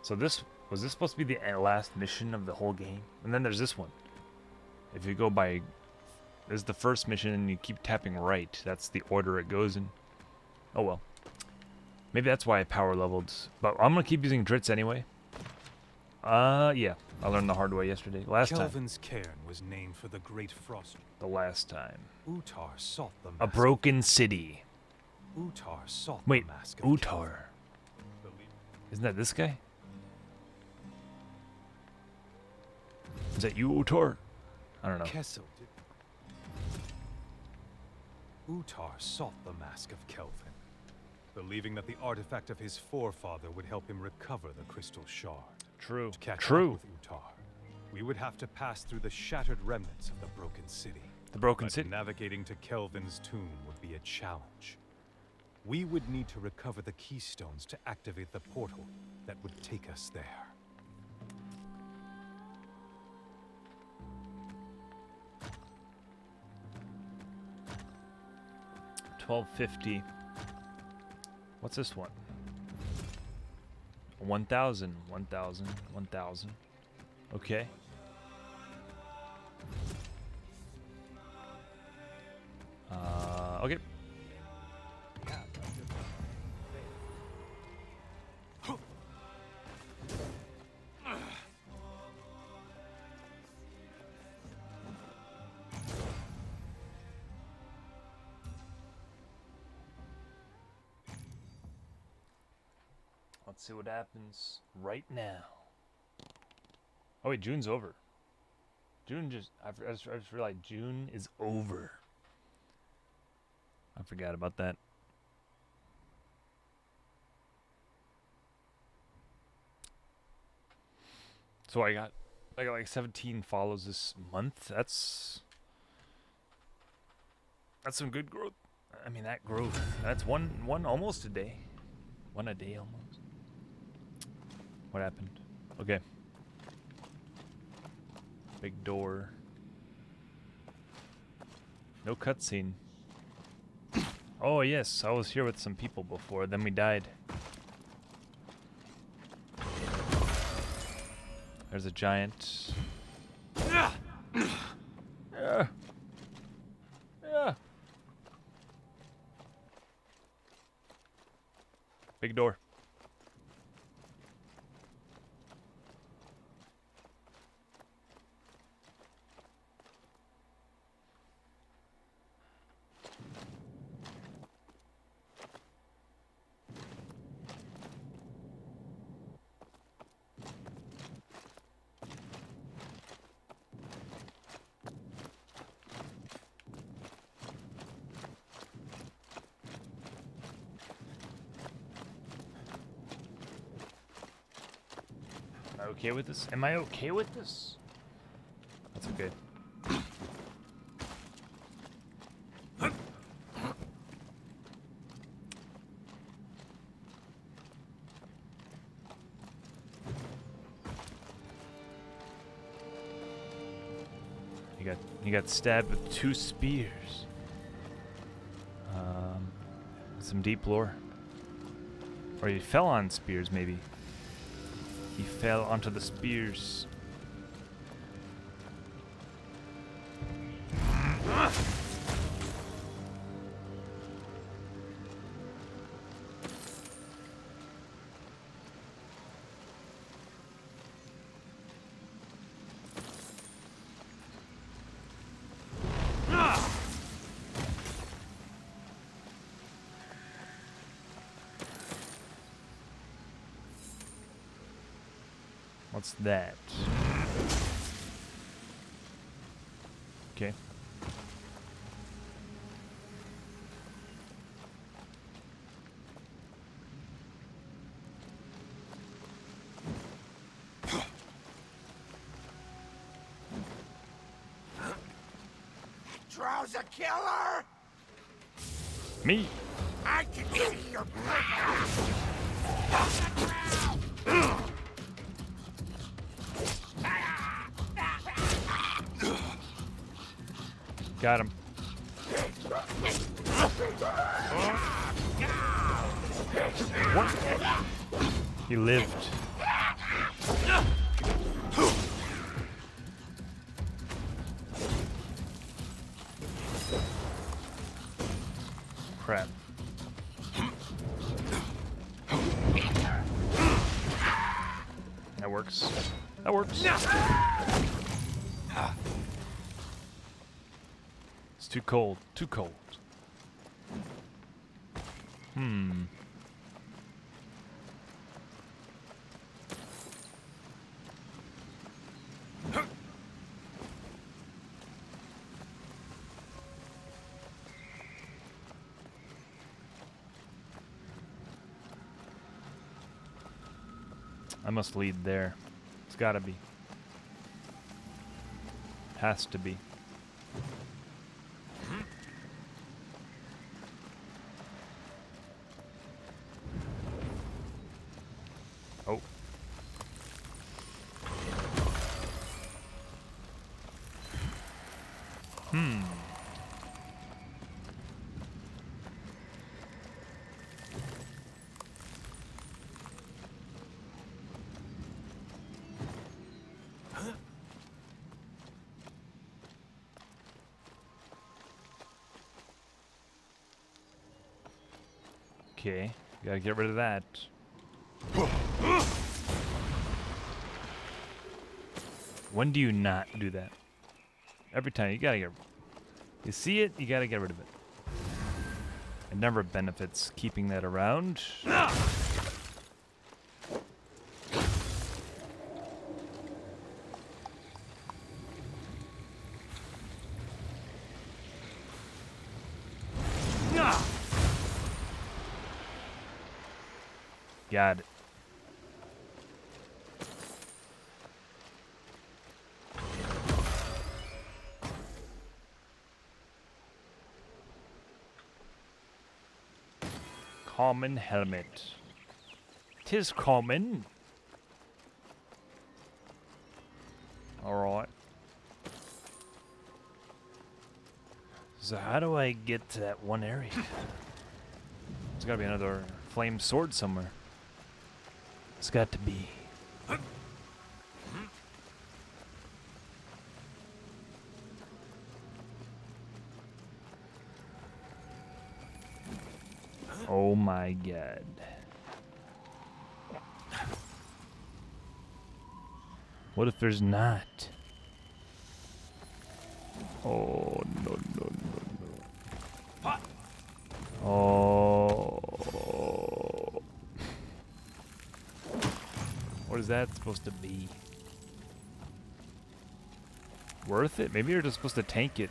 So this was this supposed to be the last mission of the whole game? And then there's this one. If you go by, this is the first mission, and you keep tapping right. That's the order it goes in. Oh well. Maybe that's why I power leveled. But I'm gonna keep using Dritz anyway. Yeah. I learned the hard way yesterday. Last time. Kelvin's cairn was named for the great frost. The last time. Utar sought the mask. A broken city. Utar sought Wait, the mask of Utar. Isn't that this guy? Is that you, Utar? I don't know. Kessel did. Utar sought the mask of Kelvin, believing that the artifact of his forefather would help him recover the crystal shard. True. To catch True. up with Utar, we would have to pass through the shattered remnants of the broken city. The broken But city. navigating to Kelvin's tomb would be a challenge. We would need to recover the keystones to activate the portal that would take us there. $12.50. What's this one? 1,000. 1,000. 1,000. Okay. Okay. Let's see what happens right now. Oh wait, June's over. June I just realized June is over. I forgot about that. So I got like 17 follows this month. That's some good growth. I mean, that growth. That's one almost a day. One a day almost. What happened? Okay. Big door. No cutscene. Oh yes, I was here with some people before, then we died. There's a giant. Yeah. Yeah. Big door. Okay with this? Am I okay with this? That's okay. He got stabbed with 2 spears. Some deep lore. Or he fell on spears, maybe. He fell onto the spears. What's that? Okay. Drow's a killer! Me! I can see your Got him. What? He lived. Crap. That works. That works. It's too cold. Too cold. Hmm. I must lead there. It's gotta be. Has to be. Oh. Hmm. Okay, gotta get rid of that. When do you not do that? Every time you gotta get. You see it, you gotta get rid of it. It never benefits keeping that around. Got it. Common helmet. 'Tis common. Alright. So how do I get to that one area? There's gotta be another flame sword somewhere. It's got to be. Oh my god. What if there's not? Oh no no no no. Oh. What is that supposed to be? Worth it? Maybe you're just supposed to tank it.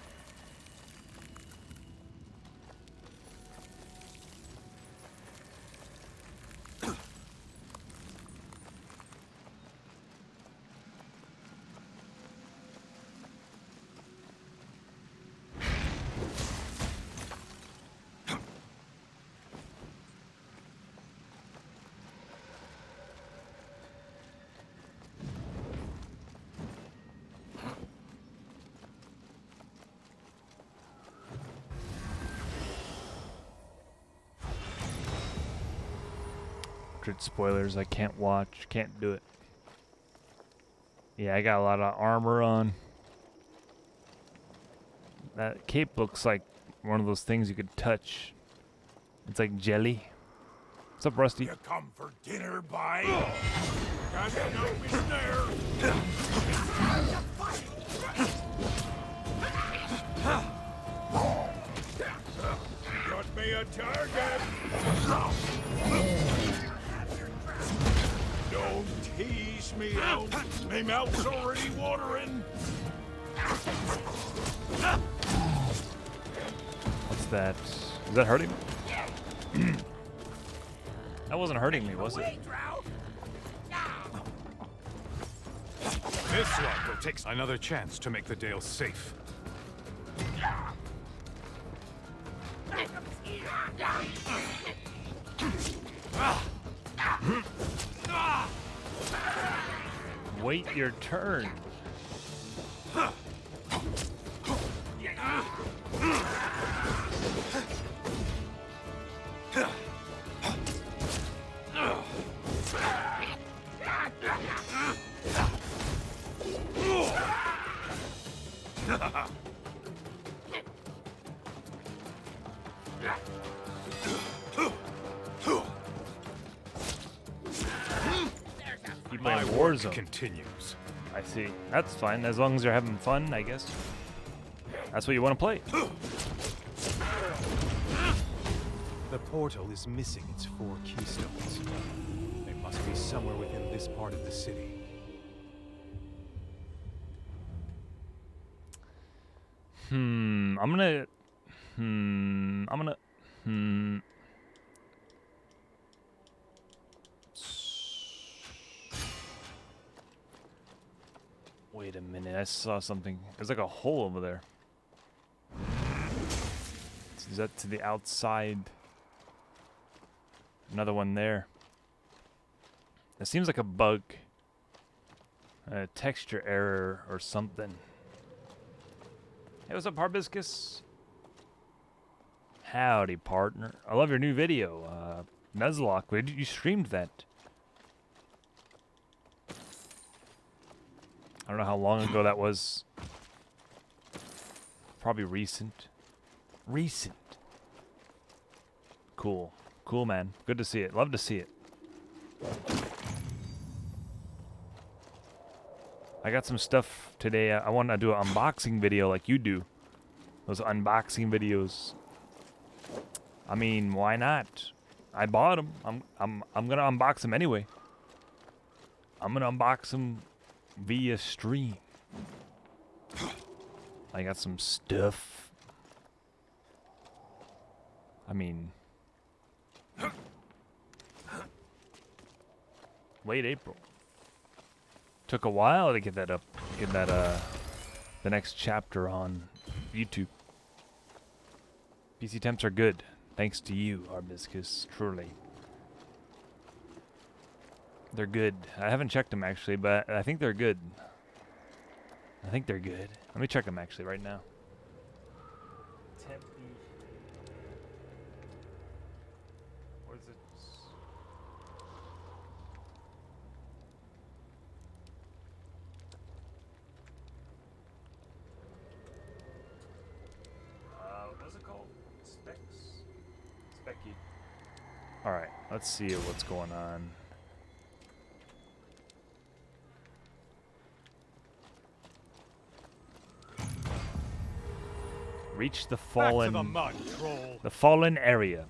Spoilers, I can't watch, can't do it. Yeah, I got a lot of armor on. That cape looks like one of those things you could touch. It's like jelly. What's up, Rusty? You come for dinner, bye. Got to know me there. Got me a target. Don't tease me out. My mouth's already watering. What's that? Is that hurting me? That wasn't hurting me, was it? This one will take another chance to make the Dale safe. Wait your turn. playing My work Warzone. continues. I see. That's fine, as long as they're having fun, I guess. That's what you want to play. The portal is missing its 4 keystones. They must be somewhere within this part of the city. I'm gonna. Wait a minute, I saw something. There's like a hole over there. Is that to the outside? Another one there. It seems like a bug. A texture error or something. Hey, what's up, Harbiscus? Howdy, partner. I love your new video. Nuzlocke, you streamed that. I don't know how long ago that was. Probably recent. Recent. Cool. Cool, man. Good to see it. Love to see it. I got some stuff today. I want to do an unboxing video like you do. Those unboxing videos. I mean, why not? I bought them. I'm gonna unbox them anyway. I'm gonna unbox them via stream. I got some stuff. I mean, late April. Took a while to get that up. Get that the next chapter on YouTube. PC temps are good. Thanks to you, Harbiscus, truly. They're good. I haven't checked them actually, but I think they're good. I think they're good. Let me check them actually right now. Tempe. What is it? What's it called? Specs? Specky. Alright, let's see what's going on. Reach the fallen. Back to the mud, troll. The fallen area.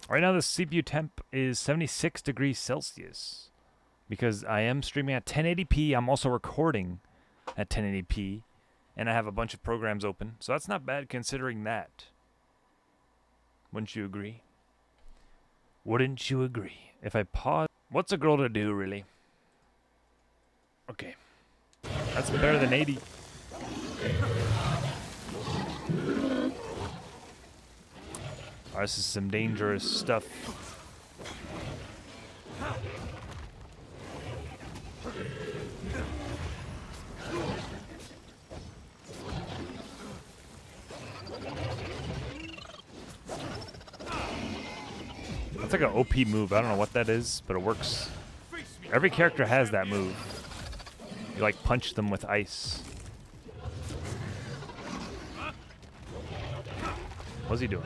Right now the CPU temp is 76 degrees Celsius. Because I am streaming at 1080p, I'm also recording at 1080p. And I have a bunch of programs open. So that's not bad considering that. Wouldn't you agree? Wouldn't you agree? If I pause... What's a girl to do, really? Okay. That's better than 80. Oh, this is some dangerous stuff. That's like an OP move. I don't know what that is, but it works. Every character has that move. You like punch them with ice. What's he doing?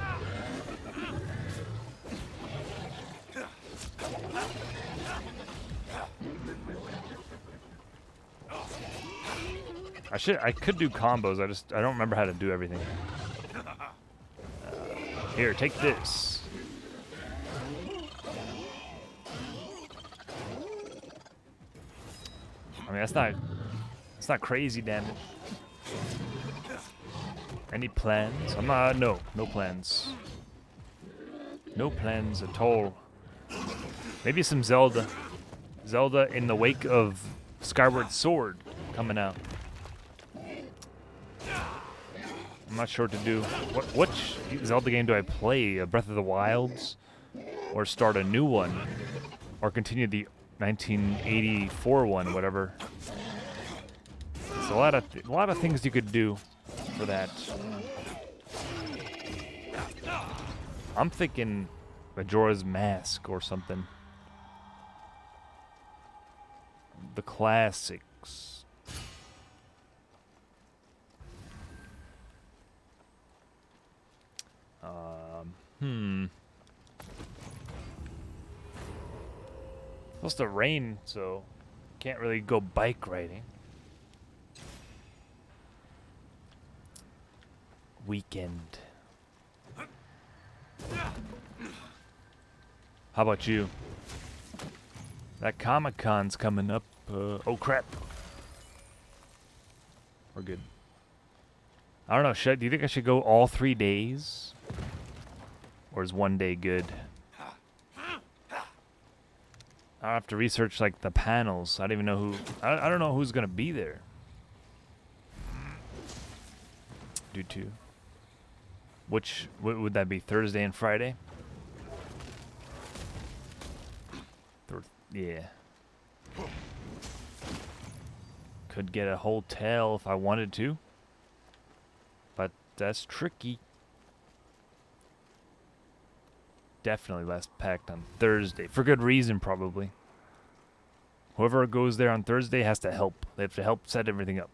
I could do combos. I don't remember how to do everything. Here, take this. I mean, that's not crazy damage. Any plans? No plans. No plans at all. Maybe some Zelda. Zelda in the wake of Skyward Sword coming out. I'm not sure what to do. Which Zelda game do I play? Breath of the Wilds? Or start a new one? Or continue the 1984 one, whatever. There's a lot of things you could do for that. I'm thinking Majora's Mask or something. The classics. Supposed to rain, so can't really go bike riding. Weekend. How about you? That Comic-Con's coming up. Oh crap. We're good. I don't know. Do you think I should go all 3 days? Or is 1 day good? I'll have to research like the panels. I don't even know who. I don't know who's gonna be there. Do two. Which would that be? Thursday and Friday? Yeah. Could get a hotel if I wanted to. But that's tricky. Definitely less packed on Thursday. For good reason, probably. Whoever goes there on Thursday has to help. They have to help set everything up.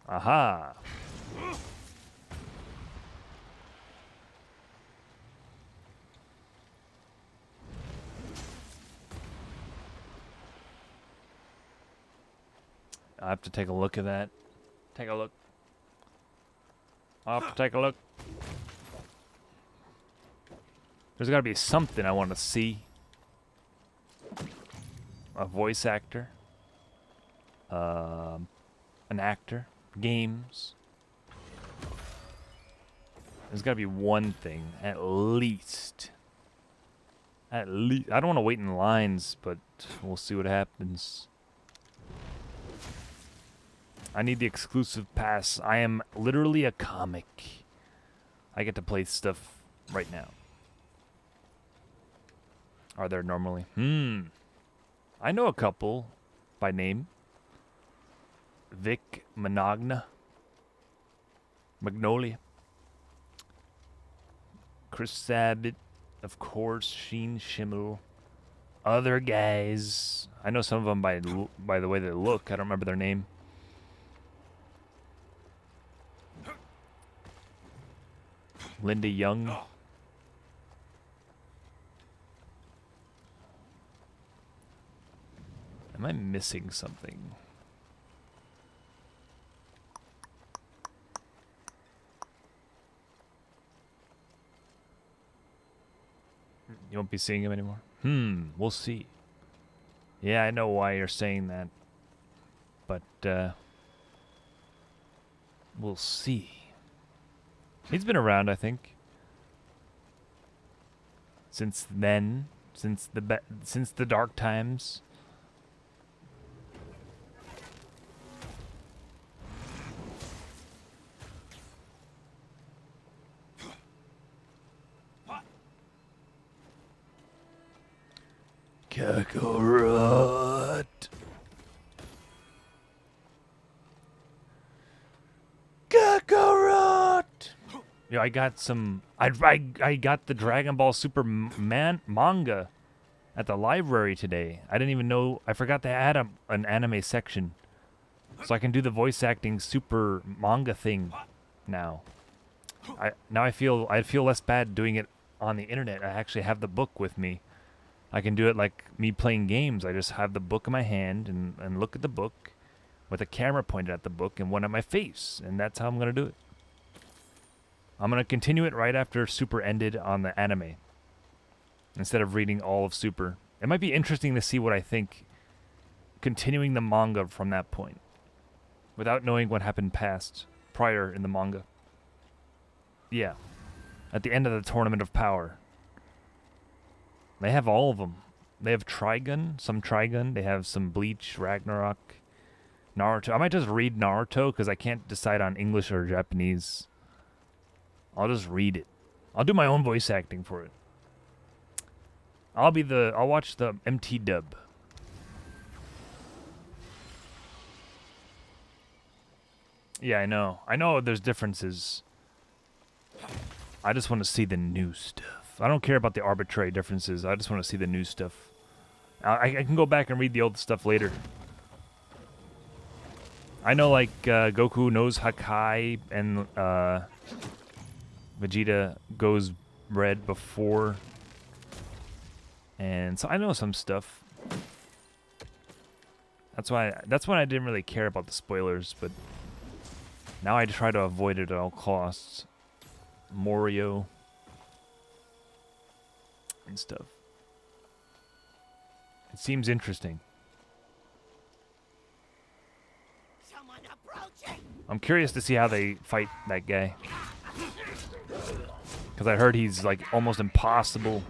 Aha! I have to take a look at that. Take a look. I'll have to take a look. There's got to be something I want to see. A voice actor. An actor. Games. There's got to be one thing, at least. At least. I don't want to wait in lines, but we'll see what happens. I need the exclusive pass. I am literally a comic. I get to play stuff right now. Are there normally? I know a couple by name. Vic Magnolia. Chris Sabat, of course. Sheen Schimmel. Other guys. I know some of them by the way they look. I don't remember their name. Linda Young. Am I missing something? You won't be seeing him anymore? We'll see. Yeah, I know why you're saying that. But, we'll see. He's been around, I think. Since then, since the dark times. Kakarot. Kakarot. Yeah, I got some. I got the Dragon Ball Super manga at the library today. I didn't even know. I forgot they had an anime section, so I can do the voice acting Super manga thing now. I feel less bad doing it on the internet. I actually have the book with me. I can do it like me playing games. I just have the book in my hand and look at the book with a camera pointed at the book and one at my face, and that's how I'm gonna do it. I'm going to continue it right after Super ended on the anime, instead of reading all of Super. It might be interesting to see what I think continuing the manga from that point, without knowing what happened prior in the manga. Yeah. At the end of the Tournament of Power. They have all of them. They have Trigun, some Trigun. They have some Bleach, Ragnarok, Naruto. I might just read Naruto, because I can't decide on English or Japanese. I'll just read it. I'll do my own voice acting for it. I'll watch the MT dub. Yeah, I know. I know there's differences. I just want to see the new stuff. I don't care about the arbitrary differences. I just want to see the new stuff. I can go back and read the old stuff later. I know, like, Goku knows Hakai, and Vegeta goes red before. And so I know some stuff. That's why I didn't really care about the spoilers, but now I try to avoid it at all costs. Morio and stuff. It seems interesting. Someone approaching. I'm curious to see how they fight that guy. Because I heard he's like almost impossible,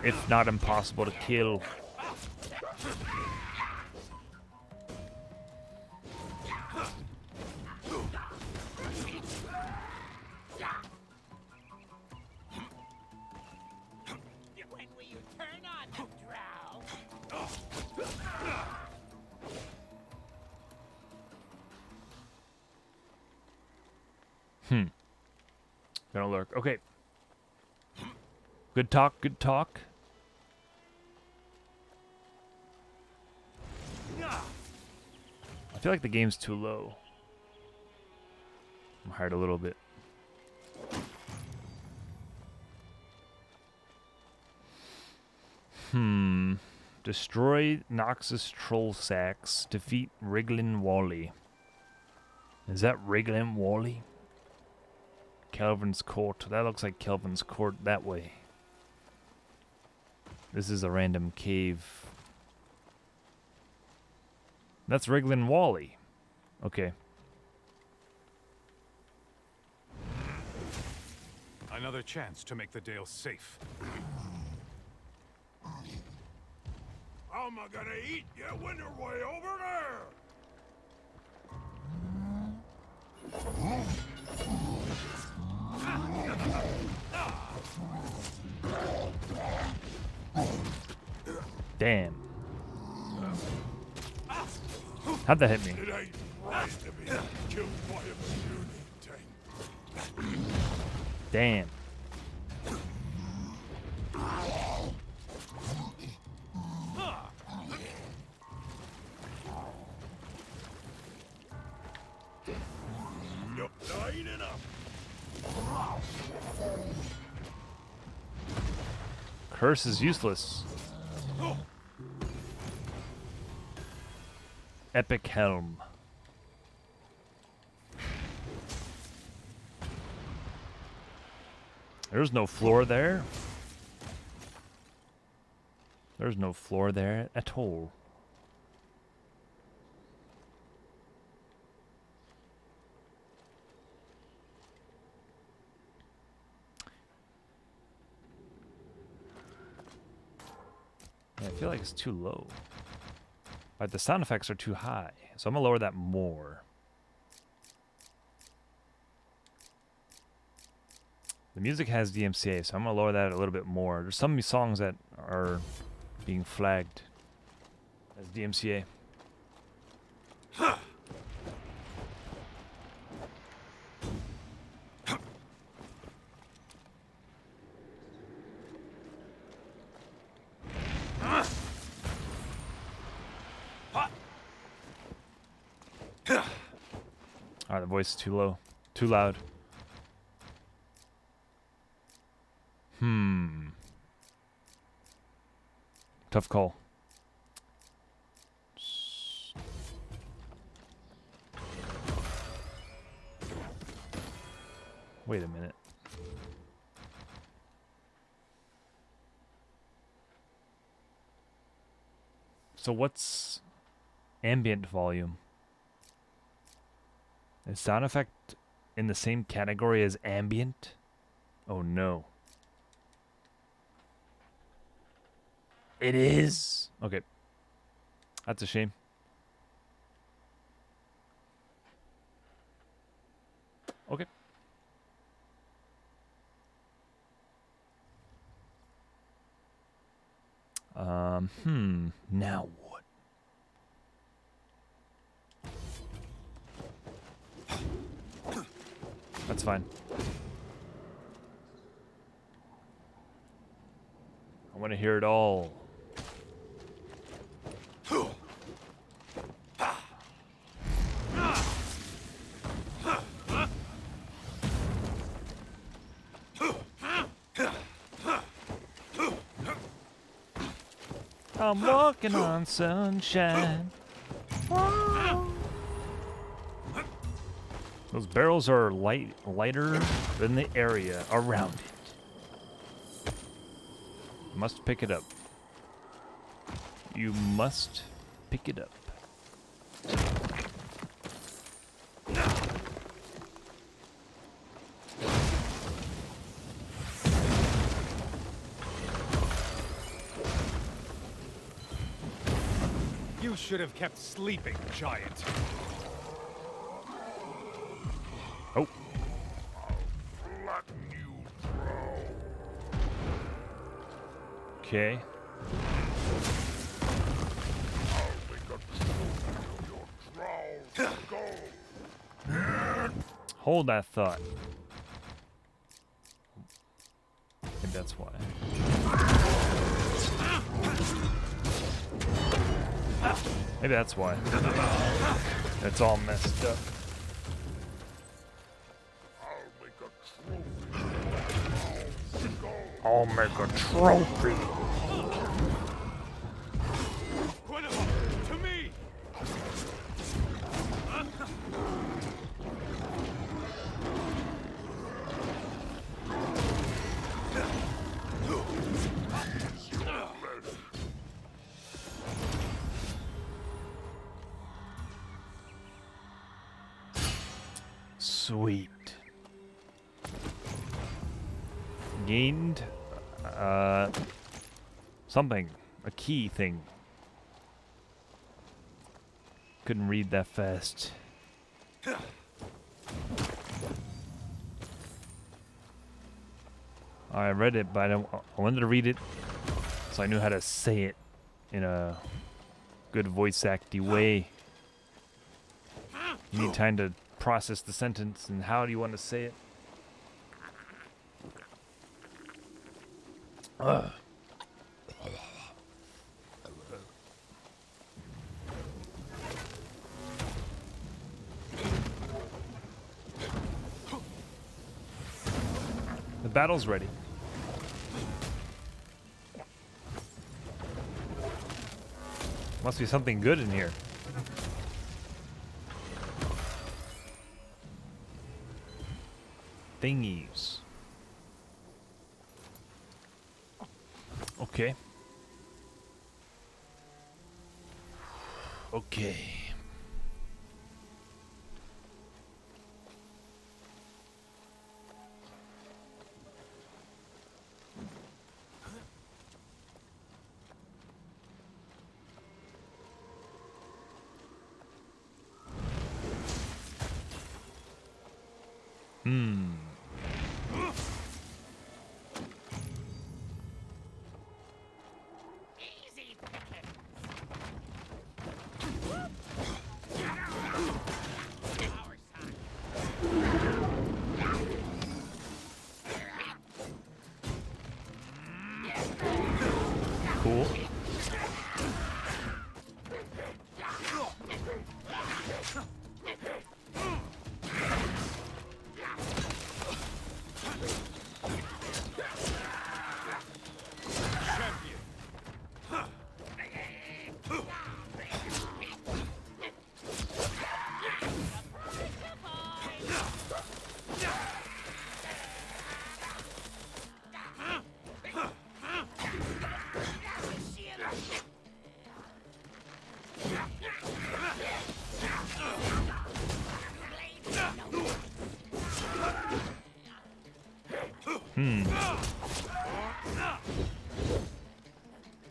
if not impossible, to kill. When will you turn on the drow? Gonna lurk. Okay. Good talk, good talk. I feel like the game's too low. I'm hard a little bit. Destroy Noxus troll sacks. Defeat Wriglin Wally. Is that Wriglin Wally? Kelvin's Court. That looks like Kelvin's Court that way. This is a random cave. That's Wriglin Wally. Okay. Another chance to make the Dale safe. How am I gonna eat you when you're way over there? Damn. How'd that hit me? It ain't right to be killed by a puny thing. Damn. Nope, that ain't enough. Curse is useless. Epic Helm. There's no floor there. There's no floor there at all. Yeah, I feel like it's too low. But the sound effects are too high. So I'm gonna lower that more. The music has DMCA, so I'm gonna lower that a little bit more. There's some songs that are being flagged as DMCA. Alright, the voice is too low. Too loud. Tough call. Wait a minute. So what's ambient volume? Is sound effect in the same category as ambient? Oh no. It is. Okay. That's a shame. Okay. Now what? That's fine. I want to hear it all. I'm walking on sunshine. Those barrels are lighter than the area around it. Must pick it up. You must pick it up. You should have kept sleeping, giant. Oh. Flatten you, Drow. Okay. I'll make a trophy of your Drow skull. Hold that thought. Maybe that's why. Maybe that's why. It's all messed up. I'll make a trophy. Gwynevere, to me! Sweet. Gained something. A key thing. Couldn't read that fast. I read it, but I wanted to read it so I knew how to say it in a good voice acty way. You need time to process the sentence and how do you want to say it. Ugh. The battle's ready. Must be something good in here. Thingies. Okay. Okay. Easy pickings. Our side. Cool.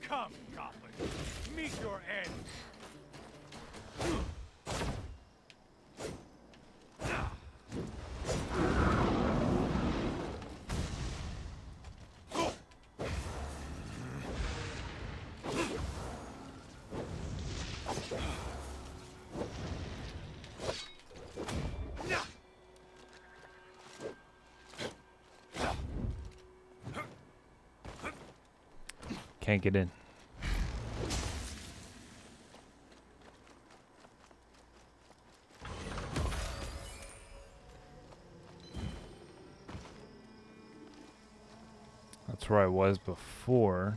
Come, goblin. Meet your end. Can't get in. That's where I was before.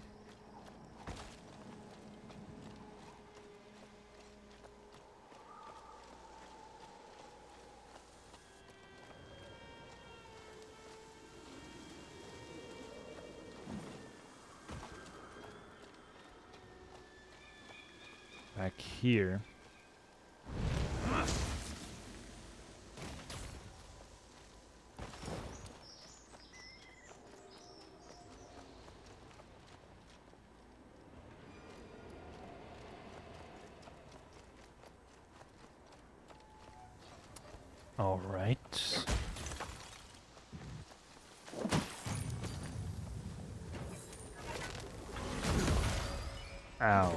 Back here. All right. Ow.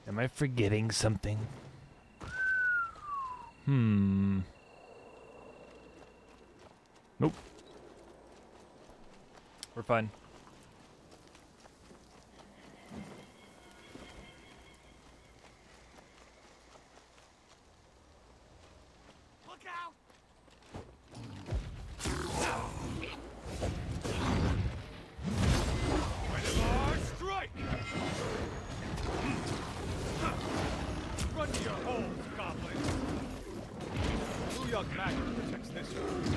Am I forgetting something? Nope. We're fine. Look out! Strike! Run to your holes, goblins! Blue Young Magic protects this one.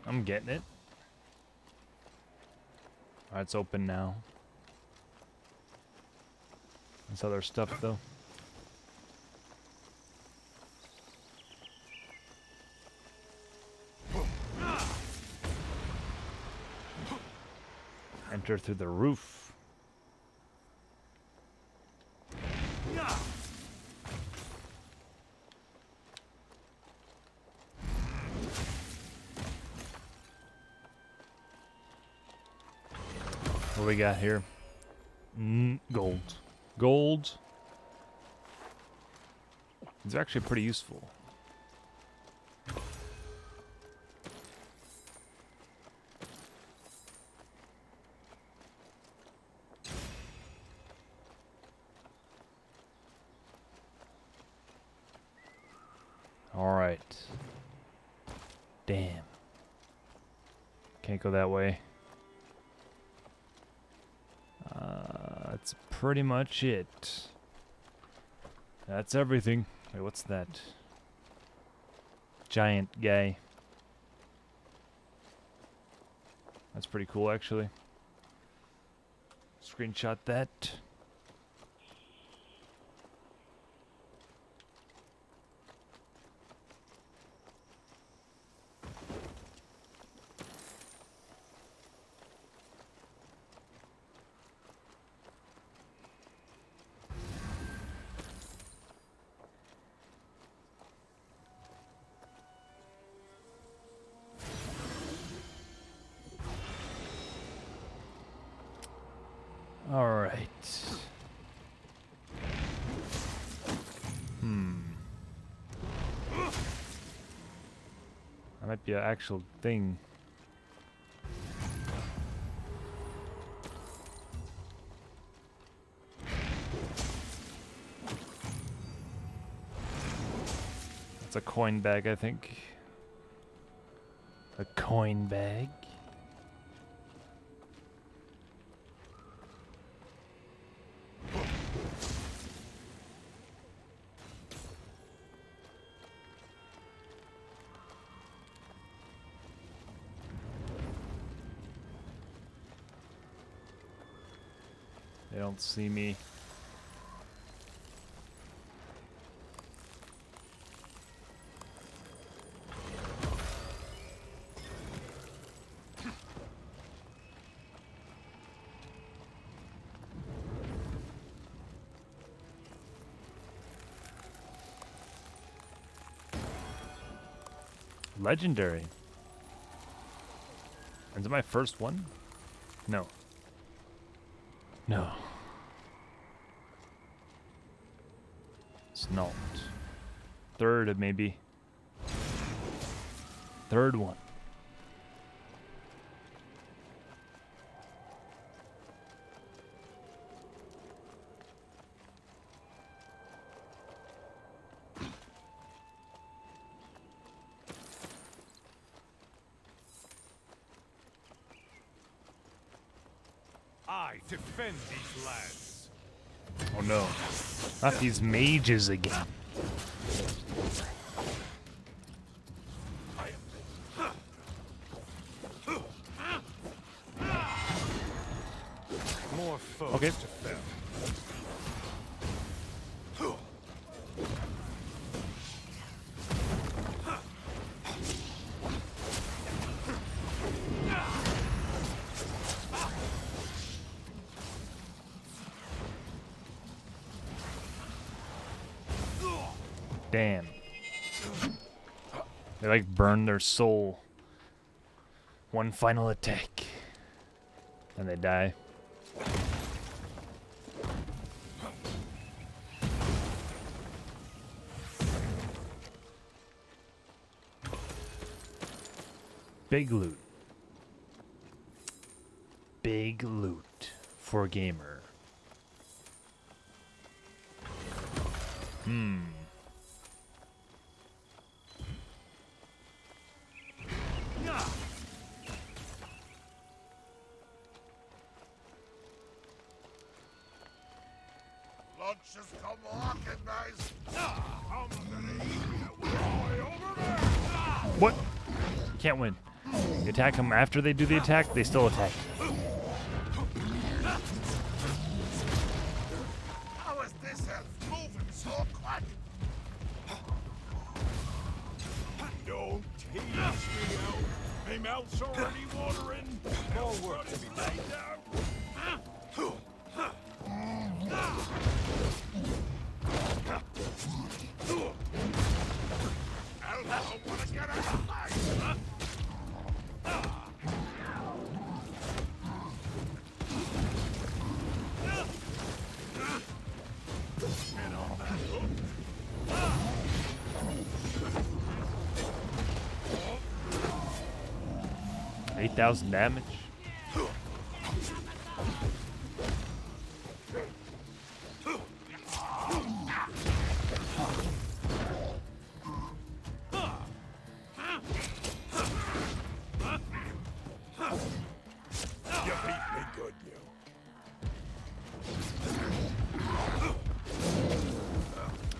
I'm getting it. Alright, it's open now. This other stuff, though. Enter through the roof. What do we got here? Gold. Gold. It's actually pretty useful. All right. Damn. Can't go that way. That's pretty much it. That's everything. Wait, what's that? Giant guy. That's pretty cool, actually. Screenshot that. All right. That might be an actual thing. That's a coin bag, I think. A coin bag. They don't see me. Legendary. Is it my first one? No. No. It's not. Third, maybe. Third one. I defend these lands. Oh no. Not these mages again. More foes Okay. to fell. Damn. They like burn their soul. One final attack. And they die. Big loot. Big loot for a gamer. Lunch has come walking, guys. What? Can't win. You attack them after they do the attack, they still attack. How is this elf moving so quick? Don't tease me out. My mouth's already watering. More work to be done. Elf don't want to get out of line. Huh? 8,000 damage. You beat me good, you.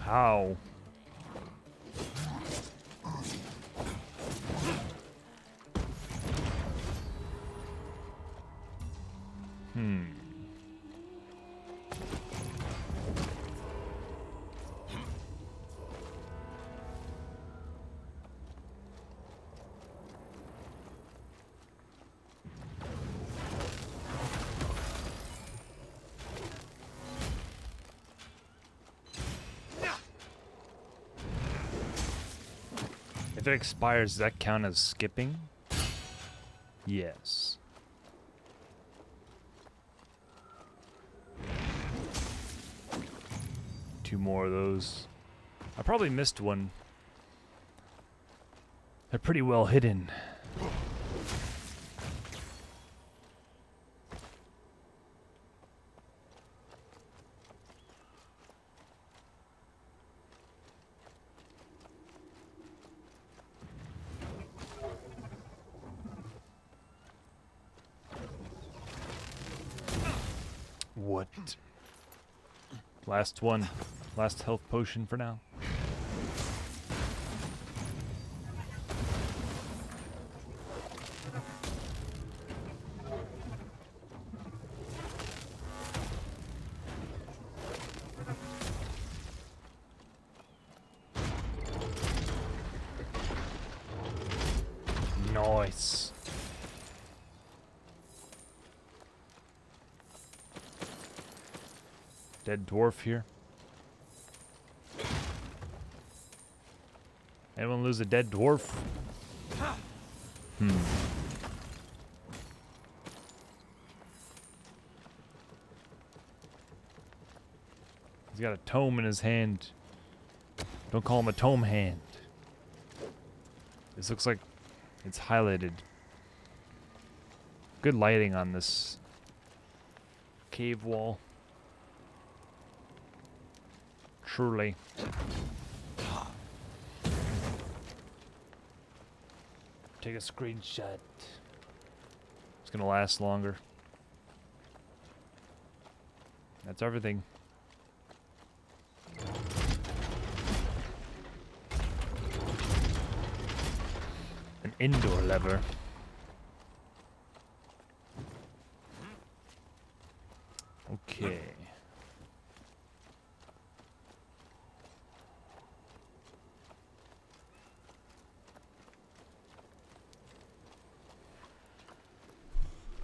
How? If it expires, does that count as skipping? Yes. Two more of those. I probably missed one. They're pretty well hidden. What? Last one. Last health potion for now. Nice. Dead dwarf here. Anyone lose a dead dwarf? He's got a tome in his hand. Don't call him a tome hand. This looks like it's highlighted. Good lighting on this cave wall. Truly. Take a screenshot. It's gonna last longer. That's everything. An indoor lever. Okay.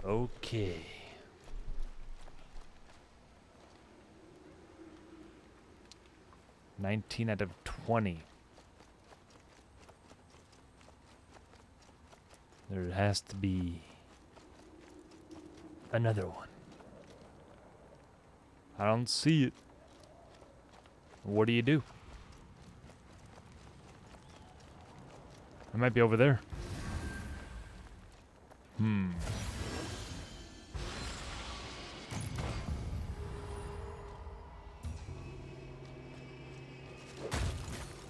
Okay. "19 out of 20. There has to be another one. I don't see it. What do you do? It might be over there.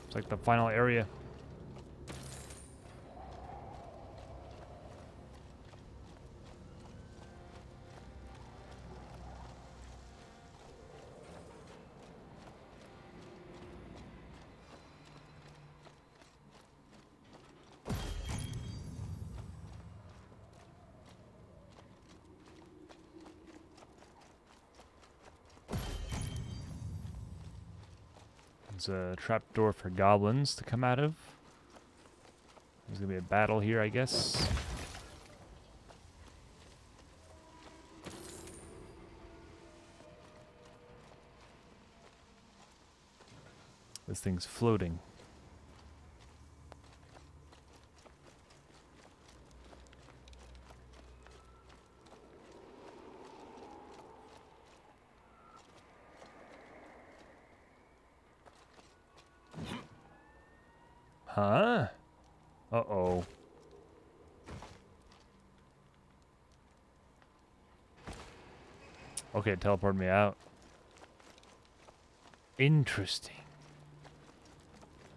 It's like the final area. There's a trapdoor for goblins to come out of. There's gonna be a battle here, I guess. This thing's floating. Huh? Uh-oh. Okay, teleport me out. Interesting.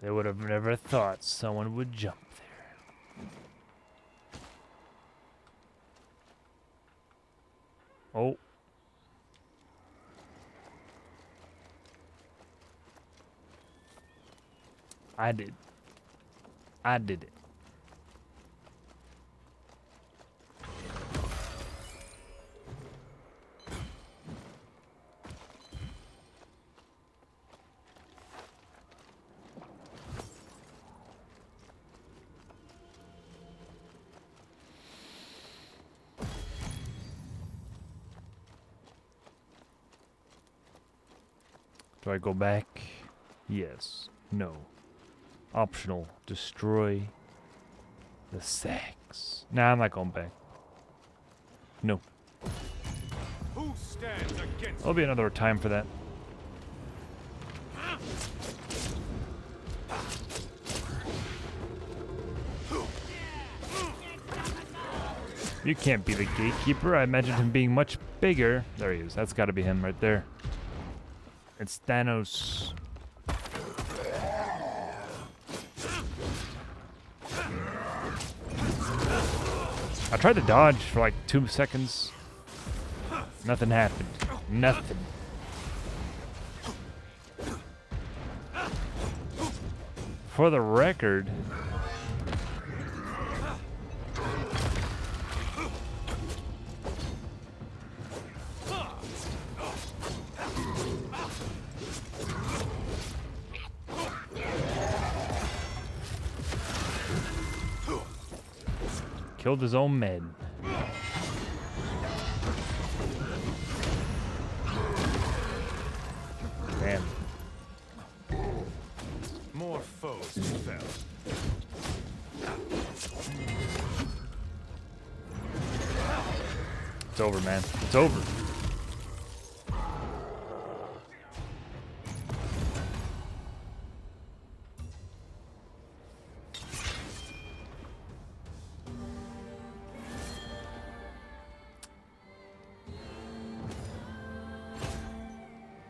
They would have never thought someone would jump there. Oh. I did it. Do I go back? Yes. No. Optional. Destroy the sacks. Nah, I'm not going back. No. Who stands against There'll be another time for that. You can't be the gatekeeper. I imagined him being much bigger. There he is. That's got to be him right there. It's Thanos. I tried to dodge for like 2 seconds. Nothing happened. Nothing. For the record, killed his own men. Damn. more foes to fell? It's over, man. It's over.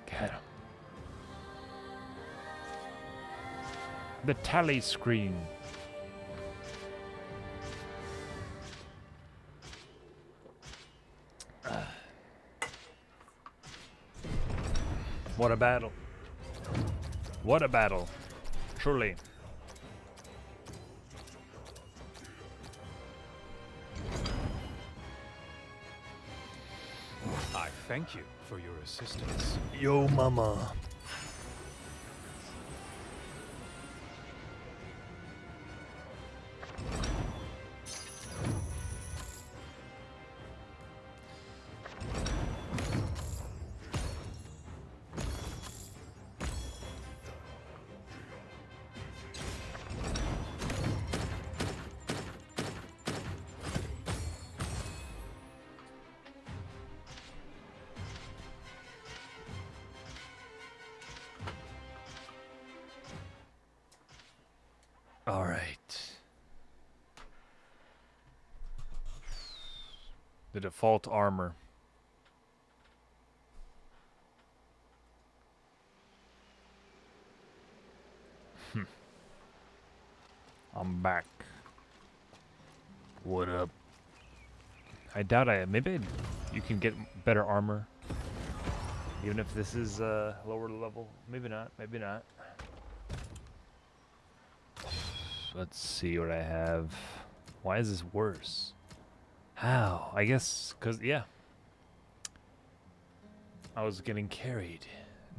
Get him. The tally screen. What a battle. What a battle. Truly. I thank you for your assistance. Yo, mama. All right. The default armor. I'm back. What up? I doubt you can get better armor. Even if this is lower level. Maybe not, maybe not. Let's see what I have. Why is this worse? How? I guess because, yeah. I was getting carried.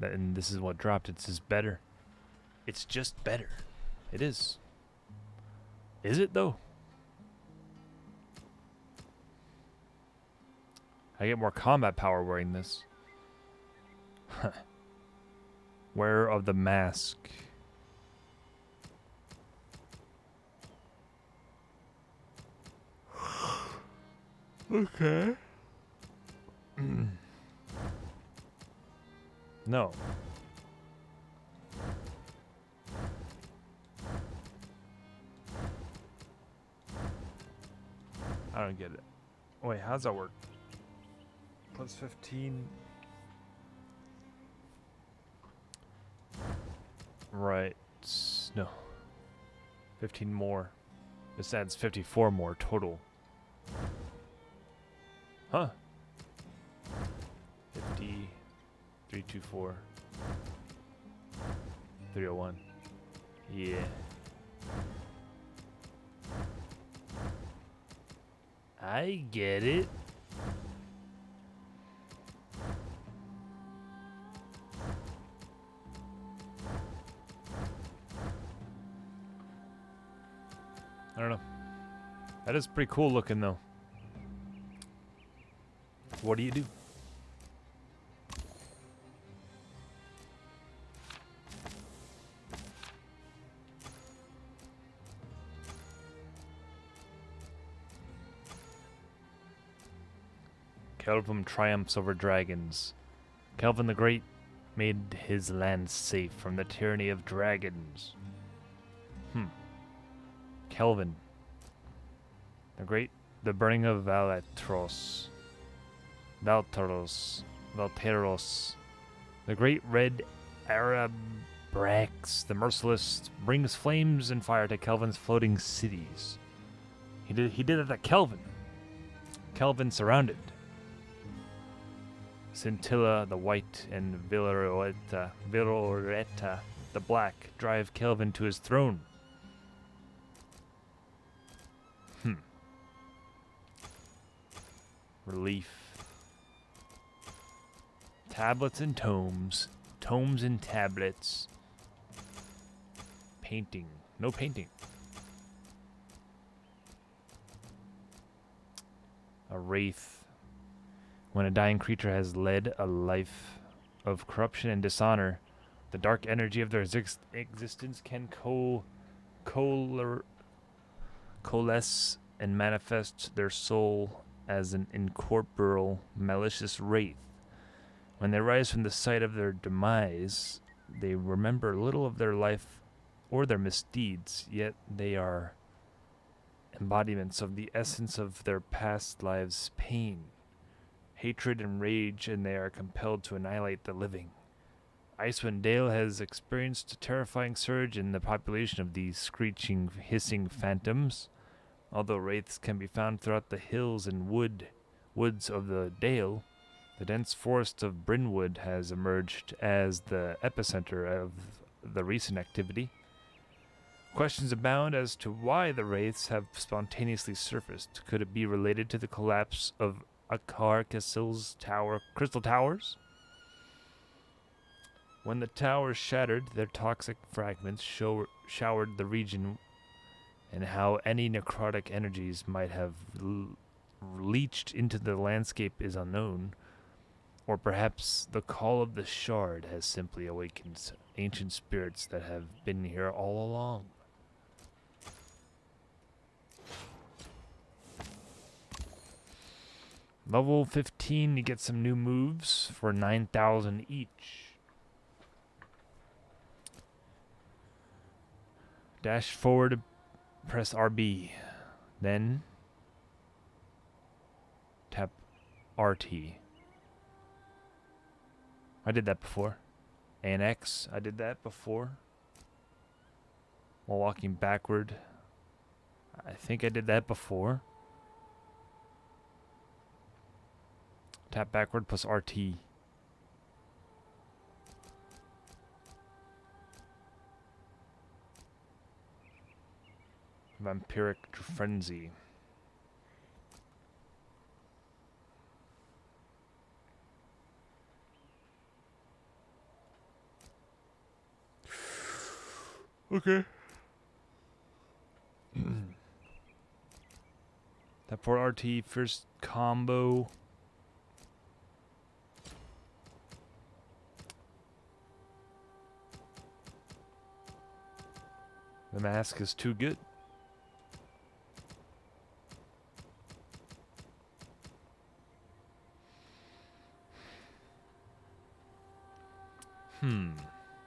And this is what dropped. It's just better. It's just better. It is. Is it, though? I get more combat power wearing this. Wearer of the mask. Okay. No. I don't get it. Wait, how's that work? Plus 15. Right. No. 15 more. This adds 54 more total. Huh. 50. 324. 301. Yeah. I get it. I don't know. That is pretty cool looking though. What do you do? Kelvin triumphs over dragons. Kelvin the Great made his land safe from the tyranny of dragons. Kelvin the Great, the burning of Valteros, the great red Arab Brax, the merciless, brings flames and fire to Kelvin's floating cities. He did it at Kelvin. Kelvin surrounded. Scintilla the white and Viloreta the black drive Kelvin to his throne. Relief. Tablets and tomes. Tomes and tablets. Painting. No painting. A wraith. When a dying creature has led a life of corruption and dishonor, the dark energy of their existence can coalesce and manifest their soul as an incorporeal, malicious wraith. When they rise from the sight of their demise, they remember little of their life or their misdeeds, yet they are embodiments of the essence of their past lives' pain, hatred, and rage, and they are compelled to annihilate the living. Icewind Dale has experienced a terrifying surge in the population of these screeching, hissing phantoms. Although wraiths can be found throughout the hills and woods of the Dale, The dense forest of Brynwood has emerged as the epicenter of the recent activity. Questions abound as to why the wraiths have spontaneously surfaced. Could it be related to the collapse of Akarkasil's crystal towers? When the towers shattered, their toxic fragments showered the region, and how any necrotic energies might have leached into the landscape is unknown. Or perhaps the call of the shard has simply awakened ancient spirits that have been here all along. Level 15, you get some new moves for 9,000 each. Dash forward, press RB. Then tap RT. I did that before. And X, I did that before. While walking backward. I think I did that before. Tap backward plus RT. Vampiric Frenzy. Okay. Tap for RT, first combo. The mask is too good.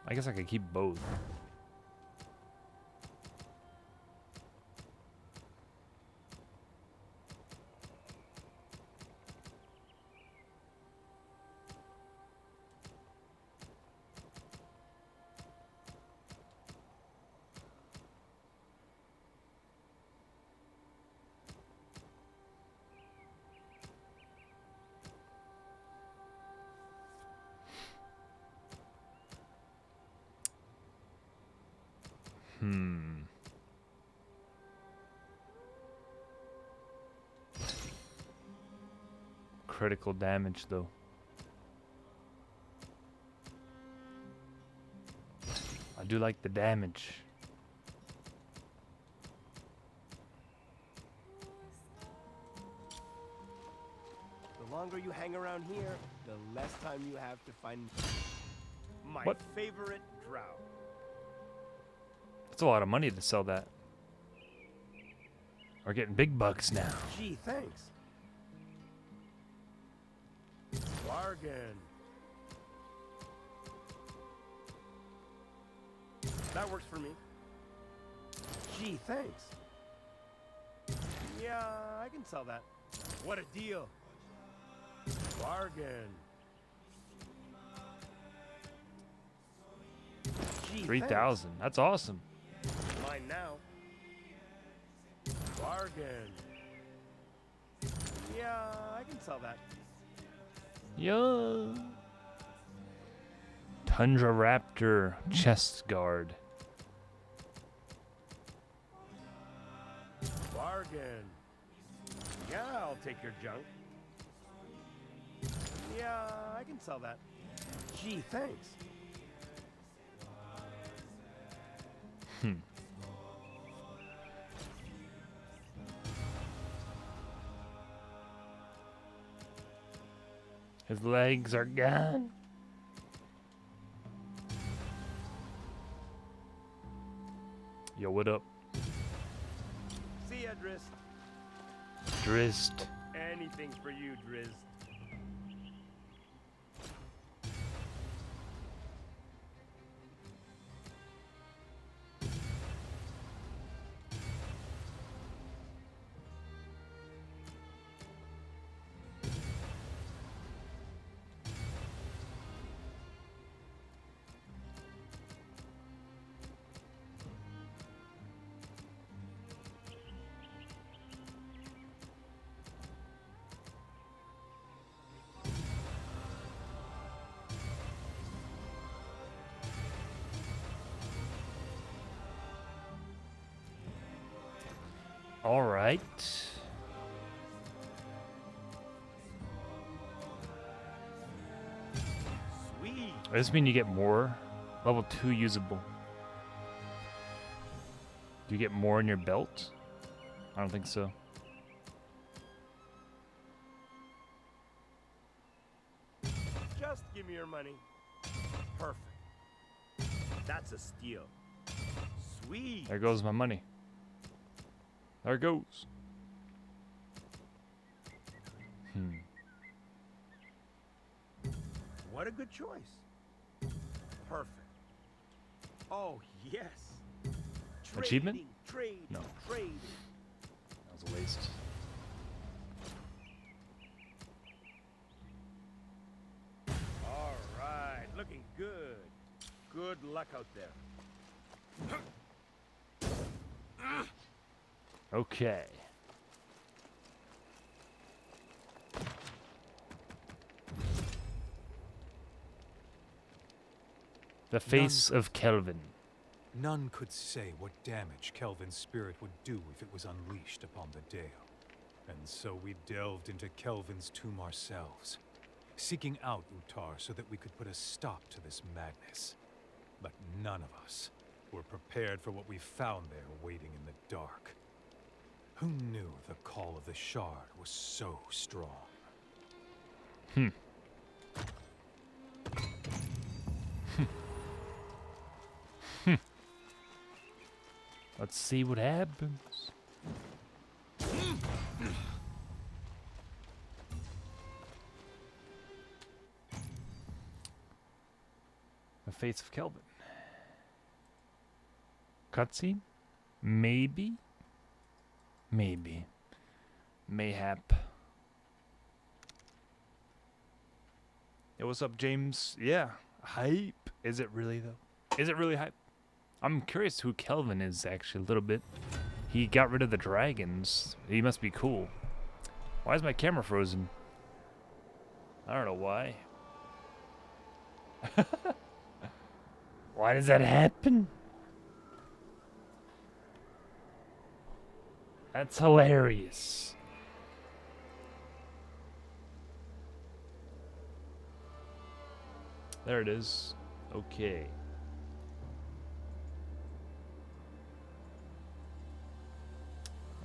I guess I could keep both. Critical damage, though. I do like the damage. The longer you hang around here, the less time you have to find my What? favorite drow. That's a lot of money to sell that. We're getting big bucks now. Gee, thanks. Bargain. That works for me. Gee, thanks. Yeah, I can sell that. What a deal. Bargain. Gee, 3,000. That's awesome. thanks. Mine now. Bargain. Yeah, I can sell that. Yo. Tundra Raptor chest guard. Bargain. Yeah, I'll take your junk. Yeah, I can sell that. Gee, thanks. His legs are gone. Yo, what up? See ya, Drizzt. Drizzt. Anything's for you, Drizzt. All right. Sweet. Does this mean you get more? Level 2 usable. Do you get more in your belt? I don't think so. Just give me your money. Perfect. That's a steal. Sweet. There goes my money. There it goes. What a good choice. Perfect. Oh, yes. Achievement? Trading, No. trading. That was a waste. All right, looking good. Good luck out there. Okay. The face of Kelvin. None could say what damage Kelvin's spirit would do if it was unleashed upon the Dale. And so we delved into Kelvin's tomb ourselves, seeking out Utar so that we could put a stop to this madness. But none of us were prepared for what we found there waiting in the dark. Who knew the call of the Shard was so strong? Let's see what happens. The face of Kelvin. Cutscene? Maybe? Maybe. Mayhap. Hey, what's up, James? Yeah. Hype. Is it really, though? Is it really hype? I'm curious who Kelvin is, actually, a little bit. He got rid of the dragons. He must be cool. Why is my camera frozen? I don't know why. Why does that happen? That's hilarious. There it is. Okay.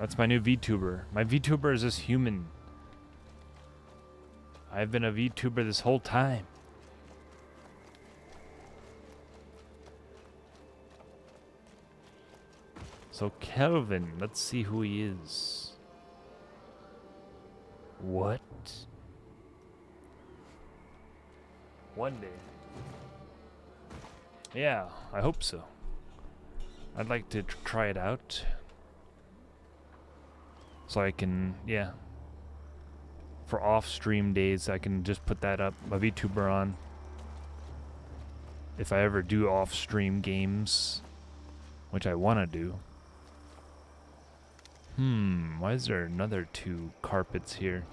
That's my new VTuber. My VTuber is this human. I've been a VTuber this whole time. So Kelvin, let's see who he is. What? One day. Yeah, I hope so. I'd like to try it out. So I can, yeah. For off-stream days, I can just put that up, my VTuber on. If I ever do off-stream games, which I want to do. Why is there another 2 carpets here?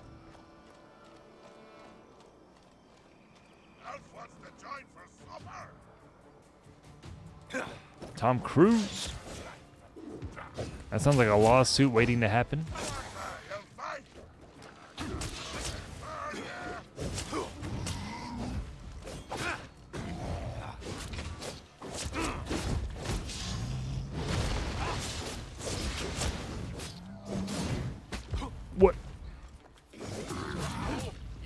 Elf wants to join for supper. Tom Cruise? That sounds like a lawsuit waiting to happen. You'll fight. What?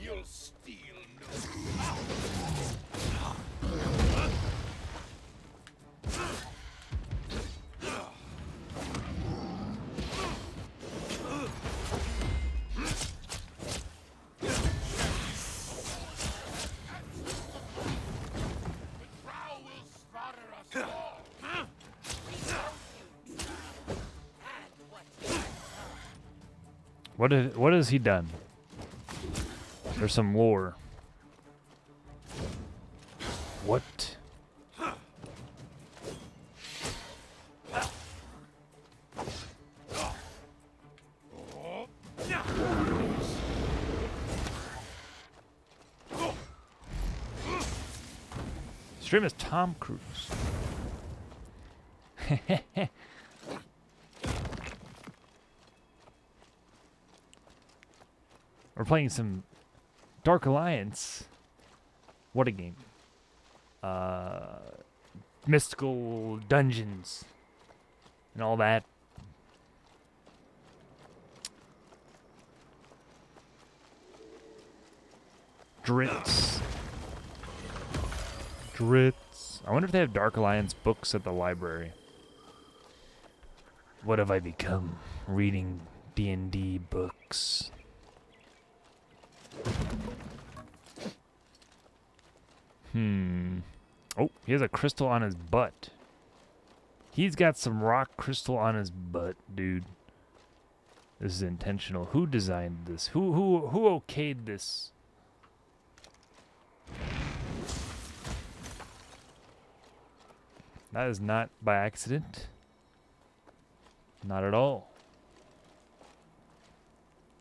You'll steal Drow will slaughter us all. What has he done? There's some lore. What? Stream is Tom Cruise. We're playing some Dark Alliance. What a game. Mystical dungeons and all that. Dritz. I wonder if they have Dark Alliance books at the library. What have I become? Reading D&D books. Oh, he has a crystal on his butt. He's got some rock crystal on his butt, dude. This is intentional. Who designed this? Who okayed this? That is not by accident. Not at all.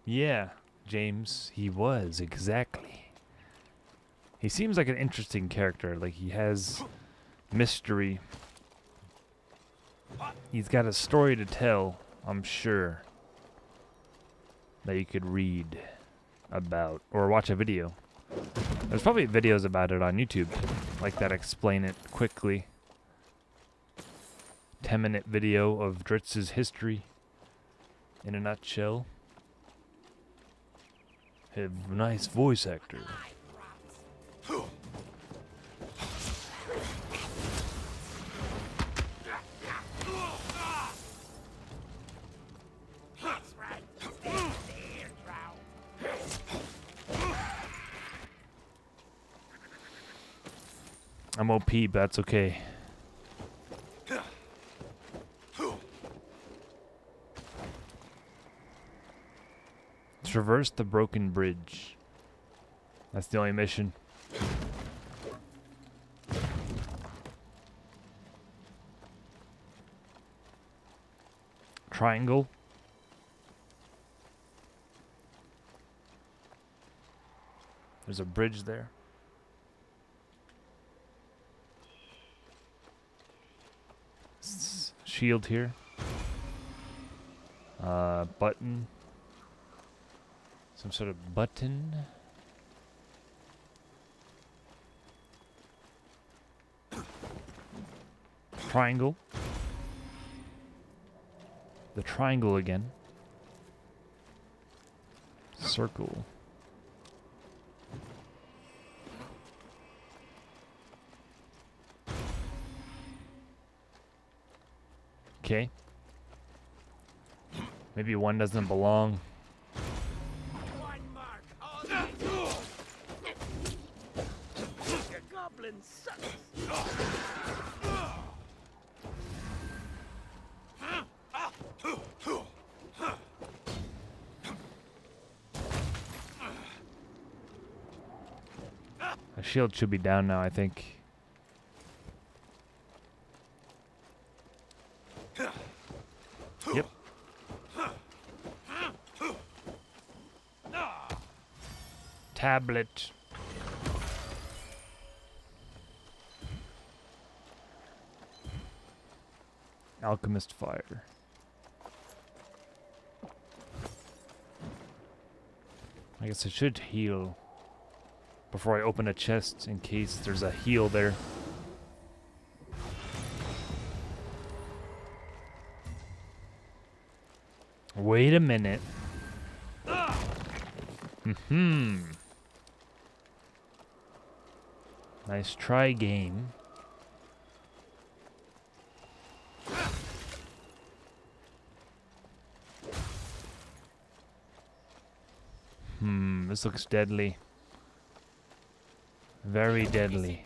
Yeah, James, he was, exactly. He seems like an interesting character. Like, he has mystery. He's got a story to tell, I'm sure, that you could read about or watch a video. There's probably videos about it on YouTube, like that explain it quickly. 10-minute video of Dritz's history in a nutshell. A nice voice actor. I'm OP, but that's okay. Traverse the broken bridge. That's the only mission. Triangle. There's a bridge there. Shield here. Button. Some sort of button. Triangle. The triangle again. Circle. Okay. Maybe one doesn't belong. One mark. All these. Your goblin sucks. A shield should be down now, I think. Yep. Tablet. Alchemist fire. I guess I should heal before I open a chest in case there's a heal there. Wait a minute. Nice try, game. This looks deadly. Very deadly.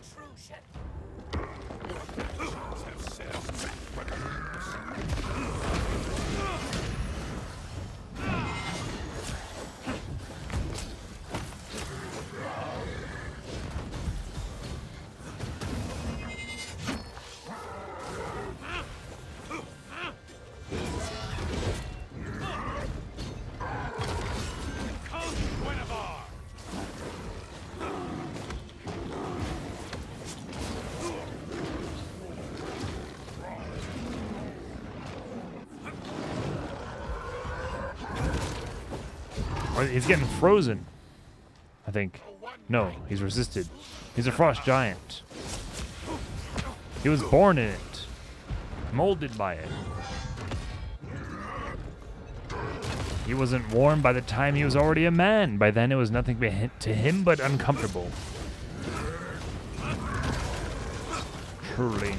Or he's getting frozen. I think. No, he's resisted. He's a frost giant. He was born in it. Molded by it. He wasn't warm by the time he was already a man. By then it was nothing to him but uncomfortable. Truly.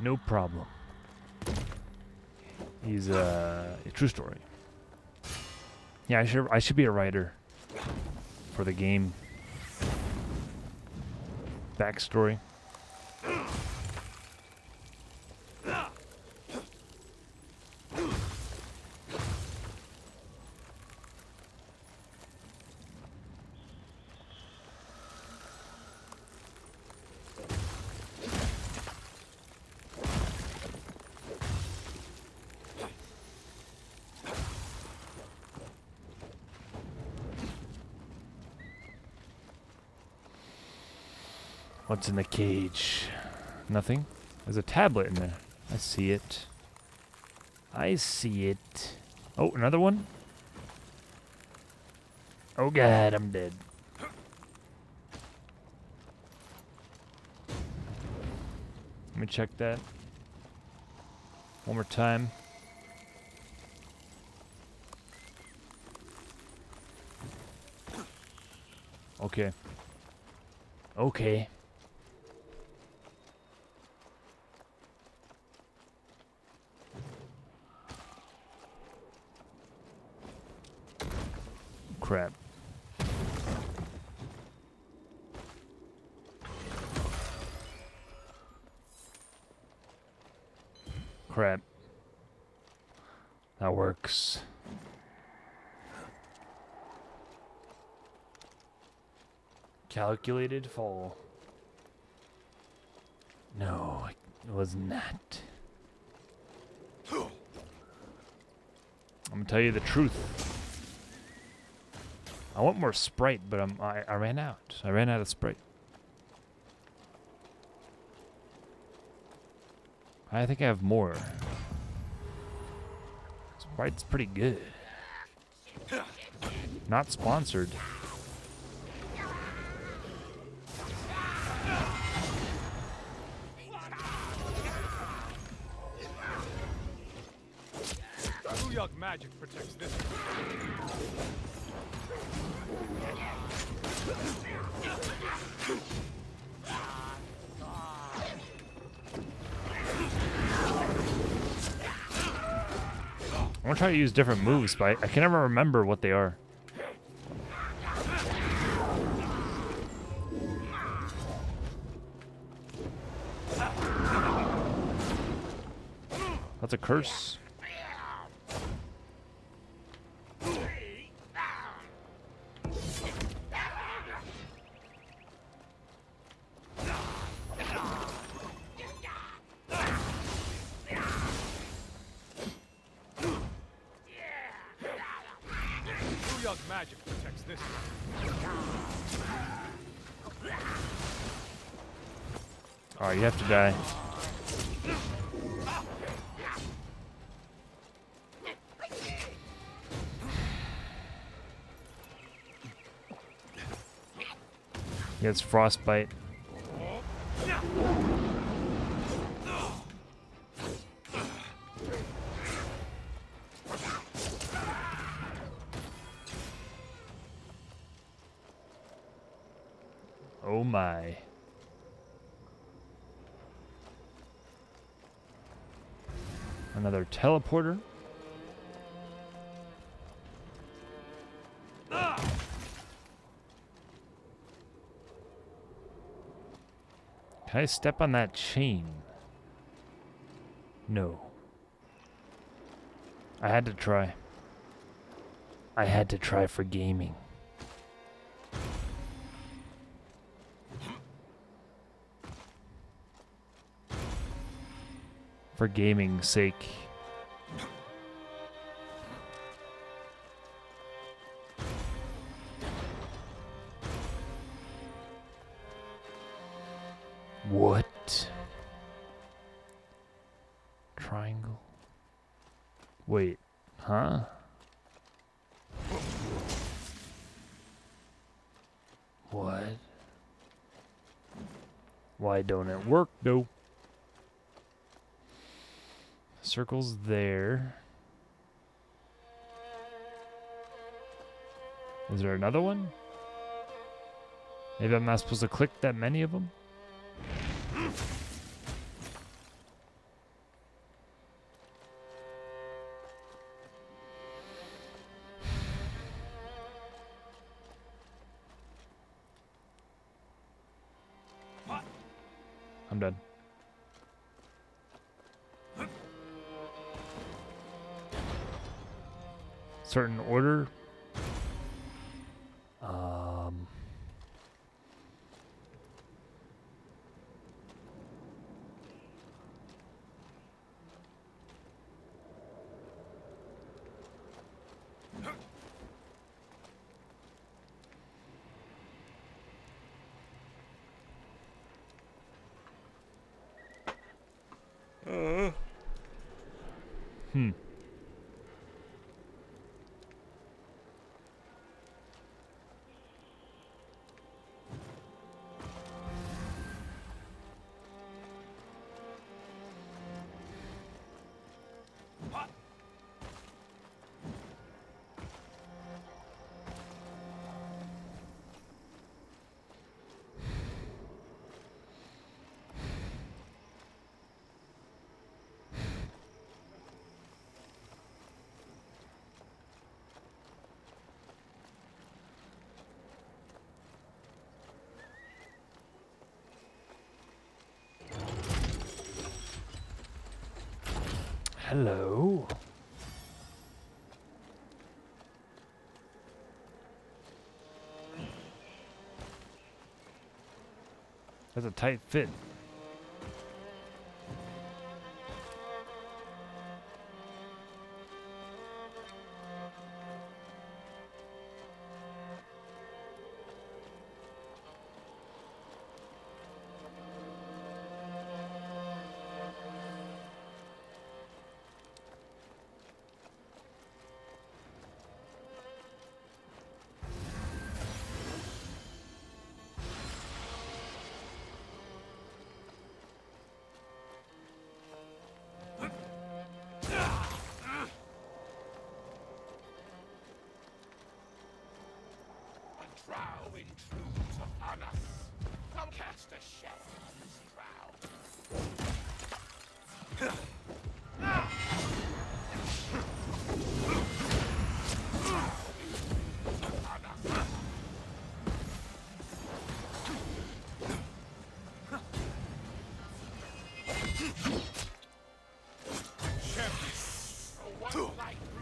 No problem. He's a true story. Yeah, I should be a writer for the game. Backstory. What's in the cage? Nothing? There's a tablet in there. I see it. I see it. Oh, another one? Oh god, I'm dead. Let me check that. One more time. Okay. Okay. Crap. Crap. That works. Calculated fall. No, it was not. I'm gonna tell you the truth. I want more Sprite, but I ran out. I ran out of Sprite. I think I have more. Sprite's pretty good. Not sponsored. Booyog magic protects this. I want to try to use different moves, but I can never remember what they are. That's a curse. Booyog magic protects this. Alright, you have to die. He has frostbite. Oh my. Another teleporter. Can I step on that chain? No. I had to try. I had to try for gaming. For gaming's sake. What? Triangle? Wait, huh? What? Why don't it work though? Circle's there. Is there another one? Maybe I'm not supposed to click that many of them? I'm done. Certain order. Hmm. Hello. That's a tight fit. Drow intrudes upon us. Come cast a shadow on this drow.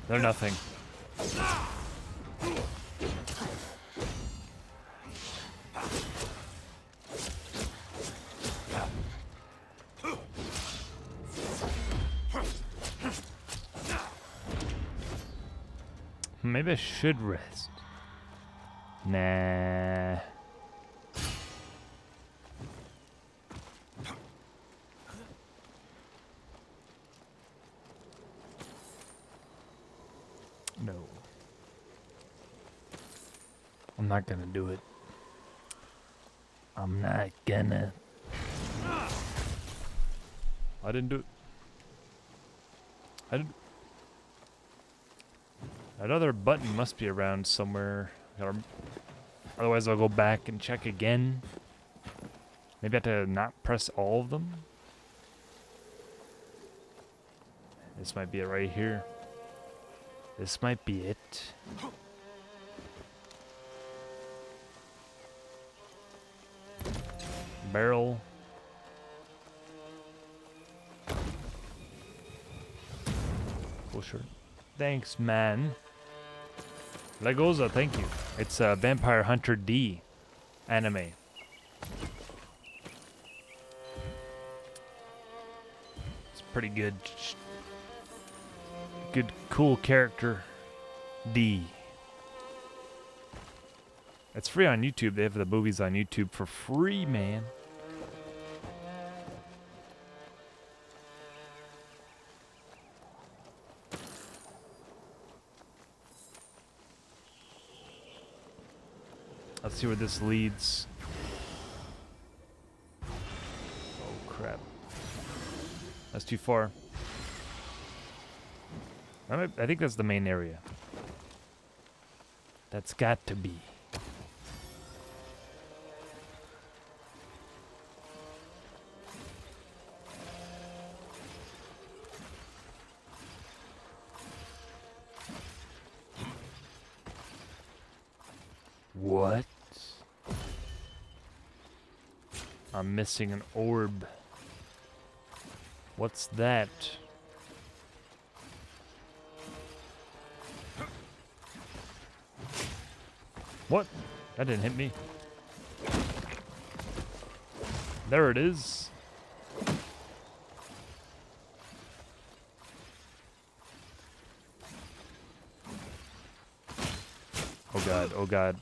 They're nothing. Maybe I should rest. Nah. No. I'm not gonna do it. I'm not gonna. I didn't do it. I didn't. That other button must be around somewhere. Otherwise, I'll go back and check again. Maybe I have to not press all of them. This might be it right here. This might be it. Barrel. Full shirt. Thanks, man. Legoza, thank you. It's Vampire Hunter D anime. It's pretty good. Good, cool character. D. It's free on YouTube. They have the movies on YouTube for free, man. Let's see where this leads. Oh, crap. That's too far. I think that's the main area. That's got to be. What? I'm missing an orb. What's that? What? That didn't hit me. There it is. Oh god, oh god.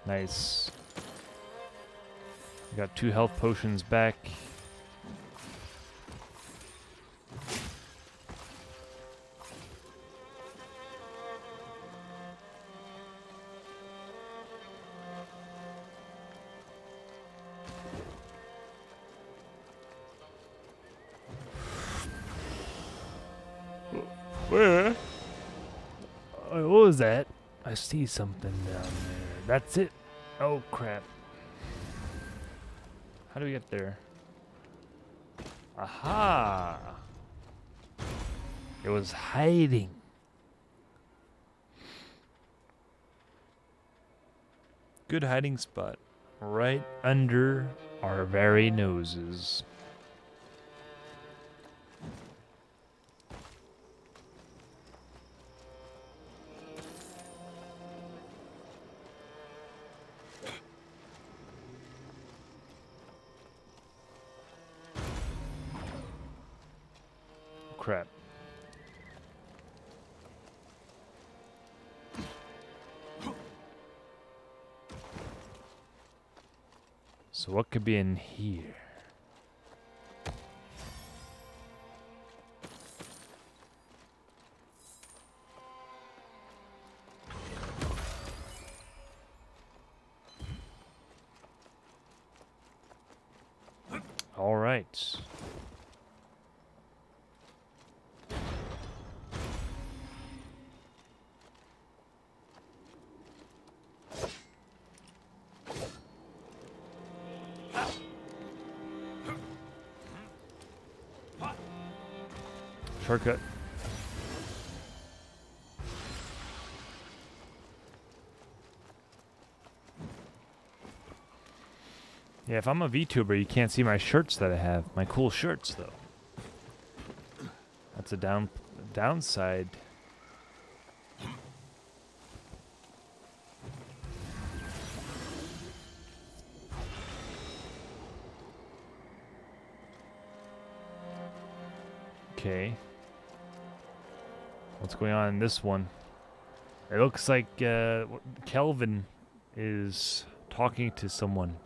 Nice. Got 2 health potions back. Where? What was that? I see something down there. That's it. Oh crap. How do we get there? Aha! It was hiding. Good hiding spot. Right under our very noses. Crap. So what could be in here? All right. Shortcut. Yeah, if I'm a VTuber, you can't see my shirts that I have. My cool shirts, though. That's a downside. Okay. What's going on in this one? It looks like Kelvin is talking to someone,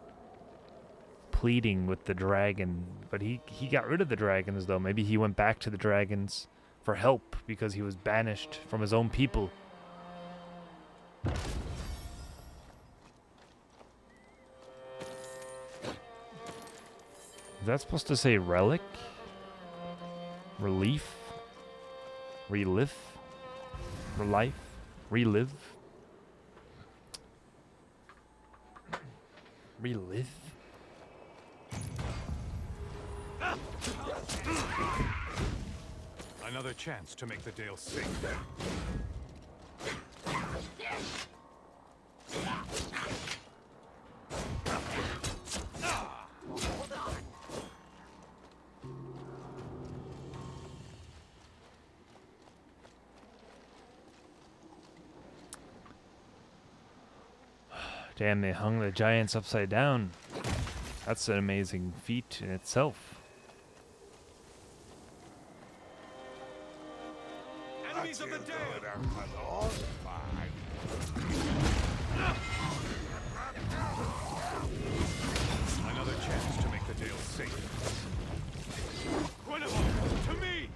pleading with the dragon, but he got rid of the dragons, though. Maybe he went back to the dragons for help because he was banished from his own people. Is that supposed to say relic? Relief? Relive? Relife? Relive? Relive? Another chance to make the Dale safe. Damn, they hung the giants upside down. That's an amazing feat in itself. Enemies of the Dale! Another chance to make the Dale safe. Guinevere, to me!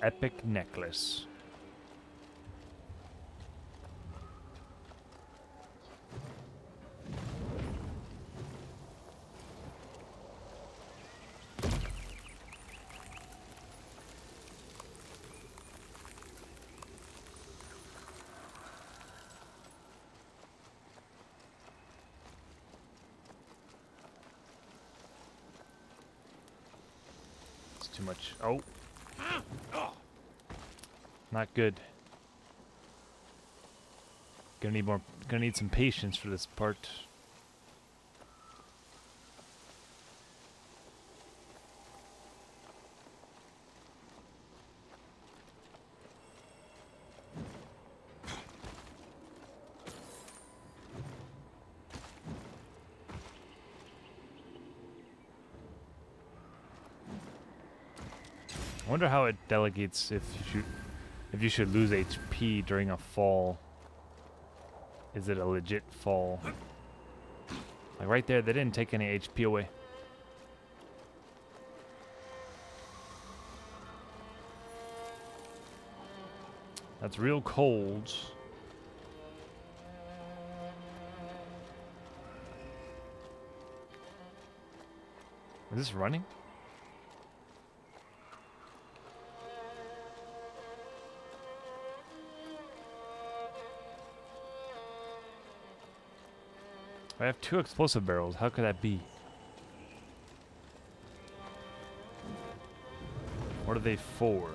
Epic necklace. It's too much. Oh. Not good. Gonna need some patience for this part. I wonder how it delegates if you should lose HP during a fall. Is it a legit fall? Like right there, they didn't take any HP away. That's real cold. Is this running? I have 2 explosive barrels. How could that be? What are they for?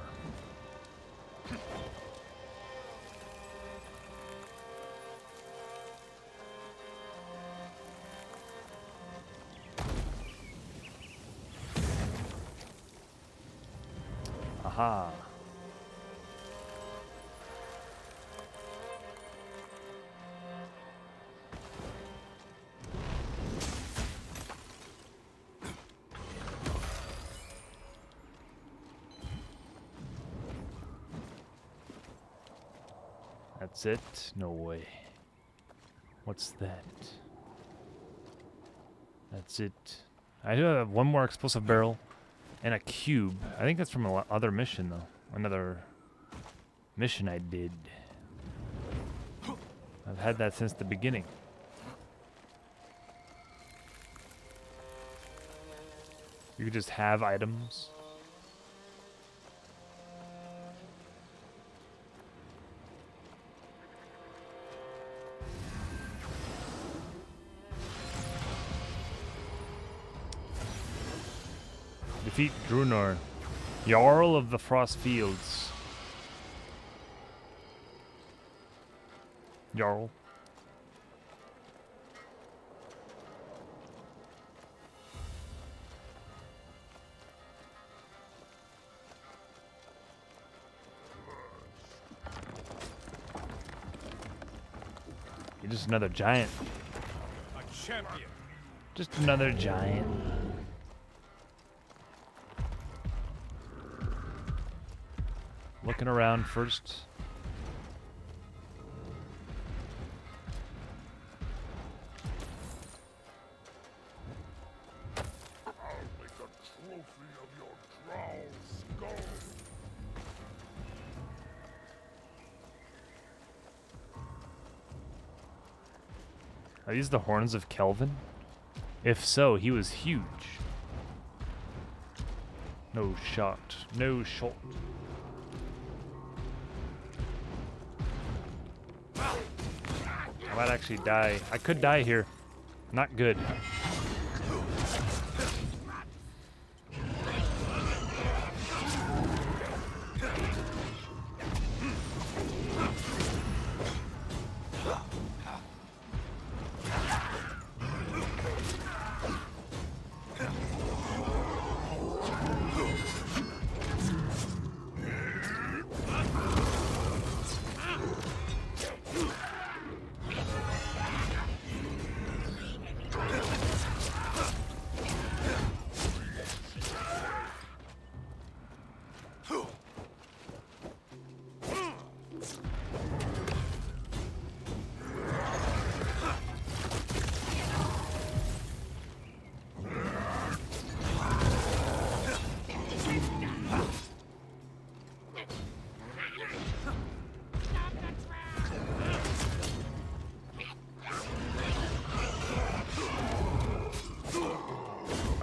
Aha. That's it? No way. What's that? That's it. I do have 1 more explosive barrel and a cube. I think that's from another mission, though. Another mission I did. I've had that since the beginning. You could just have items. Defeat Drunor, Jarl of the Frost Fields. Jarl. You're just another giant. A champion! Just another giant. Looking around first. I'll make a trophy of your drow skull. Are these the horns of Kelvin? If so, he was huge. No shot. No shot. I might actually die. I could die here. Not good.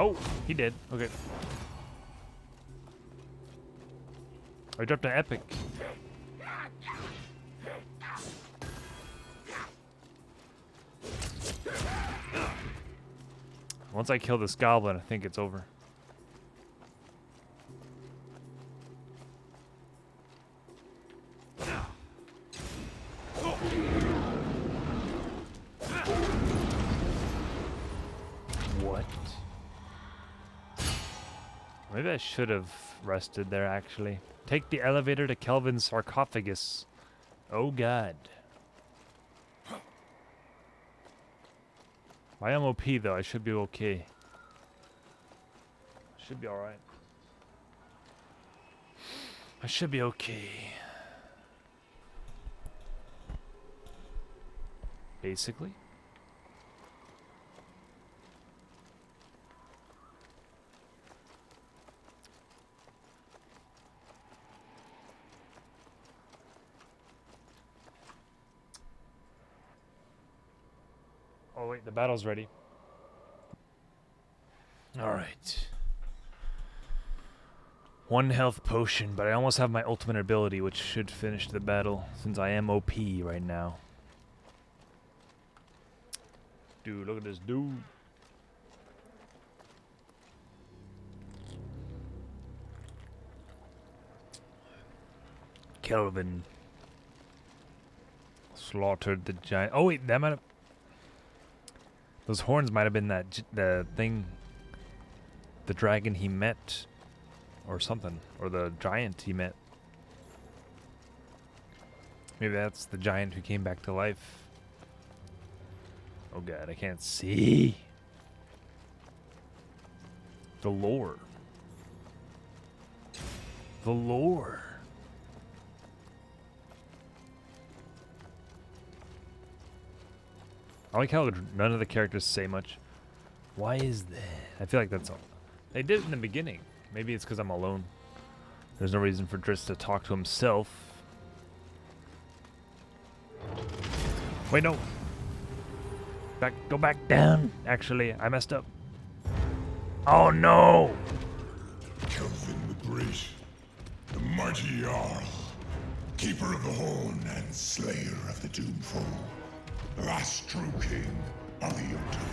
Oh, he did. Okay. I dropped an epic. Once I kill this goblin, I think it's over. What? Maybe I should have rested there, actually. Take the elevator to Kelvin's sarcophagus. Oh god. I am OP though, I should be okay. Should be alright. I should be okay. Basically. Oh wait, the battle's ready. Alright. 1 health potion, but I almost have my ultimate ability, which should finish the battle, since I am OP right now. Dude, look at this dude. Kelvin slaughtered the giant. Oh wait, that might have... Those horns might have been the thing, the dragon he met, or something, or the giant he met. Maybe that's the giant who came back to life. Oh god, I can't see. The lore. The lore. I like how none of the characters say much. Why is that? I feel like that's all. They did it in the beginning. Maybe it's because I'm alone. There's no reason for Driss to talk to himself. Wait, no. Go back down. Actually, I messed up. Oh no! Kelvin the Great, the mighty Jarl, keeper of the horn and slayer of the Doomfall, the last true king of the Jotun.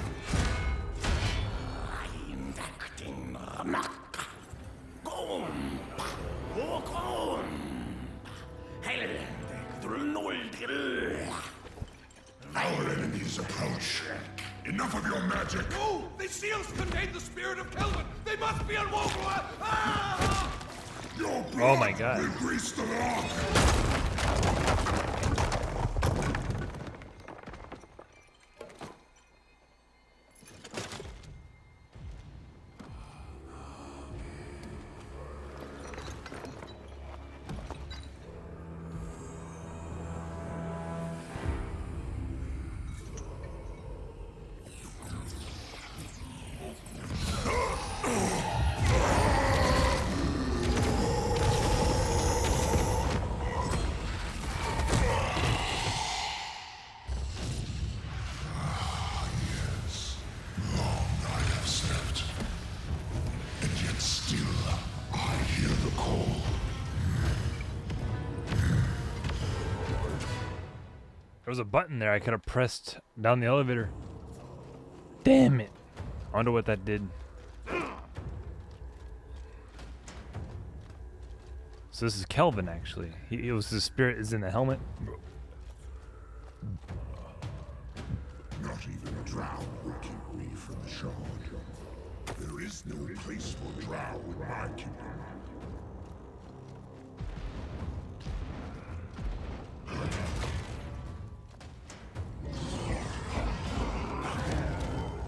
Our enemies approach. Enough of your magic. Oh, these seals contain the spirit of Kelvin. They must be unwoven. Ah! Your blood Oh my god. will grease the lock. There was a button there I could have pressed down the elevator. Damn it. I wonder what that did. So this is Kelvin, actually. It was his spirit is in the helmet. Not even a drow will keep me from the shard. There is no place for drow in my kingdom.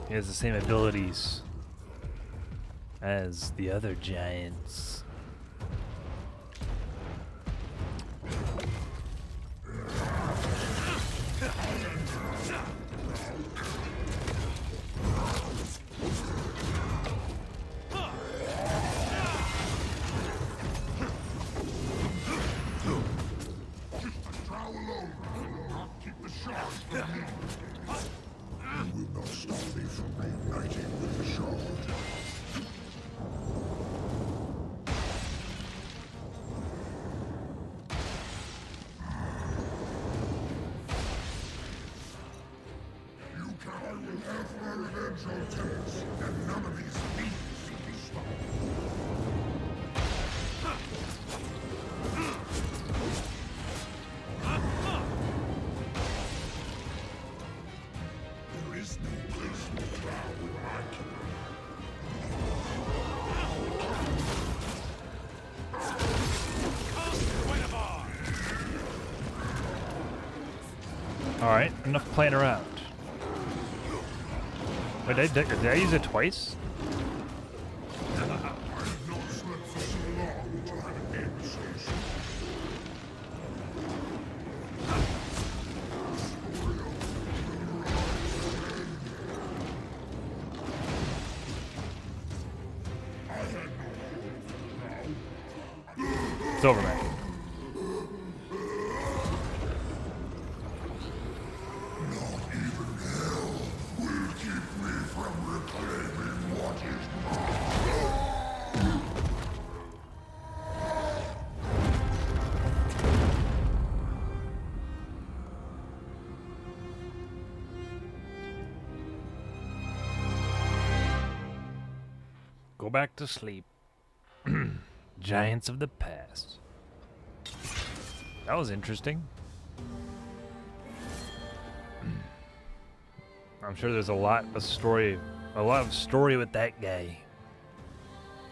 He has the same abilities as the other giants. Thou alone will not keep the shard from me. You will not stop me from reuniting with the shard. You can. I will have my revenge on Tellus, and none of these thieves can be stopped. There is no place for Drow where I can. Alright, enough playing around. Wait, did I use it twice? I have not slept for so long to have an air station. It's over, man. Not even hell will keep me from reclaiming what is mine. Go back to sleep. Giants of the past. That was interesting. I'm sure there's a lot of story with that guy.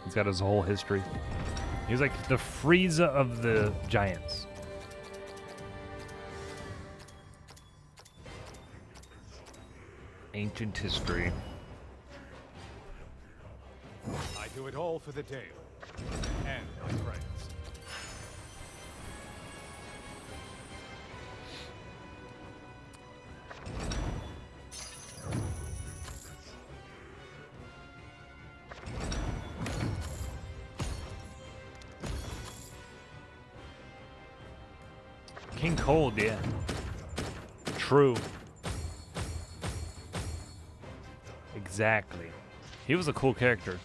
He's got his whole history. He was like the Frieza of the giants. Ancient history. I do it all for the Dale and my friends. King Cold, yeah. True. Exactly. He was a cool character.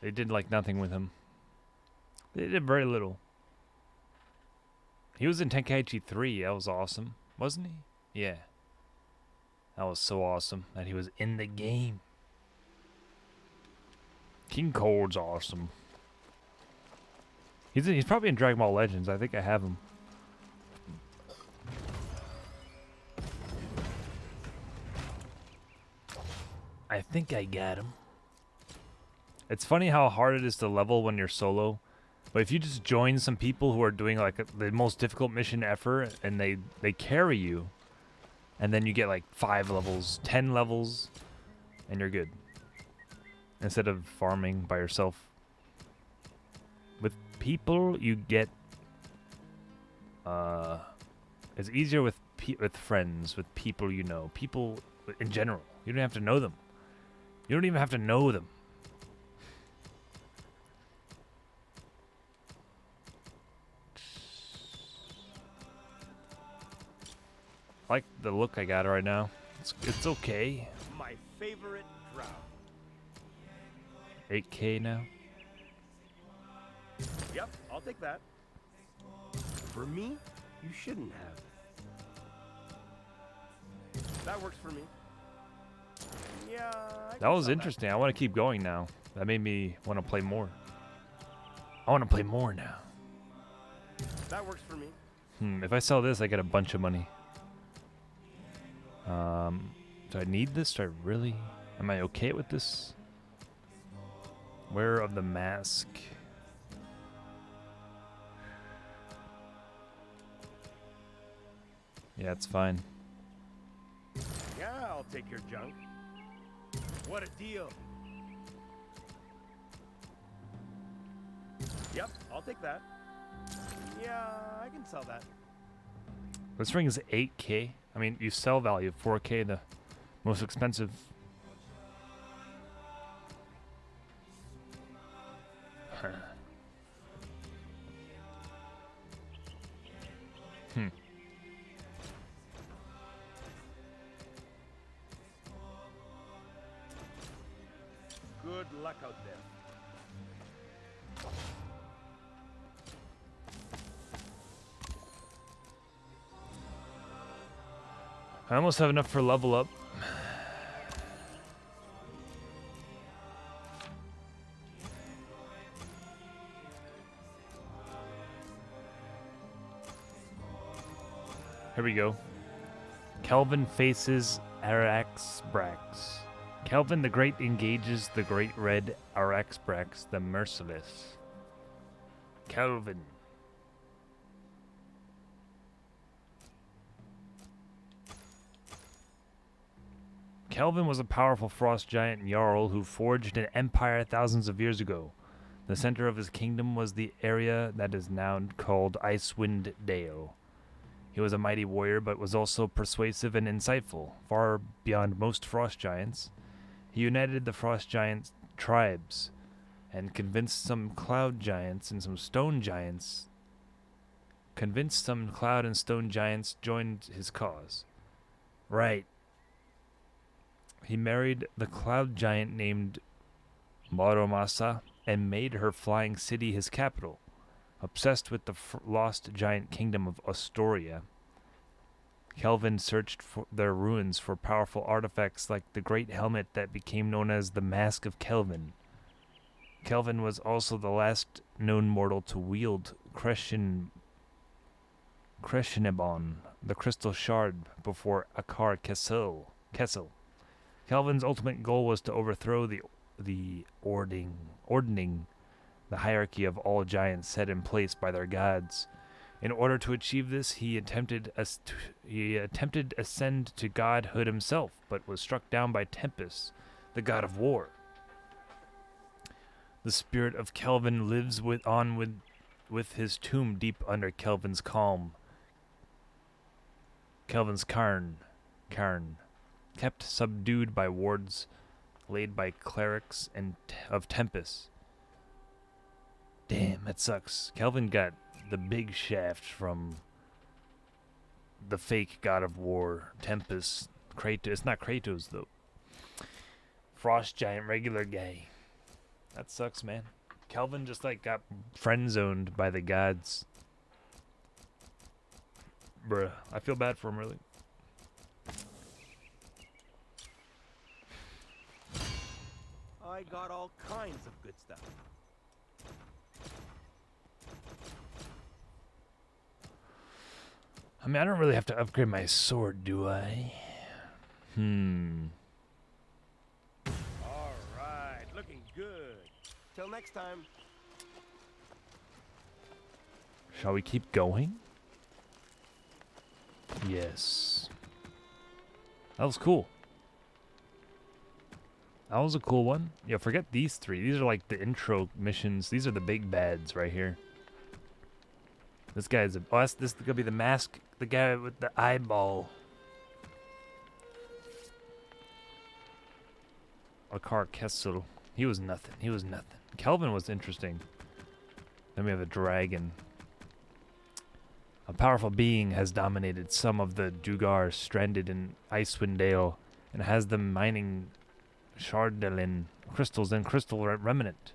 They did like nothing with him. They did very little. He was in Tenkaichi 3. That was awesome. Wasn't he? Yeah. That was so awesome that he was in the game. King Cold's awesome. He's probably in Dragon Ball Legends. I think I have him. I think I got him. It's funny how hard it is to level when you're solo. But if you just join some people who are doing like the most difficult mission ever and they carry you, and then you get like 5 levels, 10 levels, and you're good. Instead of farming by yourself. With people, you get it's easier with friends, with people you know, people in general. You don't have to know them. You don't even have to know them. I like the look I got right now. It's okay. My favorite drow. 8K now. Yep, I'll take that. For me, you shouldn't have. That works for me. Yeah. That was interesting. I want to keep going now. That made me want to play more. I want to play more now. That works for me. If I sell this, I get a bunch of money. Do I need this? Do I really? Am I okay with this? Wearer of the Mask. Yeah, it's fine. Yeah, I'll take your junk. What a deal. Yep, I'll take that. Yeah, I can sell that. This ring is 8K. I mean, you sell value 4K, the most expensive. Good luck out there. I almost have enough for level up. Here we go. Kelvin faces Araxbrax. Kelvin the Great engages the Great Red Araxbrax the Merciless. Kelvin. Kelvin was a powerful frost giant Jarl who forged an empire thousands of years ago. The center of his kingdom was the area that is now called Icewind Dale. He was a mighty warrior, but was also persuasive and insightful, far beyond most frost giants. He united the frost giant tribes and convinced some cloud giants and some stone giants. Convinced some cloud and stone giants joined his cause. Right. He married the cloud giant named Moromasa and made her flying city his capital. Obsessed with the lost giant kingdom of Astoria, Kelvin searched for their ruins for powerful artifacts like the great helmet that became known as the Mask of Kelvin. Kelvin was also the last known mortal to wield Kreshinebon, the crystal shard, before Akar Kessel. Kelvin's ultimate goal was to overthrow the ordning the hierarchy of all giants set in place by their gods. In order to achieve this, he attempted ascend to godhood himself, but was struck down by Tempest, the god of war. The spirit of Kelvin lives with his tomb deep under Kelvin's calm. Kelvin's cairn, kept subdued by wards laid by clerics and of Tempest. Damn, that sucks. Kelvin got the big shaft from the fake god of war, Tempest. Kratos. It's not Kratos, though. Frost giant, regular guy. That sucks, man. Kelvin just, like, got friend-zoned by the gods. Bruh, I feel bad for him, really. I got all kinds of good stuff. I mean, I don't really have to upgrade my sword, do I? All right, looking good. Till next time. Shall we keep going? Yes. That was cool. That was a cool one. Yeah, forget these three. These are like the intro missions. These are the big bads right here. This guy's a... Oh, this is gonna be the mask. The guy with the eyeball. Akar Kessel. He was nothing. He was nothing. Kelvin was interesting. Then we have a dragon. A powerful being has dominated some of the Dugar stranded in Icewind Dale and has them mining Shardalin crystals and crystal remnant.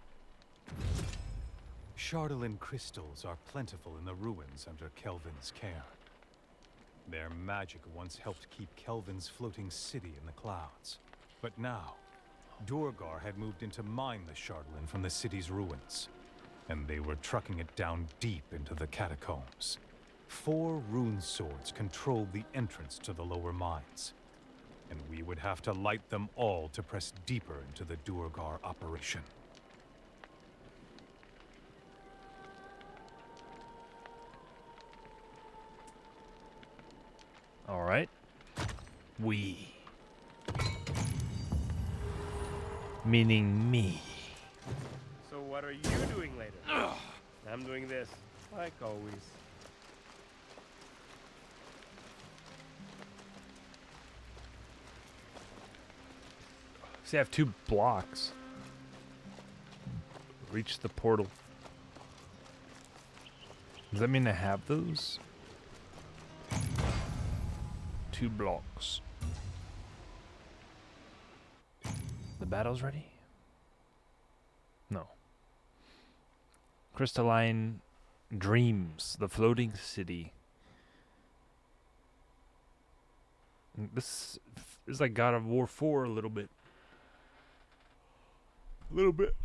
Shardalin crystals are plentiful in the ruins under Kelvin's care. Their magic once helped keep Kelvin's floating city in the clouds. But now, Duergar had moved in to mine the Shardalin from the city's ruins, and they were trucking it down deep into the catacombs. 4 rune swords controlled the entrance to the lower mines, and we would have to light them all to press deeper into the Duergar operation. All right. We. Meaning me. So what are you doing later? I'm doing this, like always. See, I have 2 blocks. Reach the portal. Does that mean I have those? 2 blocks. The battle's ready? No. Crystalline Dreams, the floating city. This is like God of War 4 a little bit. A little bit.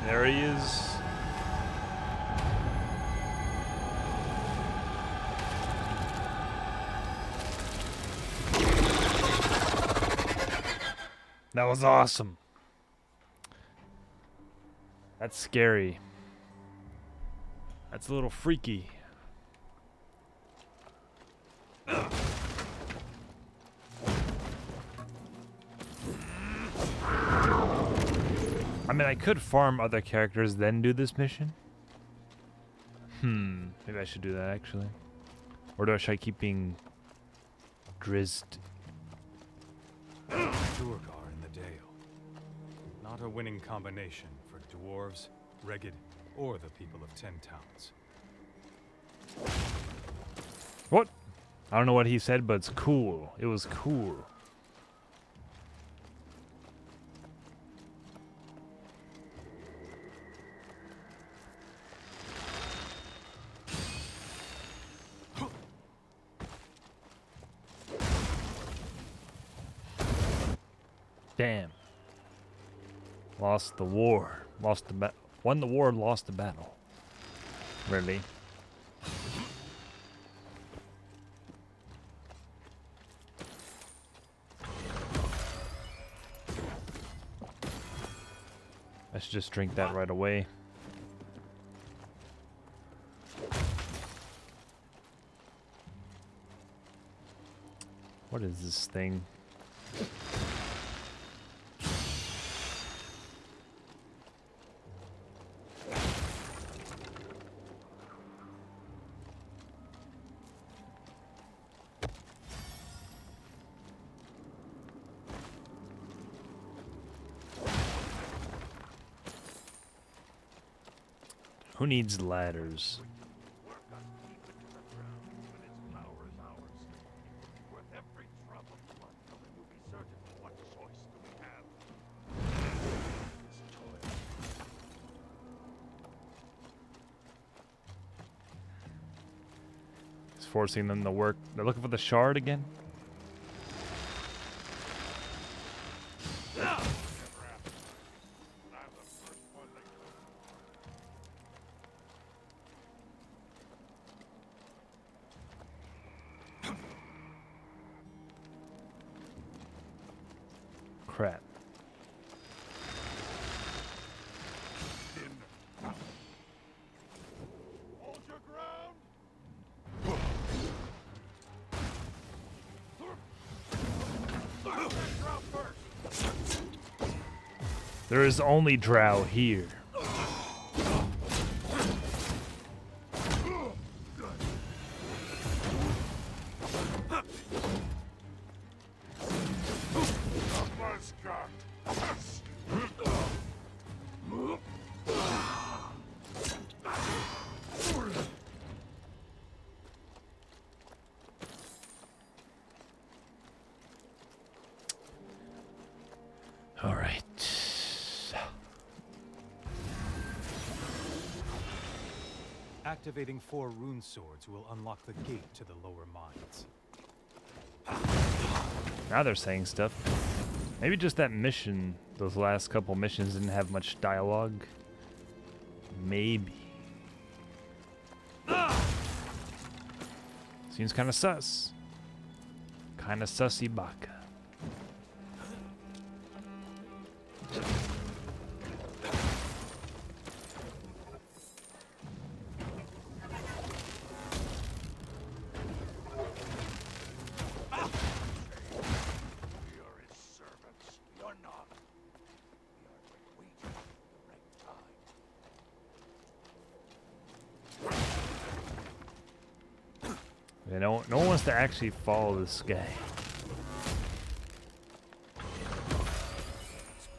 There he is. That was awesome. That's scary. That's a little freaky. I mean, I could farm other characters, then do this mission. Maybe I should do that, actually. Or should I keep being Drizzt? Duergar in the Dale. Not a winning combination for dwarves, Reged, or the people of 10 Towns. What? I don't know what he said, but it's cool. It was cool. Damn. Lost the war. Lost the won the war, lost the battle. Really? I should just drink that right away. What is this thing? Who needs ladders? Work on deep into the ground when its power is ours. Worth every drop of blood coming will be certain what choice do we have. This toil. It's forcing them to work. They're looking for the shard again? Never happened. I'm the first one they come. Crap. Hold your ground. Ground first. There is only drow here. All right. Activating 4 rune swords will unlock the gate to the lower mines. Now they're saying stuff. Maybe just that mission, those last couple missions didn't have much dialogue. Maybe. Seems kind of sus. Kind of sussy baka. We are his servants. You're not. We are waiting for the right time. You know, no one wants to actually follow this guy. Will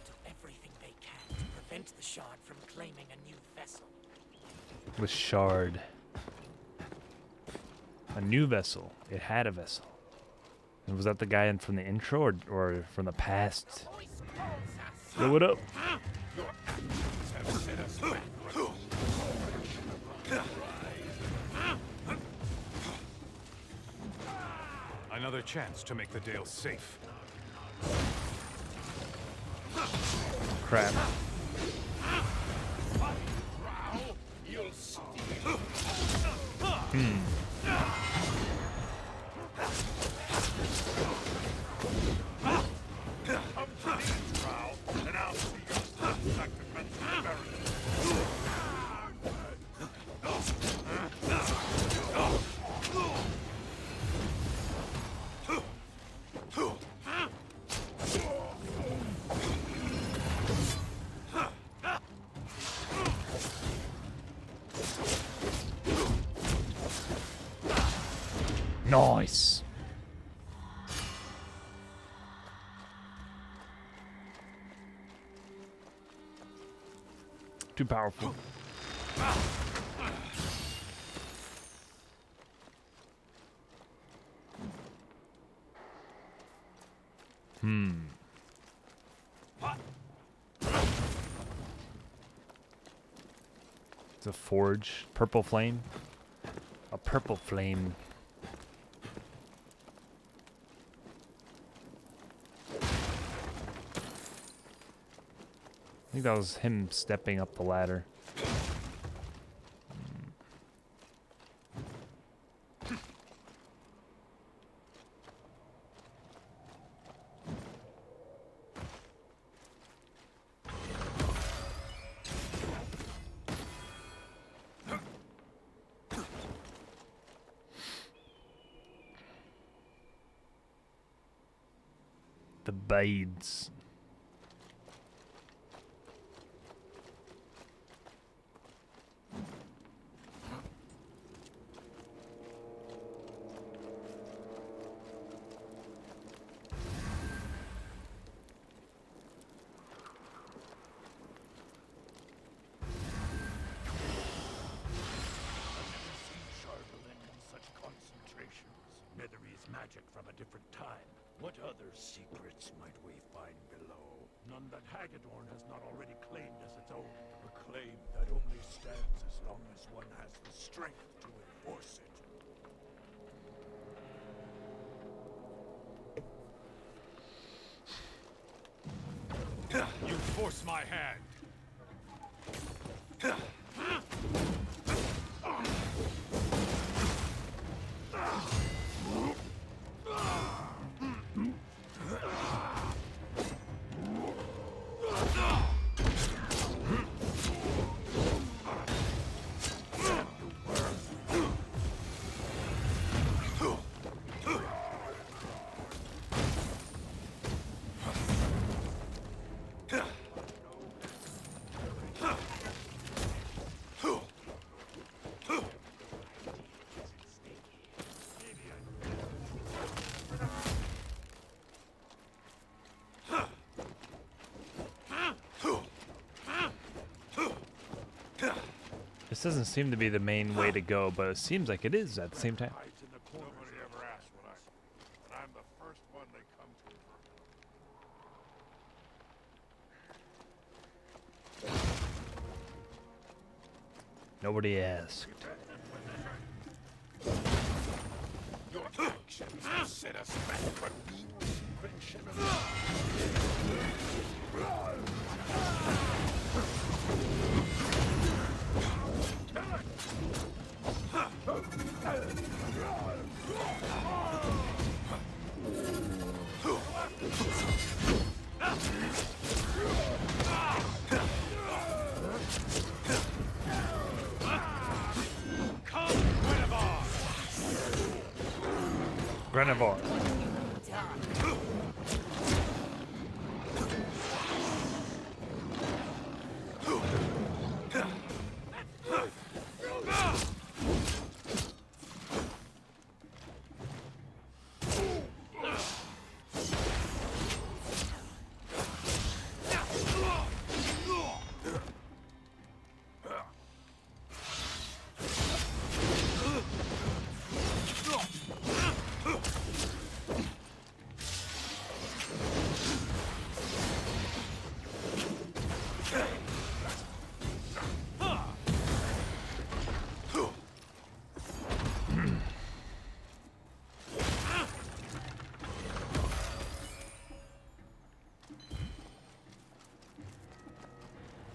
do everything they can to prevent the Shard from claiming a new vessel. With Shard. A new vessel. It had a vessel. And was that the guy from the intro or from the past? Voice calls us. Yo, what up? Another chance to make the Dale safe. Crap. Come to me, Drow, and I'll see your sacrifice buried. Nice. Too powerful. It's a forge. Purple flame. A purple flame. I think that was him stepping up the ladder. The beads. Chardolin in such concentrations. Netherese magic from a different time. What other secrets might we find below? None that Hagedorn has not already claimed as its own. A claim that only stands as long as one has the strength to enforce it. You force my hand. This doesn't seem to be the main way to go, but it seems like it is at the same time. Hides in the corner. Nobody ever asked what I saw, but I'm the first one they come to. Nobody asked. Your actions have set us back, but we Grenavar.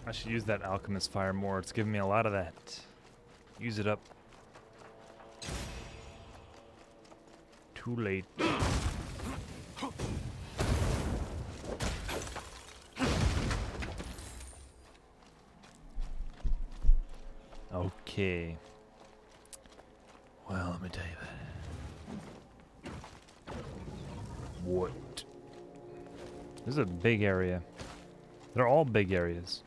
I should use that alchemist fire more. It's giving me a lot of that. Use it up. Too late. Okay. Well, let me tell you that. What? This is a big area. They're all big areas.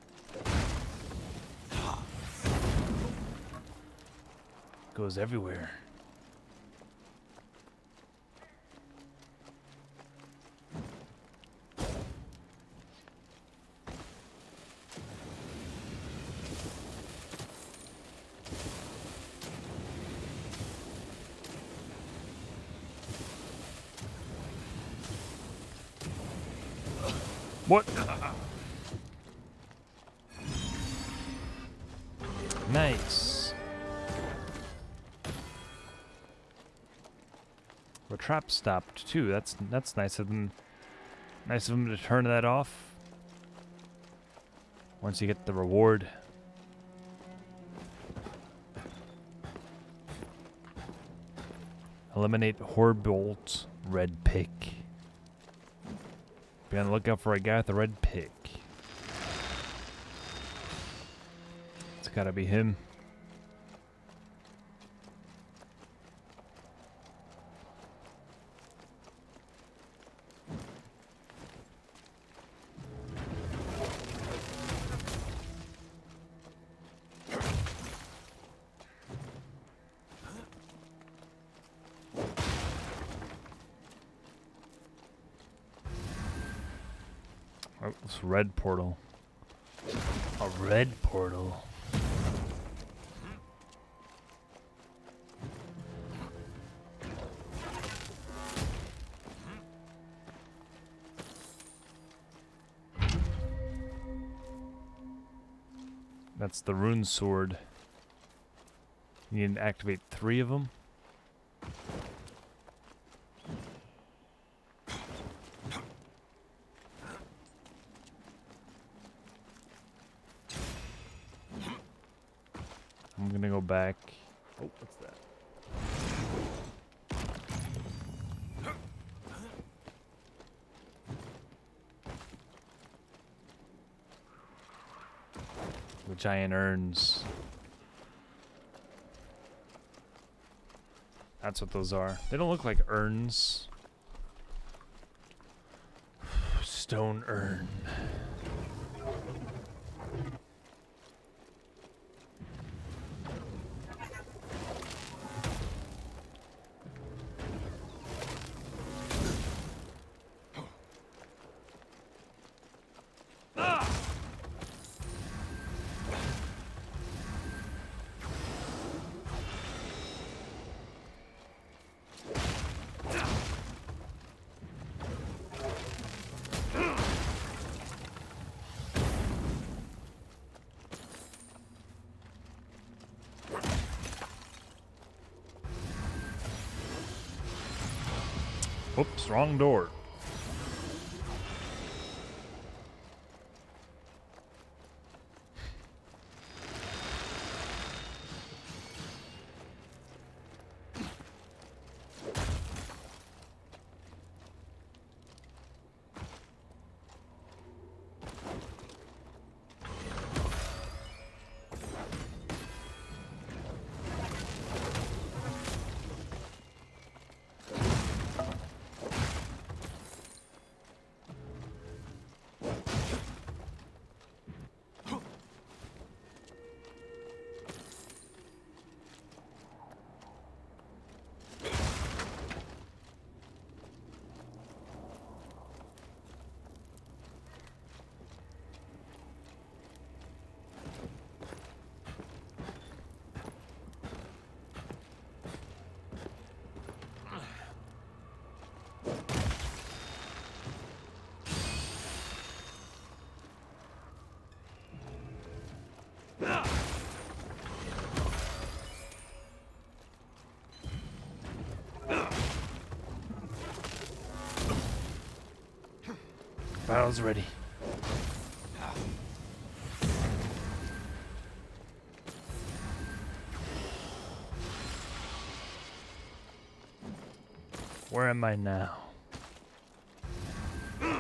Goes everywhere. What? Nice. The trap stopped too. That's nice of them. Nice of them to turn that off. Once you get the reward. Eliminate Horbolt red pick. Be on the lookout for a guy with a red pick. It's gotta be him. Oh, this red portal. A red portal. That's the rune sword. You need to activate 3 of them. I'm gonna go back. Oh, what's that? The giant urns. That's what those are. They don't look like urns. Stone urn. Oops, wrong door. Battle's ready. Where am I now? This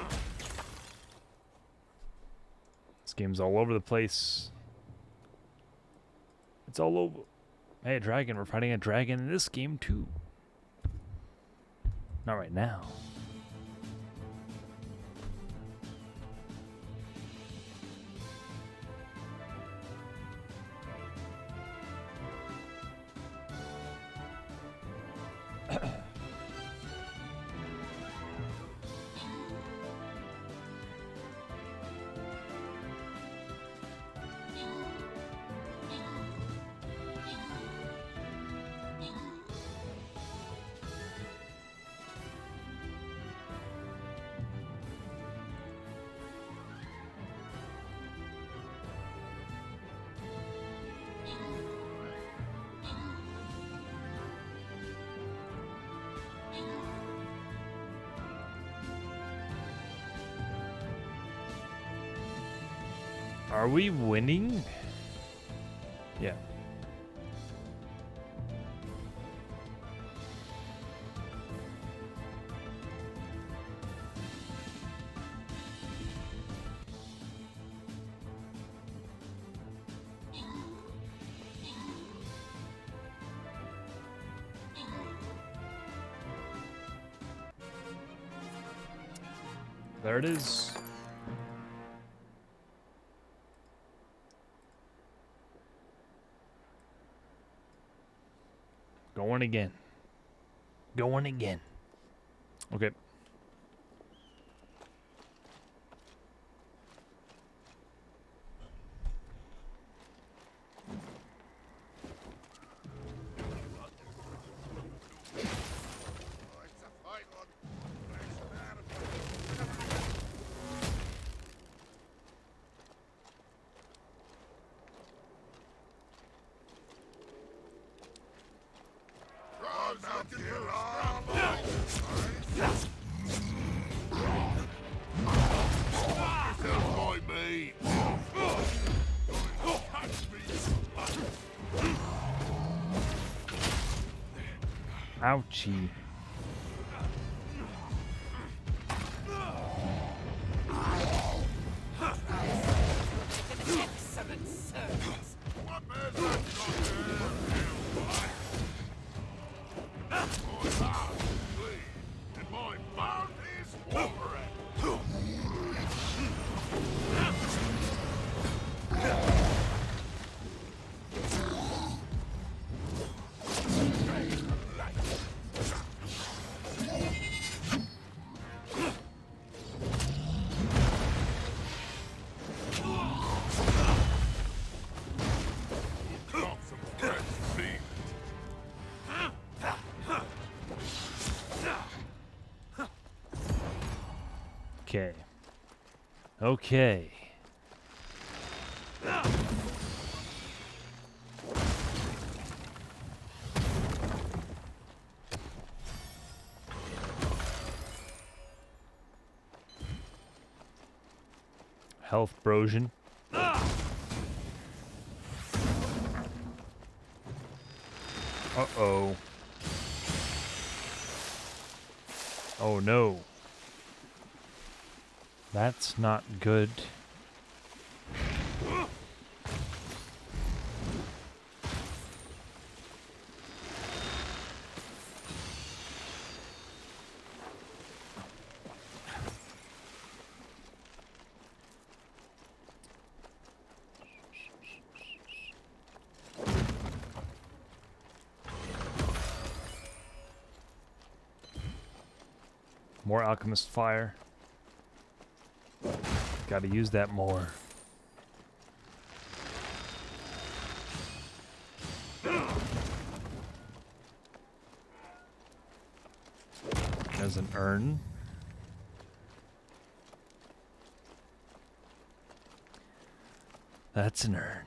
game's all over the place. It's all over. Hey, a dragon. We're fighting a dragon in this game, too. Not right now. Are we winning? Yeah. There it is. Going again. Going again. Okay. Ouchie. Excellent service. Okay. Okay. Health brosion. Uh-oh. Oh no. That's not good. More alchemist fire. Gotta use that more. There's an urn. That's an urn.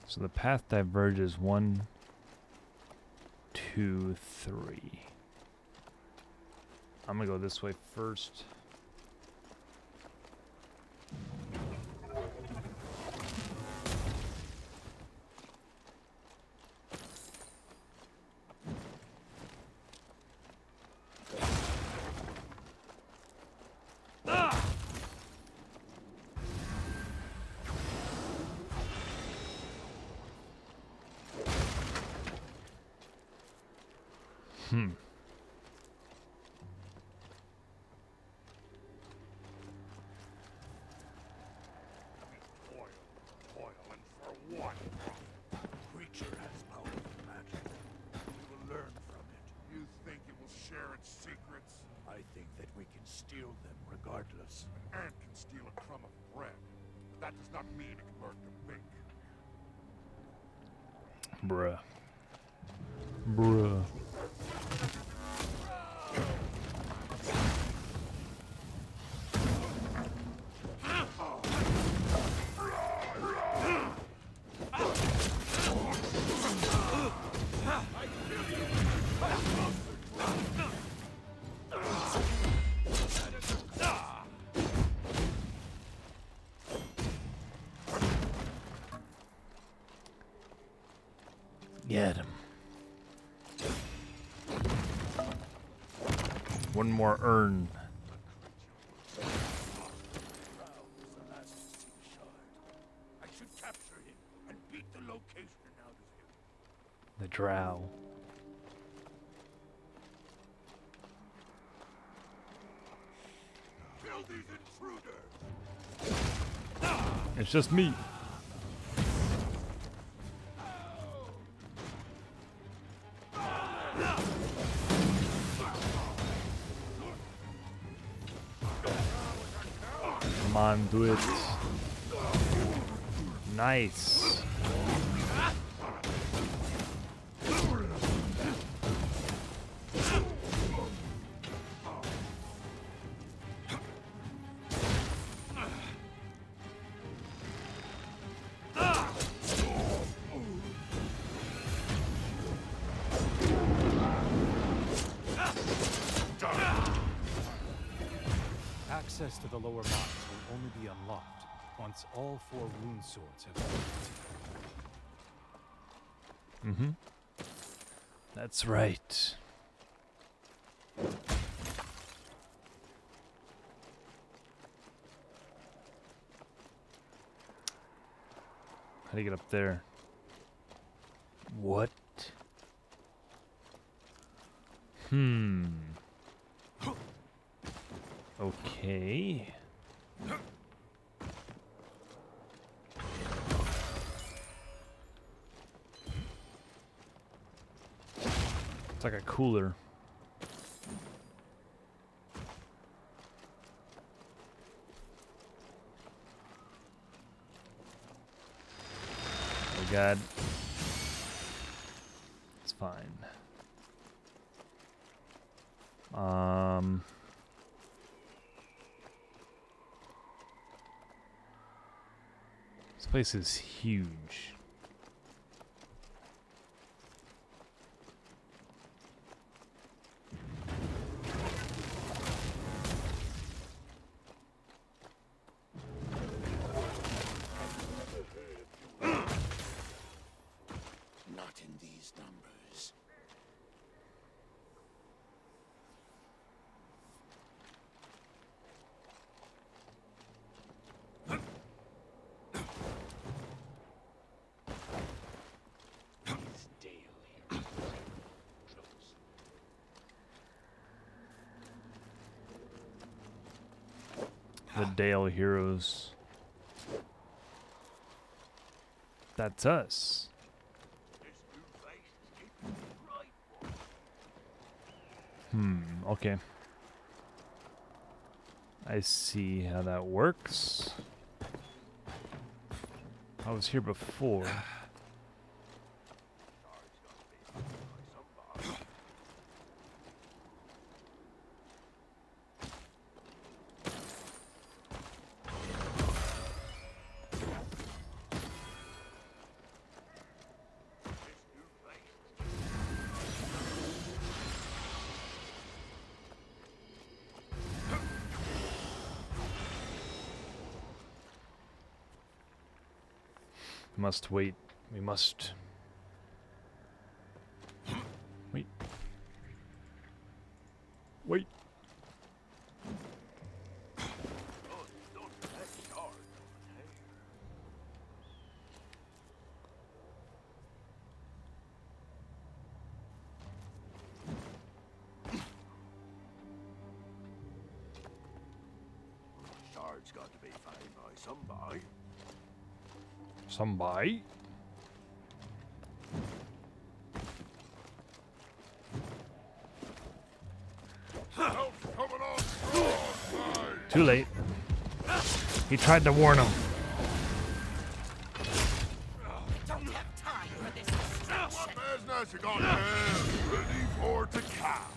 So the path diverges 1, 2, 3. I'm gonna go this way first. Toil, and for what? Creature has powerful magic. We will learn from it. You think it will share its secrets? I think that we can steal them regardless. An ant can steal a crumb of bread. But that does not mean it can learn to bake. Bruh. Bruh. Get him. One more urn. I should capture him and beat the location out of him. The drow. Kill these intruders! It's just me. Come on, do it. Nice. Access to the lower mines will only be unlocked once all 4 rune swords have been activated. That's right. How do you get up there? What? Okay. It's like a cooler. Oh God. It's fine. This place is huge. Not in these numbers. These Dale heroes. Troubles. The Dale Heroes. That's us. This new face is keeping me right. Okay. I see how that works. I was here before. Must wait. We must. Wait. Wait. Oh, don't that shard on there. Shard's got to be found by somebody. Somebody. Help's coming on strong, Too late. He tried to warn him. Don't have time for this What distraction. business you got here? Ready for to cap.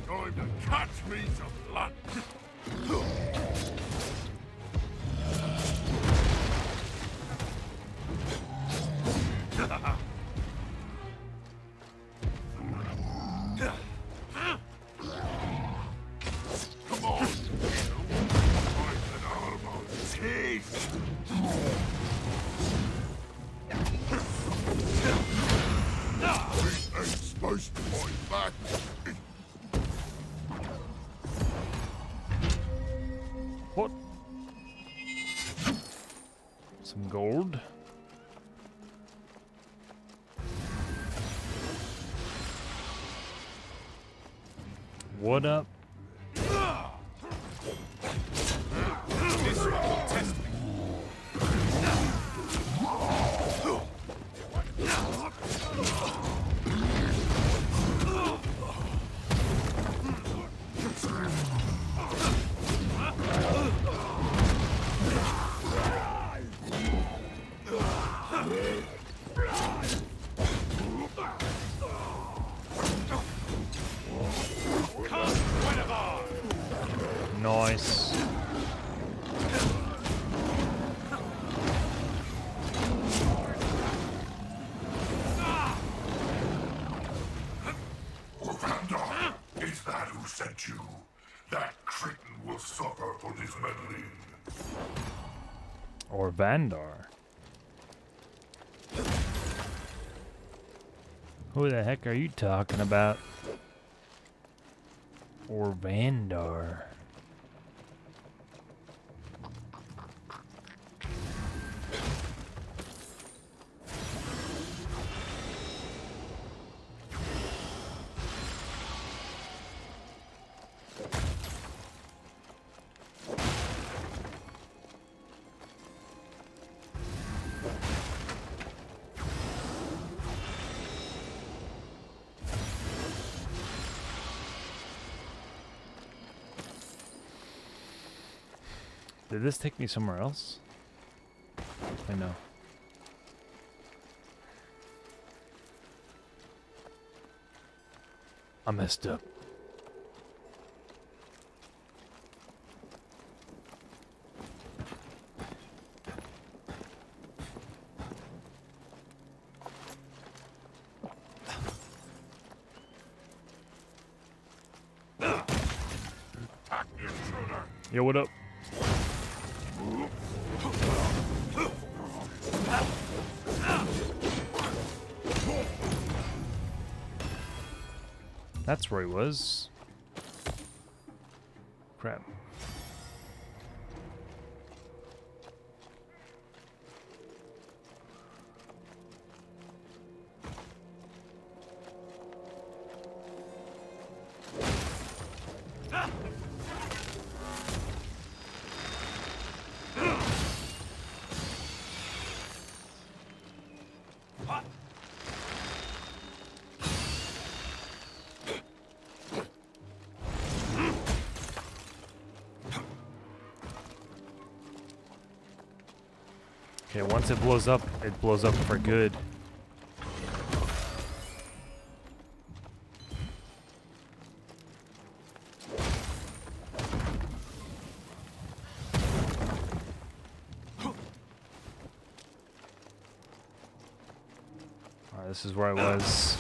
Time to catch me some lunch. Come on, I can almost taste. We ain't supposed to fight back. What? Some gold. What up? This will test me. Nice. Vandar, is that who sent you? That Crichton will suffer for this meddling. Or Vandar. Who the heck are you talking about? Or Vandar. Did this take me somewhere else? I know. I messed up. Yo, what up? That's where he was. Crap. Okay, once it blows up for good. Alright, this is where I was.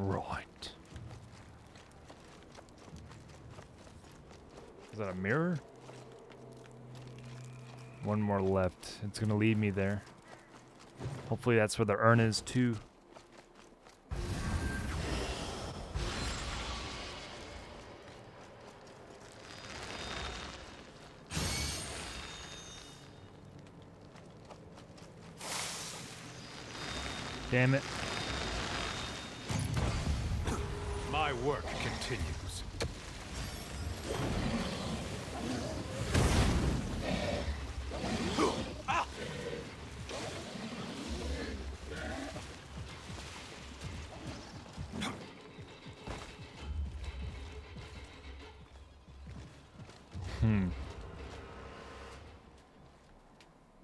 Right. Is that a mirror? One more left. It's gonna lead me there. Hopefully that's where the urn is too. Damn it. My work continues.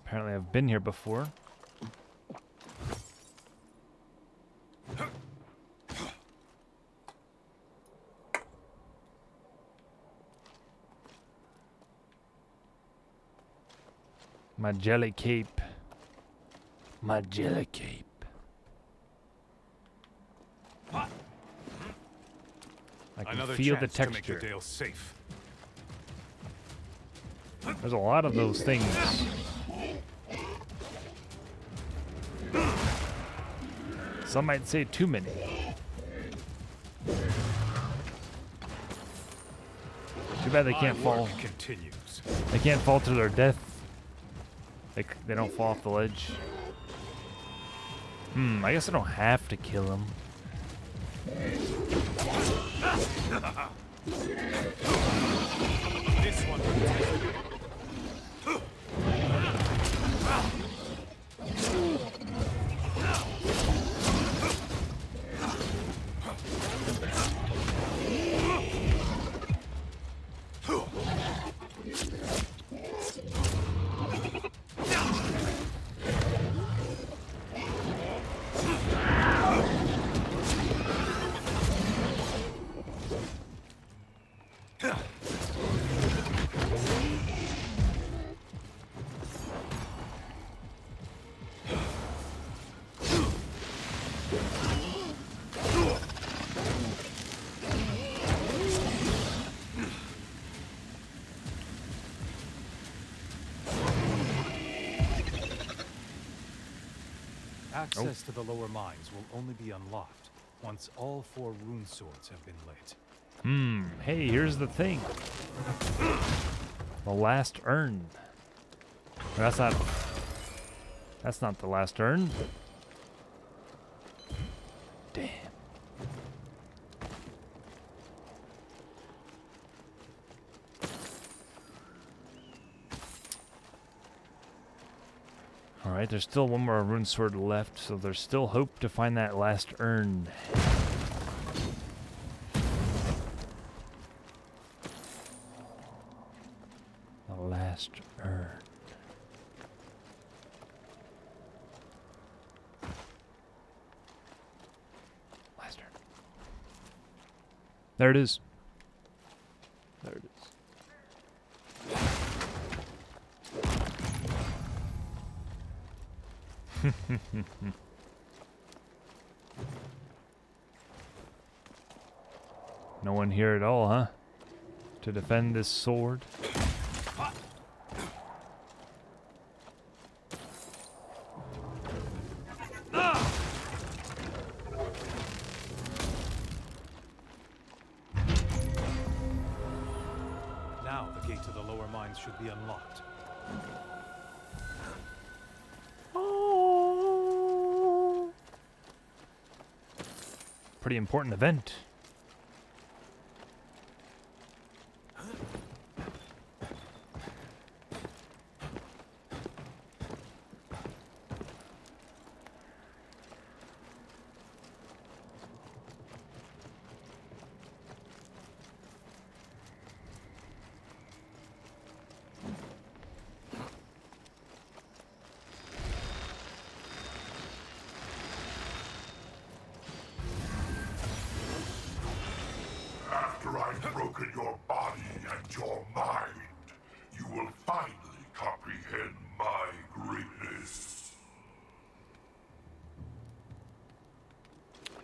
Apparently I've been here before. My jelly cape. My jelly cape. I can Another feel the chance to make texture. the Dale safe. There's a lot of those things. Some might say too many. Too bad they can't My fall. work continues. They can't fall to their death. They don't fall off the ledge. I guess I don't have to kill them. This one will take you. Access to the lower mines will only be unlocked once all 4 rune swords have been lit. Hey, here's the thing. The last urn. That's not the last urn. Damn. Alright, there's still one more rune sword left, so there's still hope to find that last urn. The last urn. Last urn. There it is. There it is. No one here at all, huh? To defend this sword? Now the gate to the lower mines should be unlocked. Pretty important event.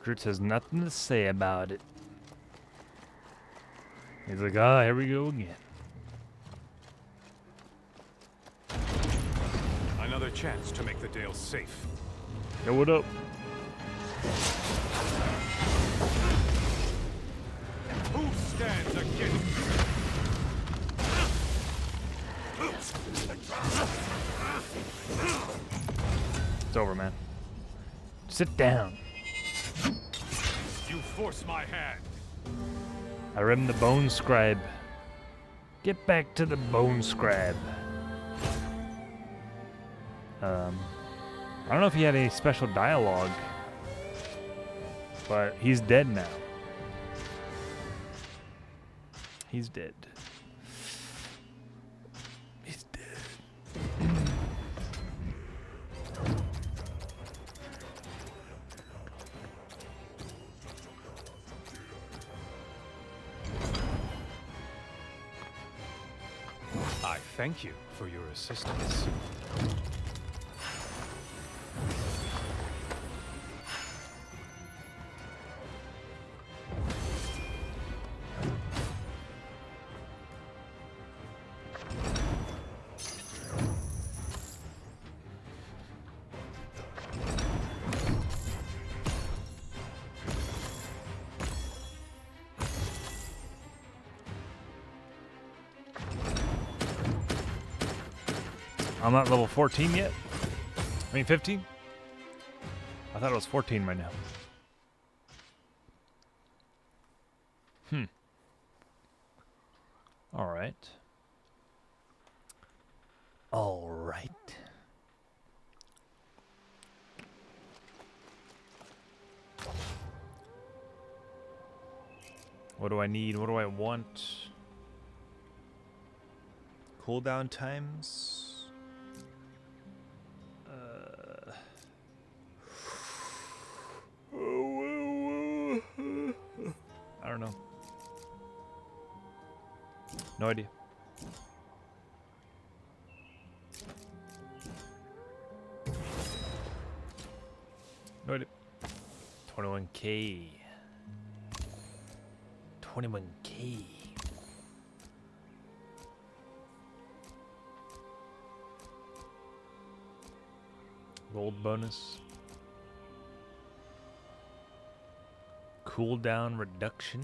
Groot has nothing to say about it. He's like, ah, here we go again. Another chance to make the Dale safe. Yo, what up? Who stands against you? It's over, man. Sit down. You force my hand. I am the Bone Scribe. Get back to the Bone Scribe. I don't know if he had any special dialogue, but he's dead now. He's dead. He's dead. I thank you for your assistance. I'm not level 14 yet. I mean 15? I thought it was 14 right now. Alright. Alright. What do I need? What do I want? Cooldown times? I don't know. No idea. No idea. 21K. 21K. Gold bonus. Cooldown reduction.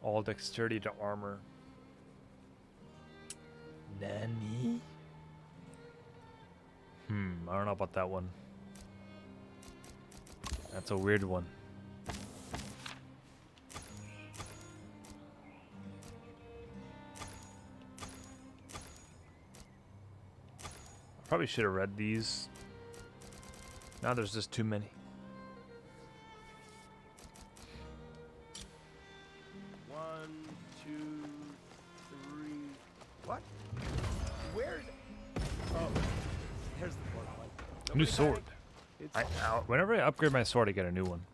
All dexterity to armor. Nani? I don't know about that one. That's a weird one. I probably should have read these. Now there's just too many. One, two, three. What? Where's? Oh, there's the fourth one. New sword. It's Whenever I upgrade my sword, I get a new one.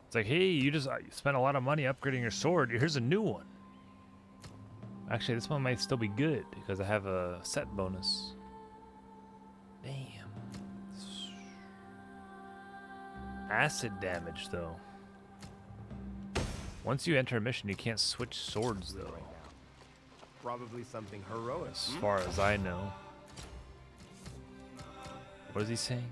It's like, hey, you just spent a lot of money upgrading your sword. Here's a new one. Actually, this one might still be good because I have a set bonus. Damn. Acid damage, though. Once you enter a mission, you can't switch swords, though. probably something heroic. As far as I know. What is he saying?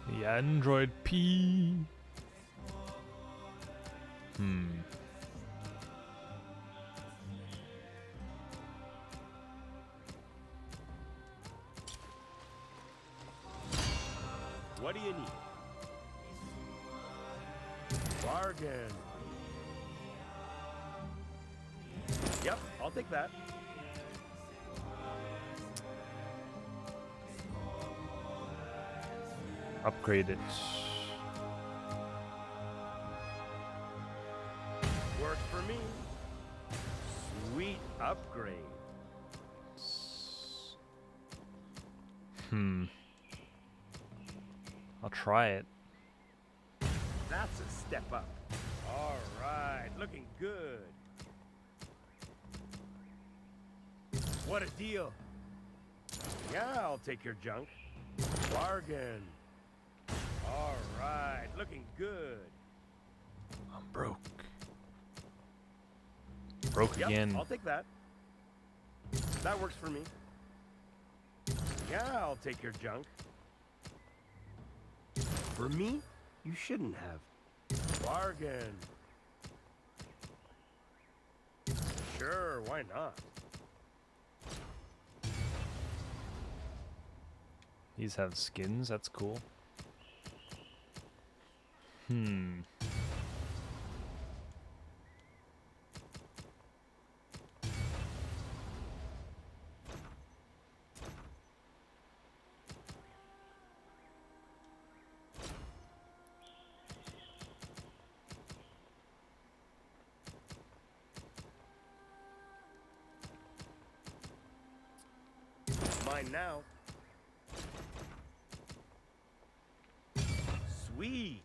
The Android P. What do you need? Bargain. Yep, I'll take that. Upgrade it. Worked for me. Sweet upgrade. I'll try it. That's a step up. All right, looking good. What a deal. Yeah, I'll take your junk. Bargain. All right, looking good. I'm broke. Broke Yep, again. I'll take that. That works for me. Yeah, I'll take your junk. For me, you shouldn't have. Bargain. Sure, why not? These have skins, that's cool. Hmm. Mine now. Sweet.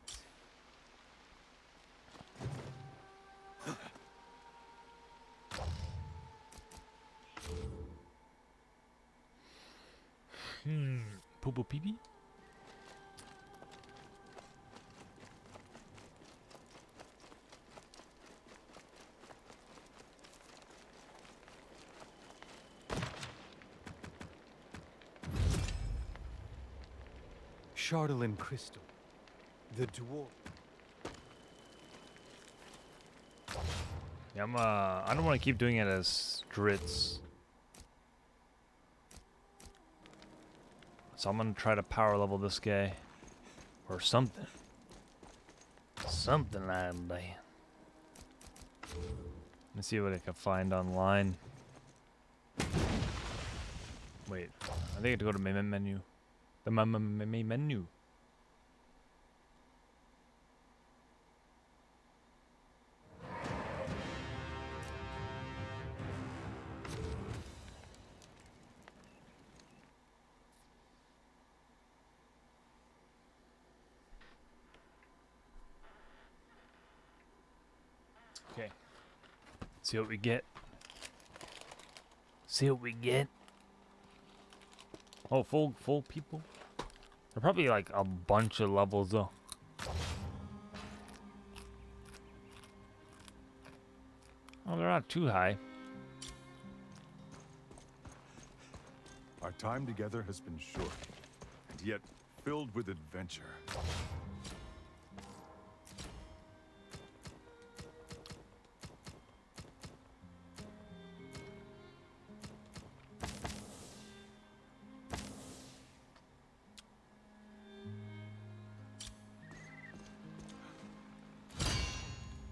Poo poo pee pee? Chardolin crystal. The dwarf. Yeah, I don't want to keep doing it as Dritz. So I'm gonna try to power level this guy. Or something. Something like that. Let's see what I can find online. Wait, I think I have to go to main menu. The main menu. Okay. See what we get. See what we get. Oh, full people. They're probably like a bunch of levels though. Oh, they're not too high. Our time together has been short, and yet filled with adventure.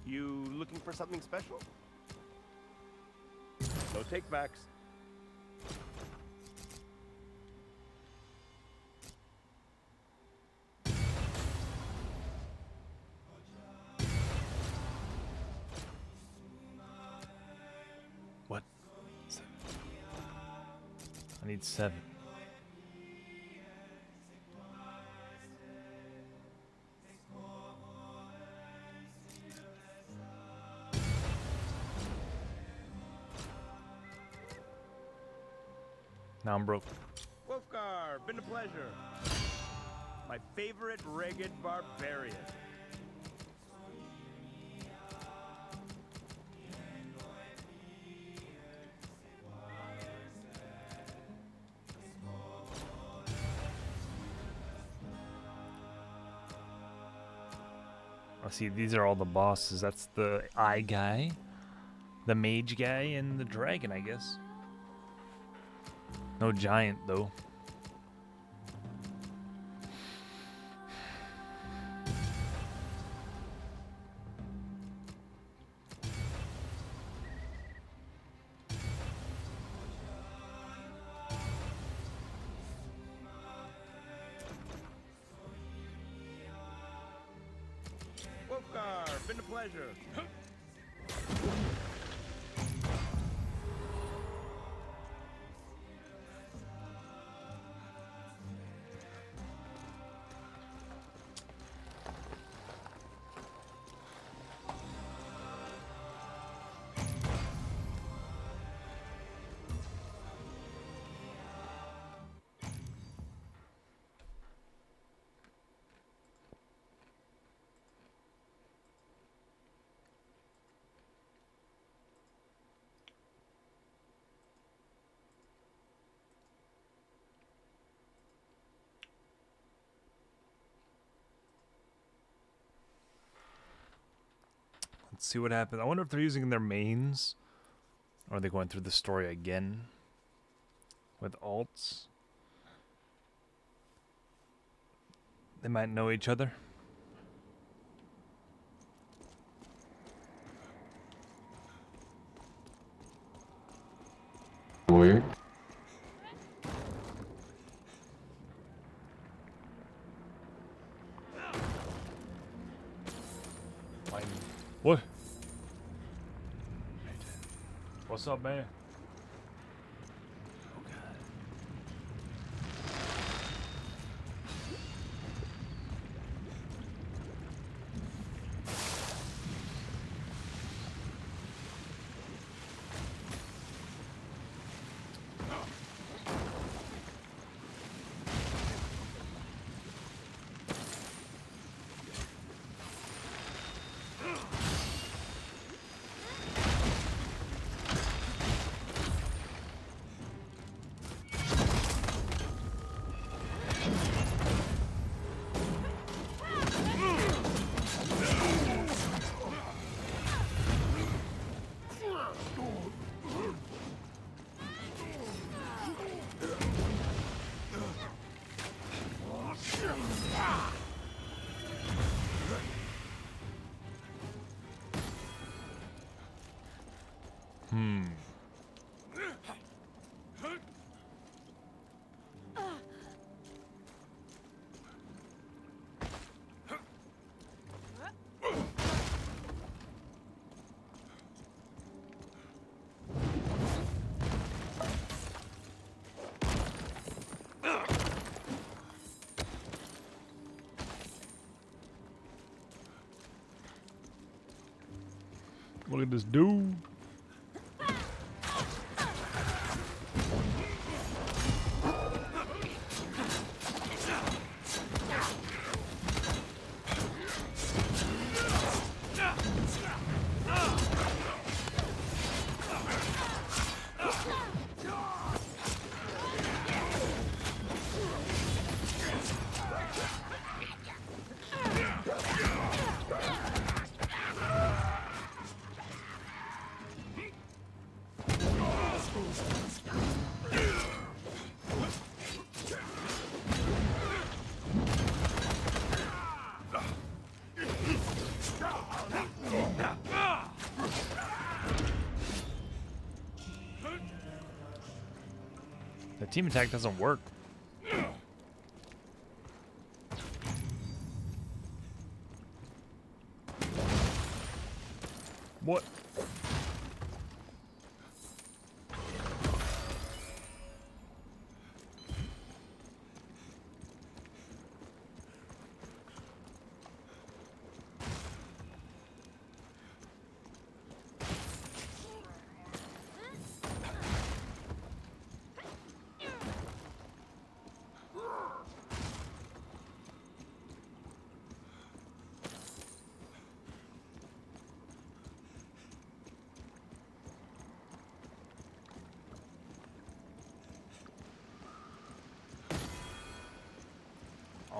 You looking for something special? No takebacks. What? I need 7. Now I'm broke. Wolfgar, been a pleasure. My favorite ragged barbarian. I see these are all the bosses. That's the eye guy, the mage guy, and the dragon, I guess. No giant though. Wolfgar, been a pleasure. Let's see what happens. I wonder if they're using their mains. Or are they going through the story again? With alts? They might know each other. Weird. What? What's up, man? Look at this dude. The team attack doesn't work. What?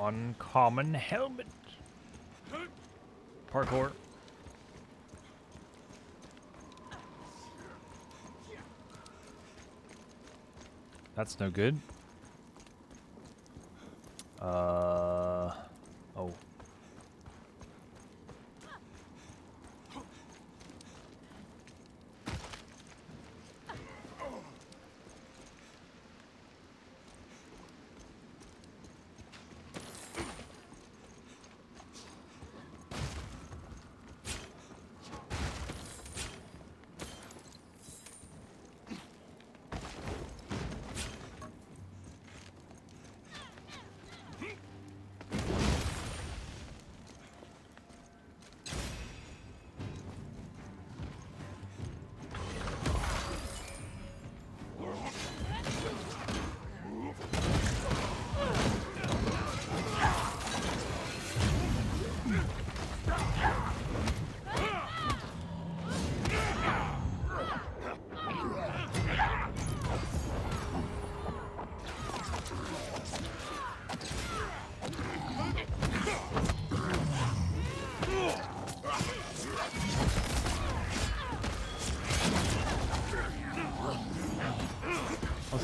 Uncommon helmet. Parkour. That's no good. Oh.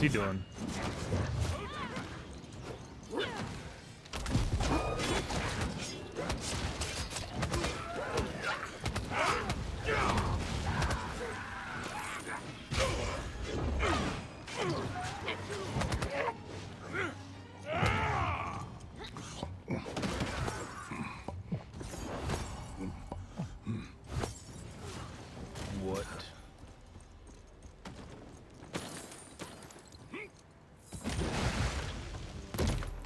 she doing? What?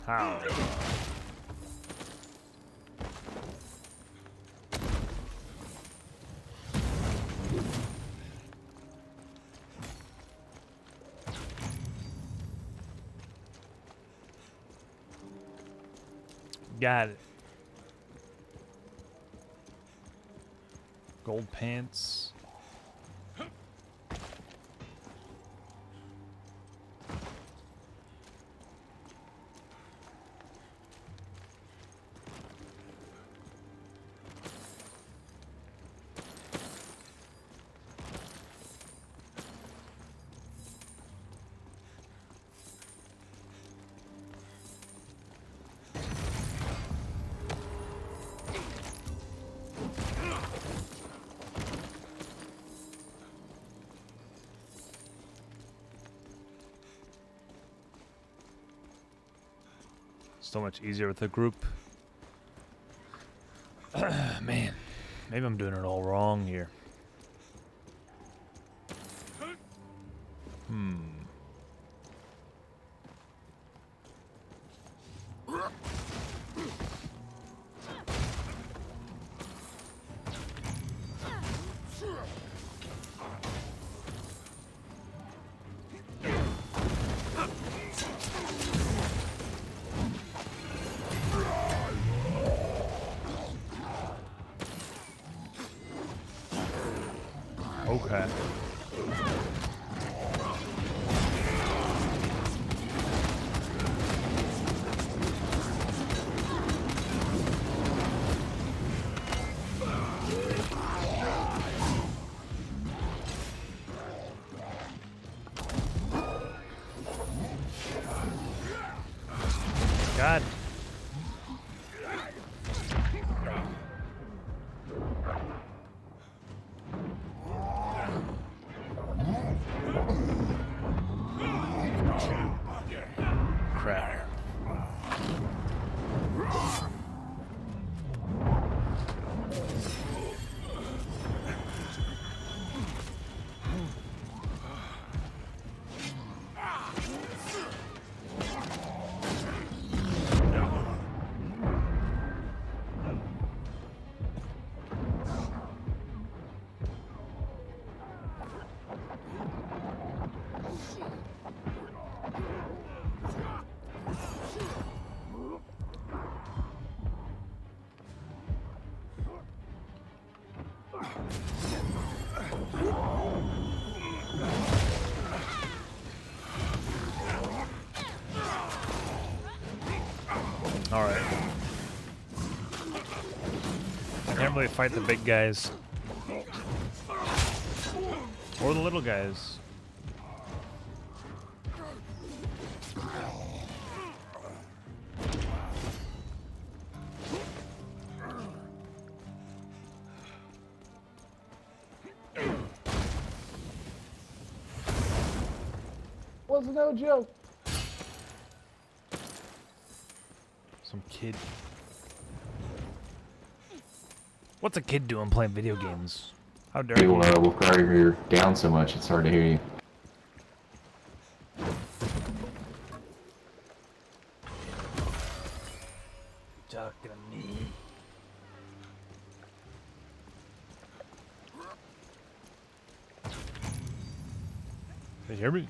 How? Got it. Gold pants. So much easier with a group. Man, maybe I'm doing it all wrong here. Okay. God. Crap. All right. I can't really fight the big guys. Or the little guys. Was no joke. Some kid. What's a kid doing playing video games? How dare Hey, you? Wolfgar, you're down so much, it's hard to hear you. Talking to me. They hear me?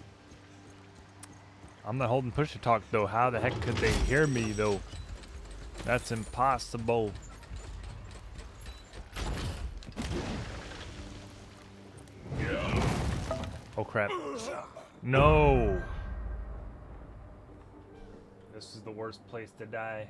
I'm not holding push to talk though. How the heck could they hear me though? That's impossible. Oh crap. No! This is the worst place to die.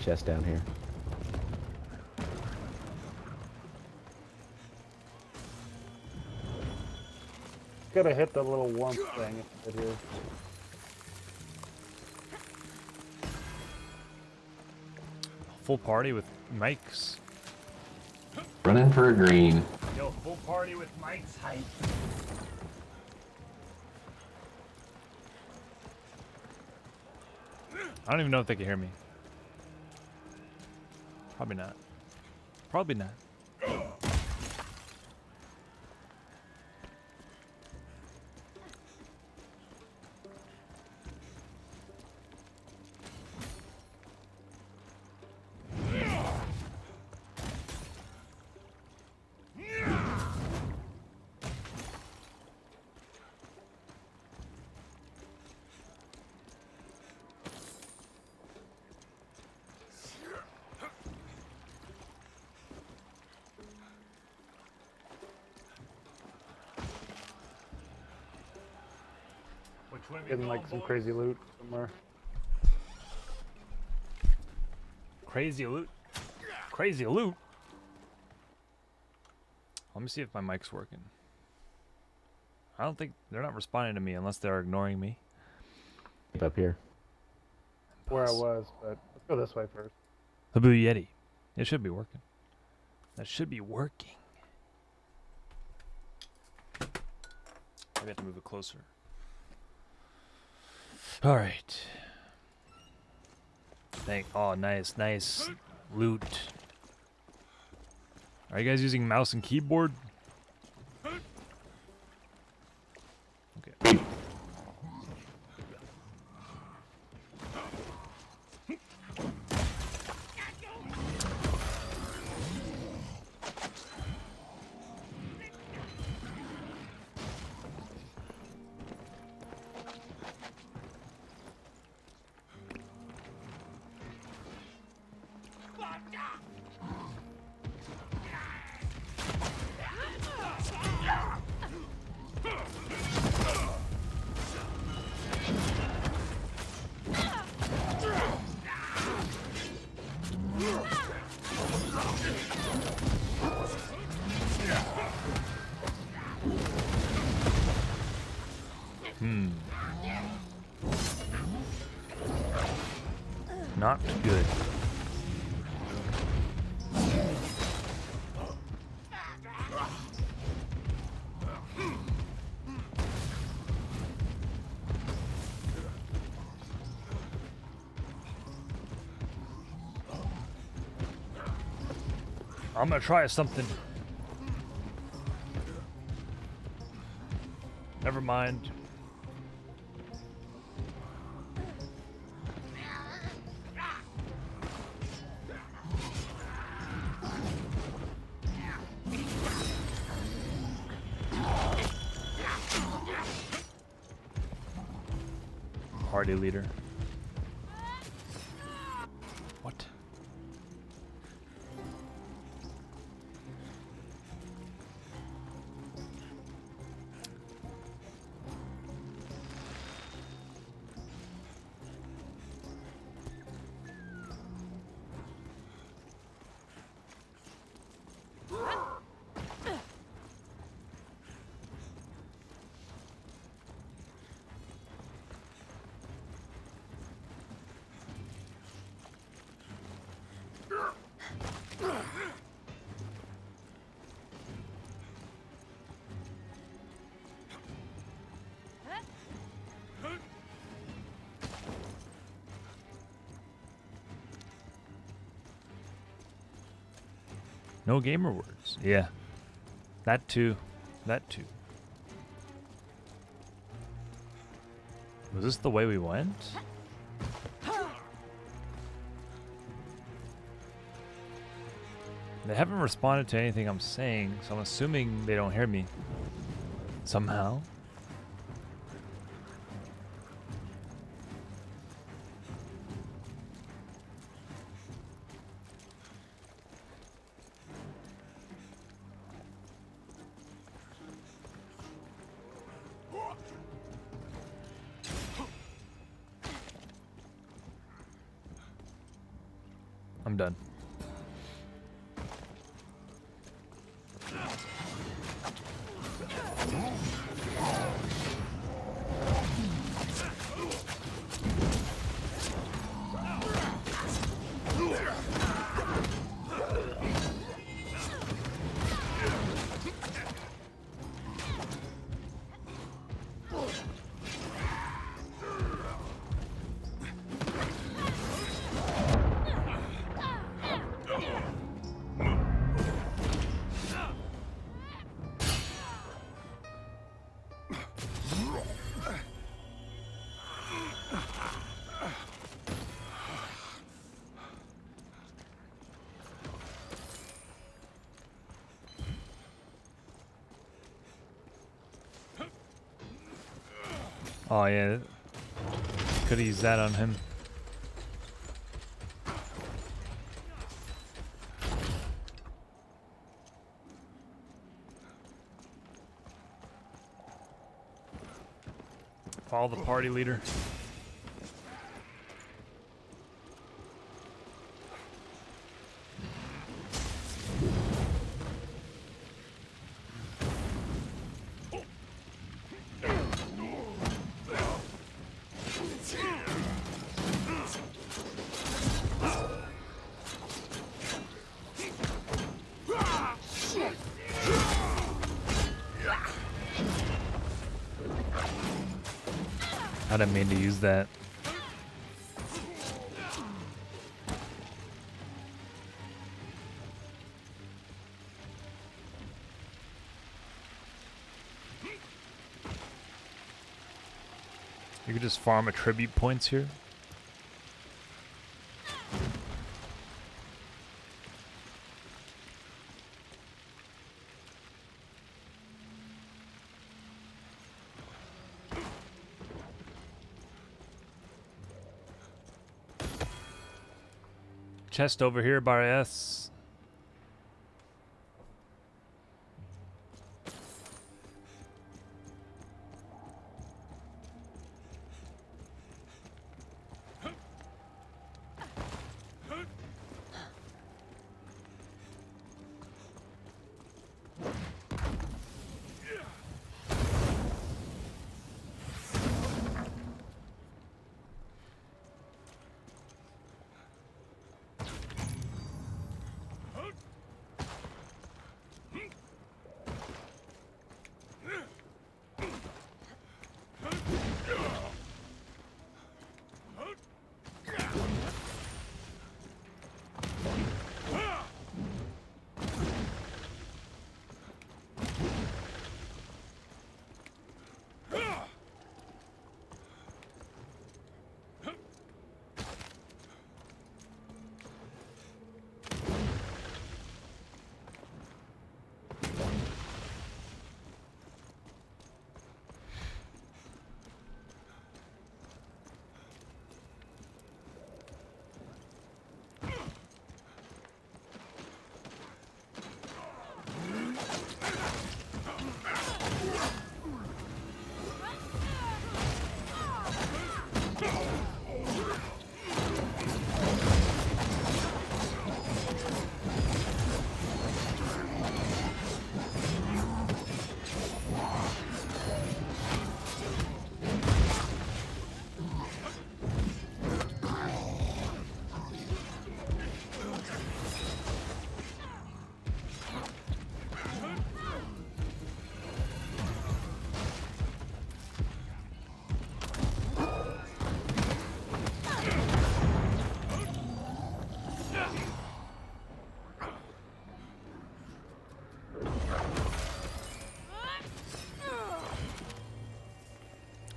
chest down here. Gotta hit the little warmth thing right here. Full party with mics. Running for a green. Yo, full party with mics hype. I don't even know if they can hear me. Probably not. Probably not. Getting like some crazy loot somewhere. Crazy loot. Crazy loot. Let me see if my mic's working. I don't think they're not responding to me unless they're ignoring me. Up here. Where I was, but let's go this way first. The Blue Yeti. It should be working. That should be working. Maybe I have to move it closer. All right. Oh, nice, nice loot. Are you guys using mouse and keyboard? Okay. Not good. I'm gonna try something. Never mind. Party leader. What? No gamer words. Yeah. That too. That too. Was this the way we went? They haven't responded to anything I'm saying, so I'm assuming they don't hear me. Somehow. I'm done. Oh yeah, could have used that on him. Follow the party leader. I didn't mean to use that. You could just farm attribute points here. Chest over here by S.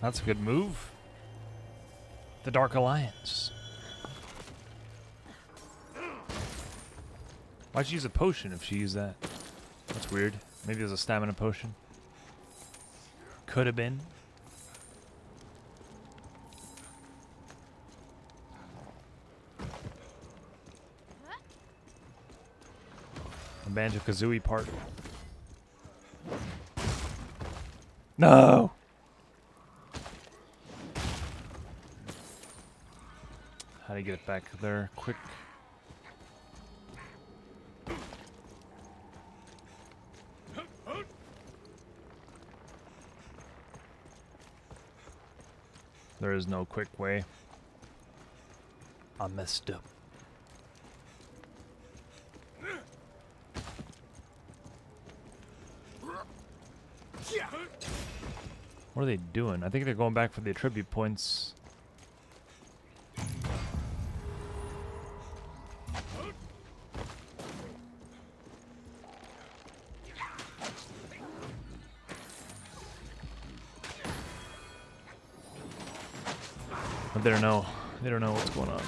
That's a good move. The Dark Alliance. Why'd she use a potion if she used that? That's weird. Maybe it was a stamina potion. Could have been. A Banjo-Kazooie part. No! How do you get it back there quick? There is no quick way. I messed up. What are they doing? I think they're going back for the attribute points. But they don't know. They don't know what's going on.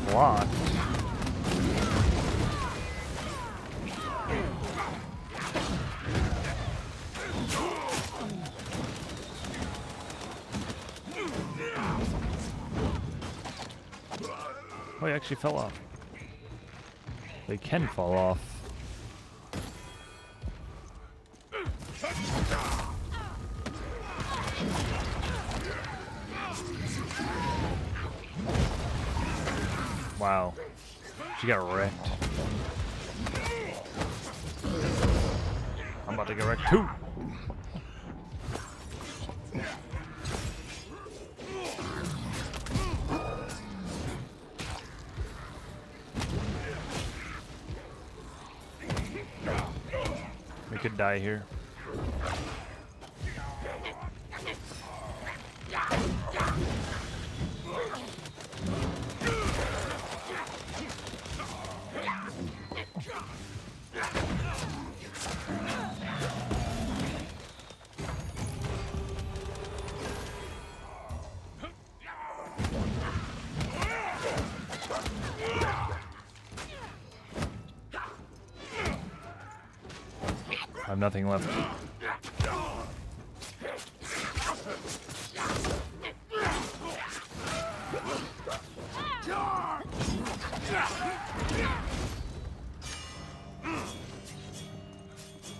Blocked. Oh, he actually fell off. They can fall off. Wow. She got wrecked. I'm about to get wrecked too. We could die here. I have nothing left.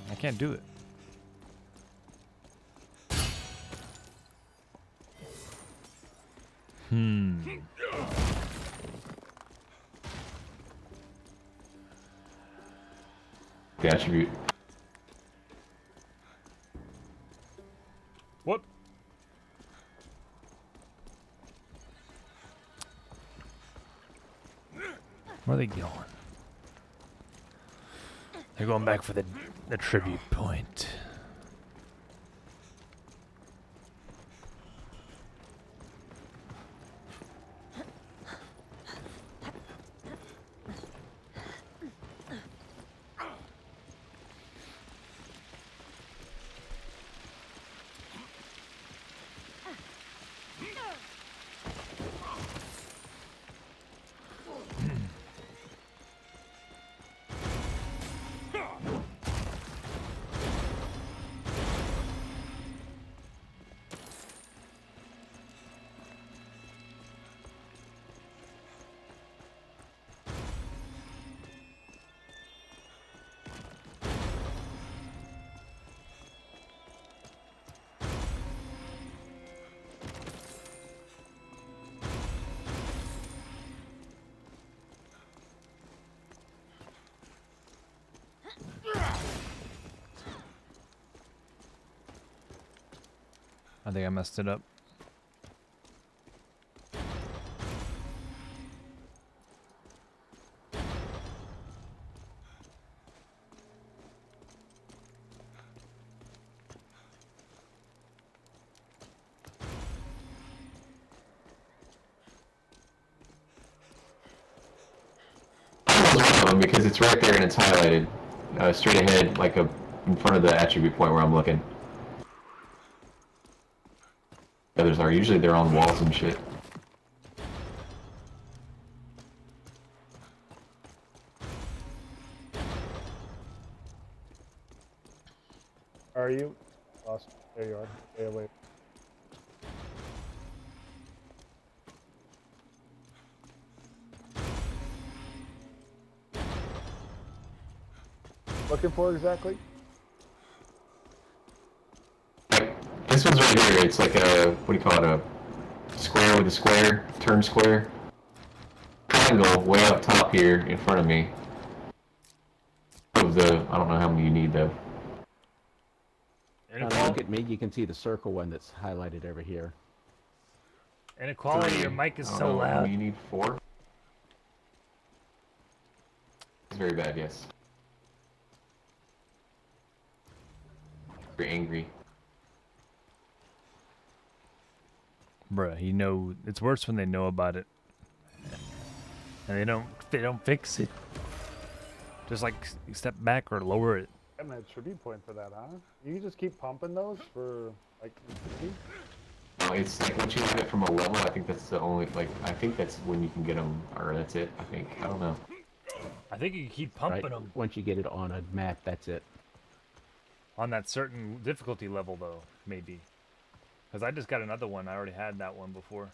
I can't do it. The attribute. What? Where are they going? They're going back for the tribute point. I think I messed it up. Because it's right there and it's highlighted straight ahead, like in front of the attribute point where I'm looking. Others are usually they're on walls and shit. Are you? Lost. There you are. Stay away. Looking for exactly? This one's right here. It's like a, what do you call it? A square with a square, turn square. Triangle way up top here in front of me. I don't know how many you need though. Look at me. You can see the circle one that's highlighted over here. Inequality, your mic is so loud. You need 4. It's very bad, yes. Very angry. Bruh, you know, it's worse when they know about it. And they don't fix it. Just like step back or lower it. Damn it, tribute point for that, huh? You can just keep pumping those for like 50? No, it's like once you have it from a level, I think that's the only, like, I think that's when you can get them, or that's it, I think. I don't know. I think you can keep pumping Right? them. Once you get it on a map, that's it. On that certain difficulty level, though, maybe. Because I just got another one. I already had that one before.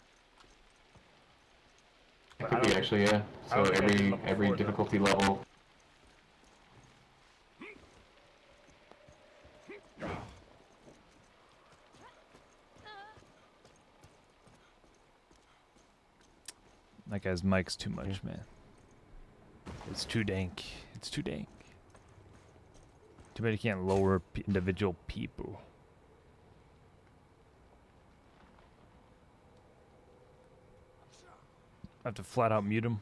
It could be actually, yeah. So every difficulty level. That guy's mic's too much, man. It's too dank. It's too dank. Too bad you can't lower individual people. I have to flat out mute him.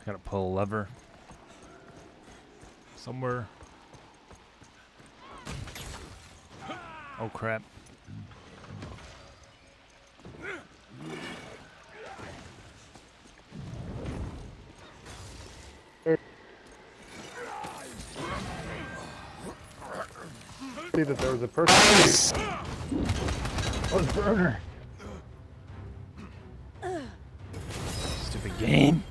Gotta pull a lever. Somewhere. Oh crap. See that there was a person. Oh, Burner. Stupid game.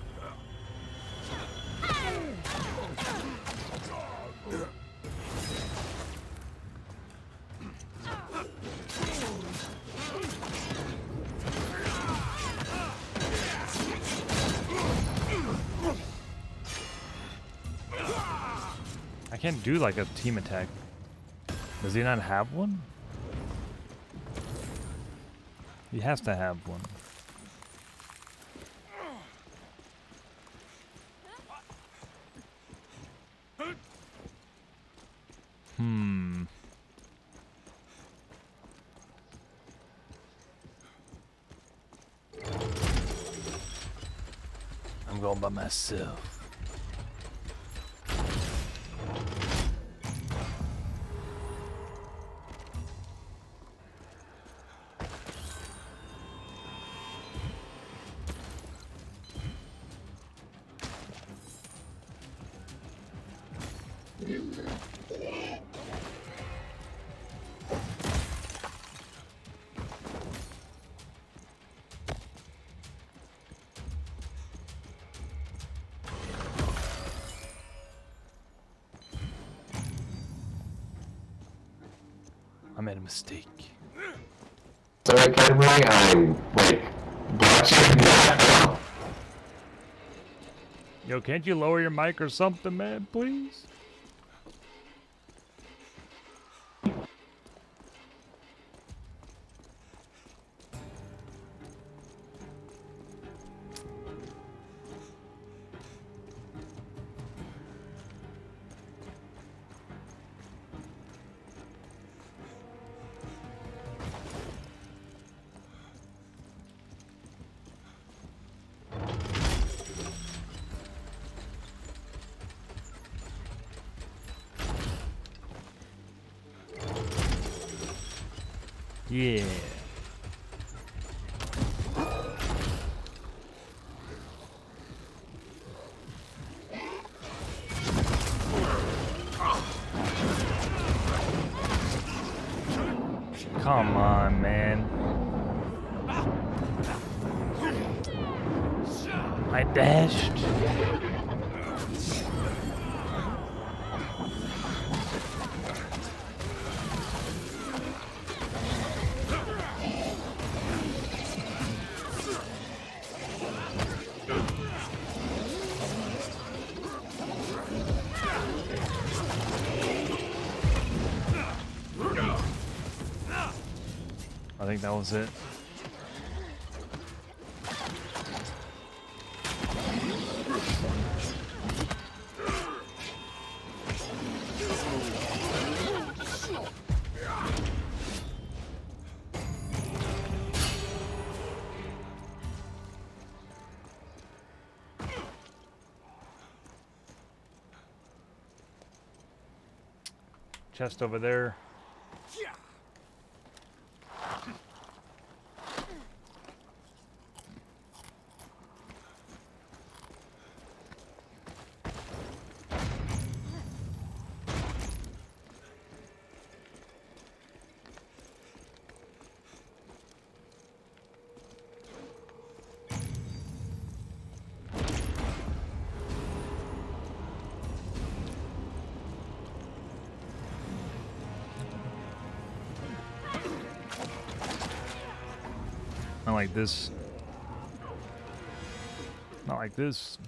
I can't do like a team attack. Does he not have one? He has to have one. I'm going by myself. I made a mistake. Sorry, Cadbury, I'm, like, watching that. Yo, can't you lower your mic or something, man, please? Yeah. Come on, man. I dashed. I think that was it. Chest over there. Not like this. Not like this.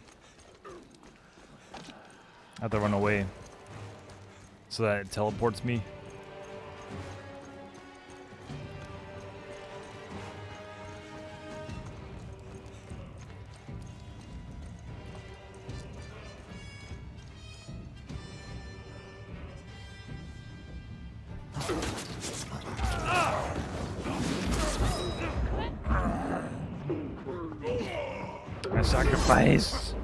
I have to run away so that it teleports me. I sacrifice.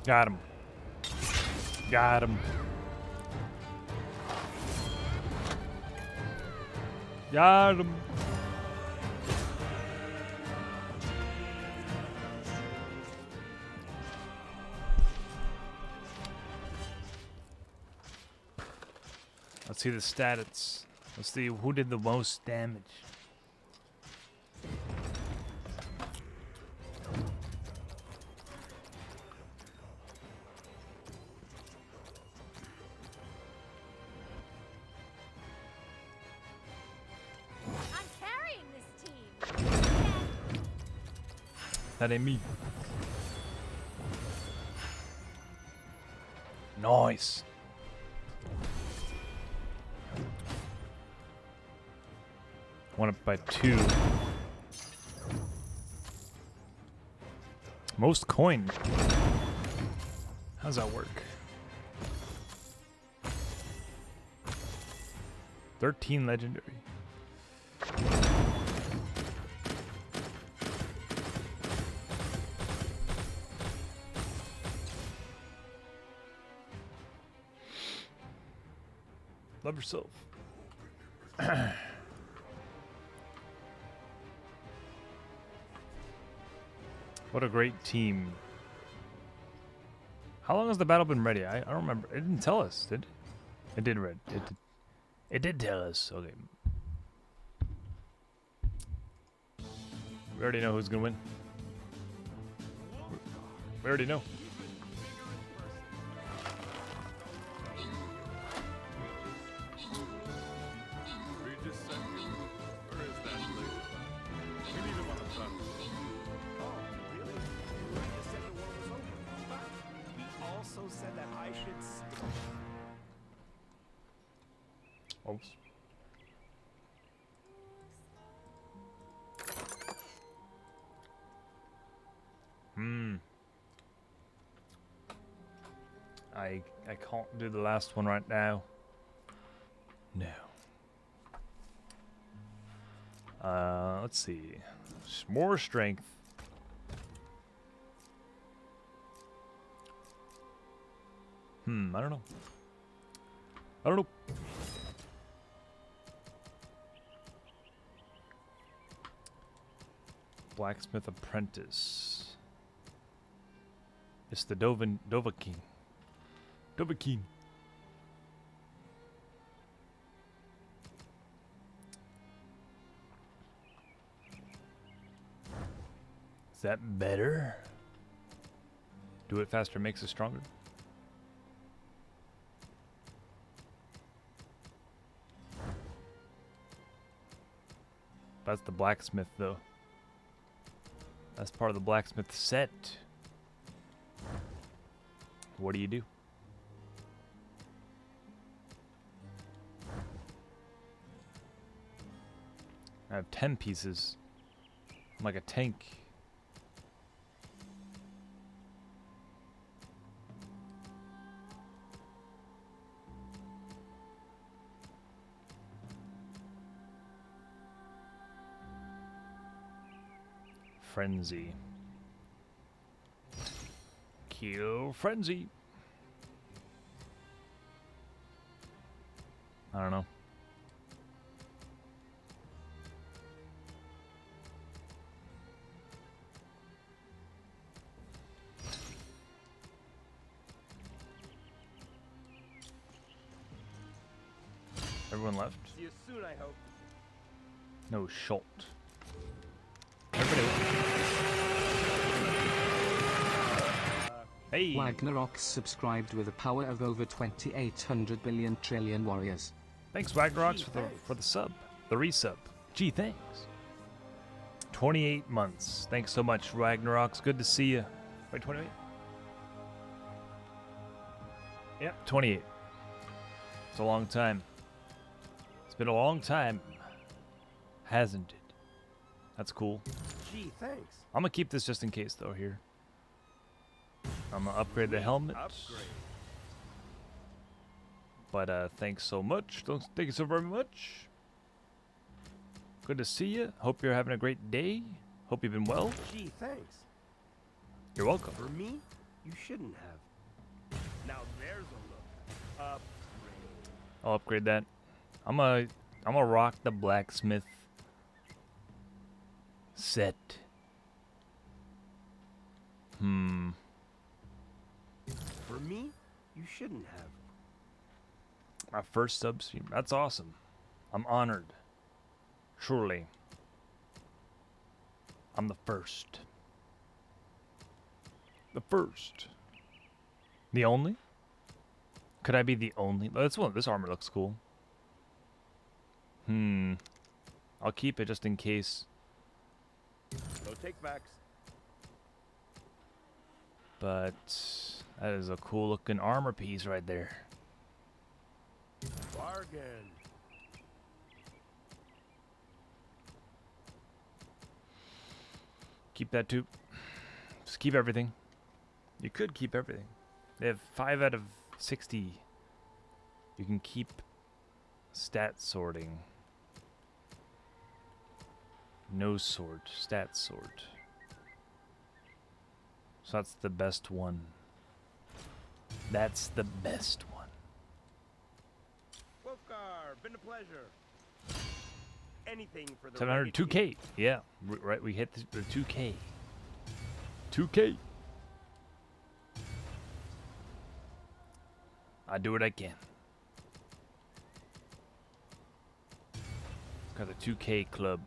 Got him. Got him. Got him. Let's see the stats. Let's see who did the most damage. I'm carrying this team. That ain't me. Nice. Went up by 2. Most coin. How's that work? 13 legendary. Love yourself. What a great team. How long has the battle been ready? I don't remember. It didn't tell us, did it? It did read. It did tell us. Okay. We already know who's gonna win. We already know. Regis sent you? Where is that place? We need him on a front. Oh, really? Regis said the war was over, but he also said that I should stay. Oops. I can't do the last one right now. No. Let's see. More strength. I don't know. I don't know. Blacksmith apprentice. It's the Dovahkiin. Dovahkiin. Is that better? Do it faster makes it stronger. That's the blacksmith though. That's part of the blacksmith set. What do you do? I have 10 pieces. I'm like a tank. Frenzy. Kill frenzy. I don't know. Everyone left? See you soon, I hope. No, Schult. Everybody Hey! Wagnerox subscribed with a power of over 2,800 billion trillion warriors. Thanks, Wagnerox, for the sub. The resub. Gee, thanks. 28 months. Thanks so much, Wagnerox. Good to see you. Wait, 28? Yep, 28. It's a long time. It's been a long time. Hasn't it? That's cool. Gee, thanks. I'm gonna keep this just in case, though, here. I'm gonna upgrade the helmet. Upgrade. But thanks so much. Thank you so very much. Good to see you. Hope you're having a great day. Hope you've been well. Gee, thanks. You're welcome. For me, you shouldn't have. Now there's a look. Upgrade. I'll upgrade that. I'm gonna rock the blacksmith set. For me, you shouldn't have. My first sub-stream. That's awesome. I'm honored. Truly. I'm the first. The first. The only? Could I be the only? This armor looks cool. I'll keep it just in case. No take-backs. But that is a cool looking armor piece right there. Bargain. Keep that too. Just keep everything. You could keep everything. They have 5 out of 60. You can keep stat sorting. No sort. Stat sort. So that's the best one. That's the best one. Wolfgar, been a pleasure. Anything for the 700, 2K. Yeah, right. We hit the 2K. 2K. I do what I can. Got the 2K club.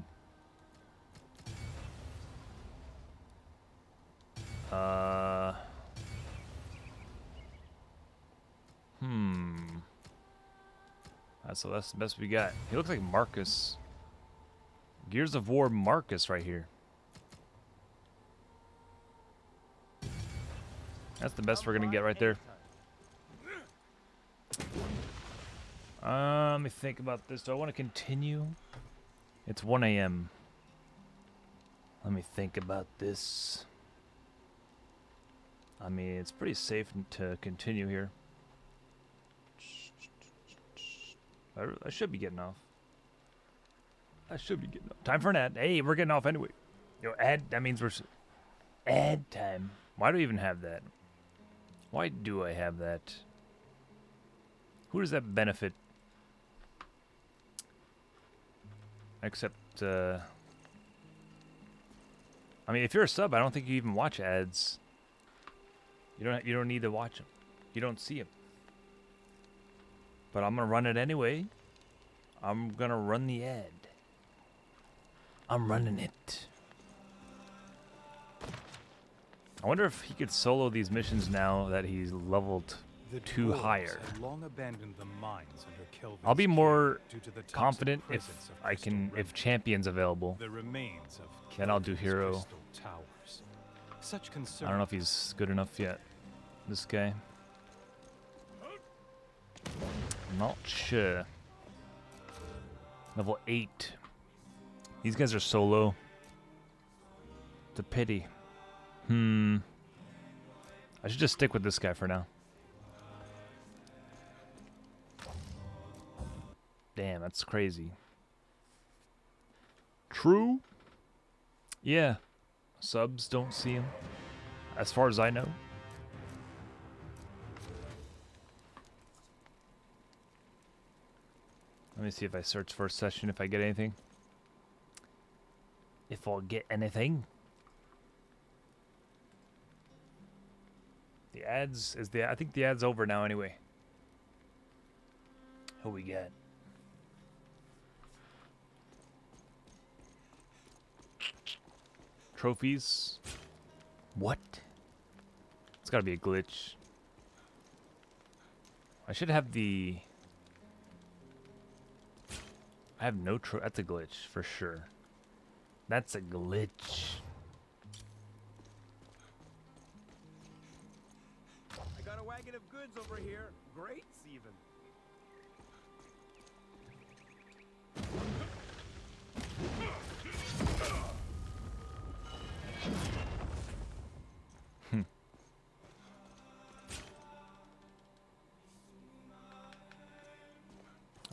So that's the best we got. He looks like Marcus. Gears of War Marcus right here. That's the best we're gonna get right there. Let me think about this. Do I want to continue? It's 1 a.m. Let me think about this. I mean, it's pretty safe to continue here. I should be getting off. I should be getting off. Time for an ad. Hey, we're getting off anyway. Yo, ad, that means we're... Ad time. Why do we even have that? Why do I have that? Who does that benefit? Except, I mean, if you're a sub, I don't think you even watch ads. You don't need to watch them. You don't see them. But I'm gonna run it anyway. I'm gonna run the ad. I'm running it. I wonder if he could solo these missions now that he's leveled The 2 dwarves higher. had long abandoned the mines under Kelvin's I'll be care more due to the toxic confident if presence of I crystal can, if remnants. champion's available. The remains of Then I'll do Kelvin's hero. crystal towers. Such concern. I don't know if he's good enough yet. This guy. Not sure. Level 8. These guys are solo. It's a pity. I should just stick with this guy for now. Damn, that's crazy. True? Yeah. Subs don't see him. As far as I know. Let me see if I search for a session, if I get anything. If I'll get anything. The ads is I think the ad's over now anyway. Who we got? Trophies. What? It's gotta be a glitch. I should have the... I have no that's a glitch for sure. That's a glitch. I got a wagon of goods over here. Greats even.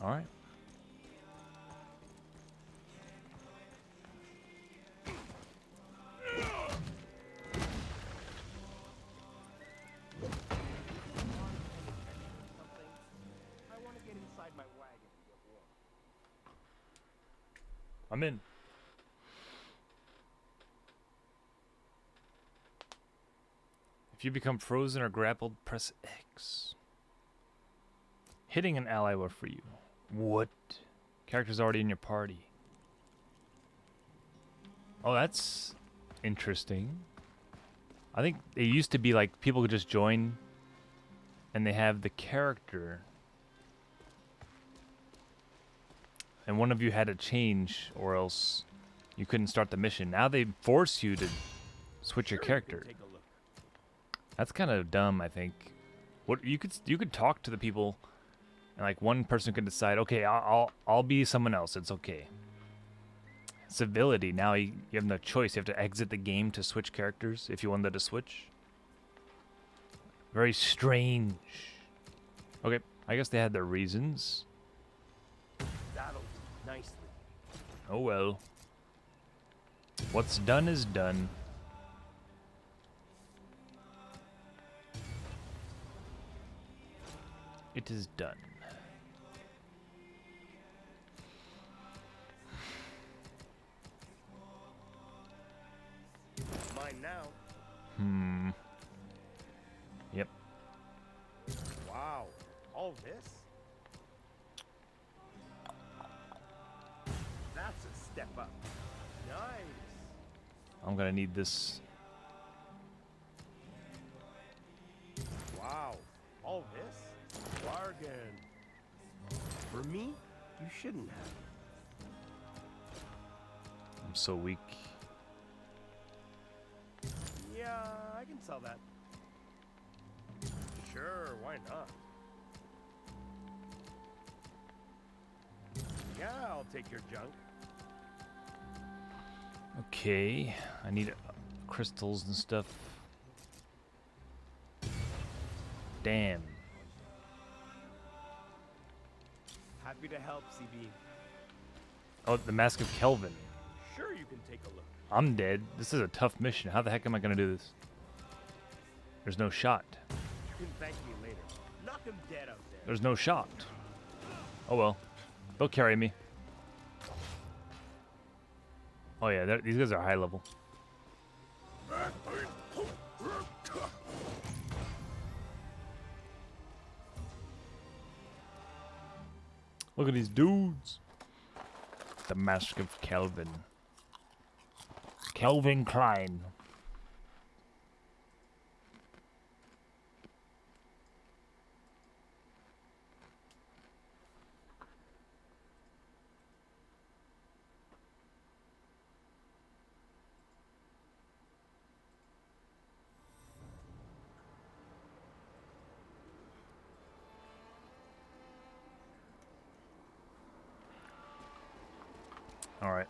All right. I want to get inside my wagon and get warm. I'm in. If you become frozen or grappled, press X. Hitting an ally will free you. What? Character's already in your party. Oh, that's interesting. I think it used to be like people could just join and they have the character. And one of you had to change or else you couldn't start the mission. Now they force you to switch your character. Take a look. That's kind of dumb, I think. What you could talk to the people and like one person could decide, "Okay, I'll be someone else. It's okay." Civility. Now you have no choice. You have to exit the game to switch characters if you wanted to switch. Very strange. Okay, I guess they had their reasons. That'll do nicely. Oh well. What's done is done. It is done. Mine now. Yep. Wow. All this? That's a step up. Nice. I'm gonna need this. Wow. All this? Bargain. For me, you shouldn't have. I'm so weak. Yeah, I can sell that. Sure, why not? Yeah, I'll take your junk. Okay, I need crystals and stuff. Damn. Happy to help, CB. Oh, the Mask of Kelvin. Sure, you can take a look. I'm dead. This is a tough mission. How the heck am I gonna do this? There's no shot. You can thank me later. Knock him dead out there. There's no shot. Oh well. They'll carry me. Oh yeah, these guys are high level. Look at these dudes. The Mask of Kelvin. Kelvin Klein. All right.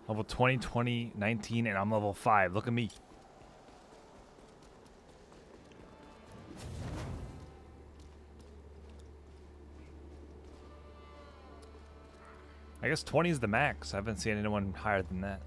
Level 20, 20, 19, and I'm level 5. Look at me. I guess 20 is the max. I haven't seen anyone higher than that.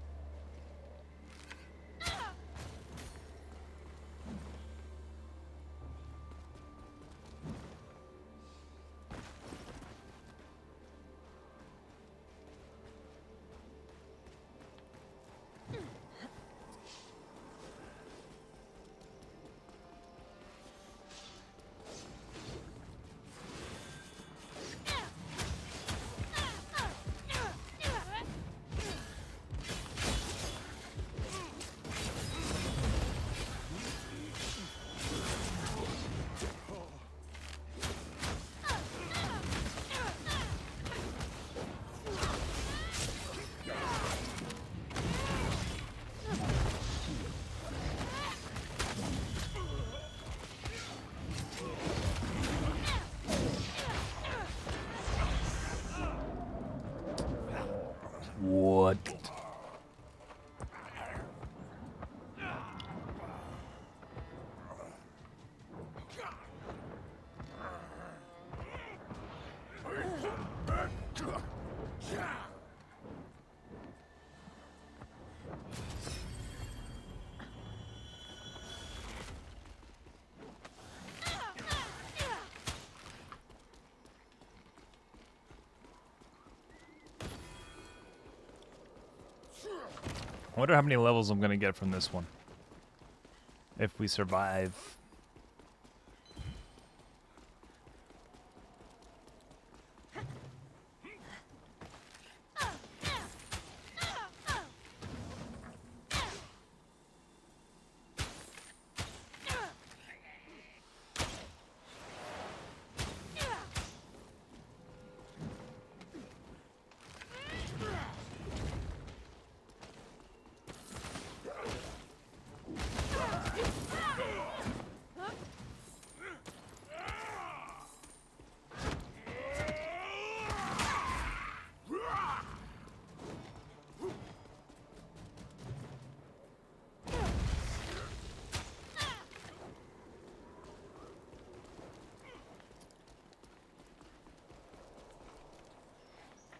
What? I wonder how many levels I'm gonna get from this one. If we survive.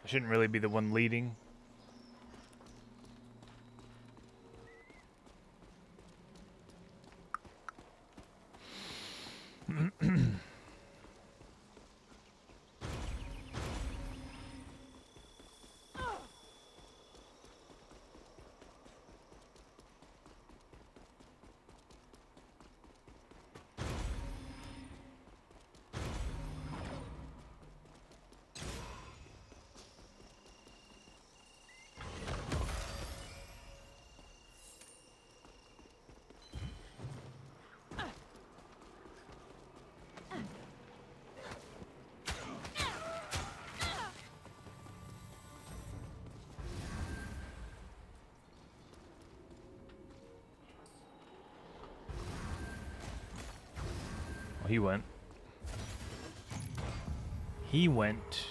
I shouldn't really be the one leading. Oh, he went. He went.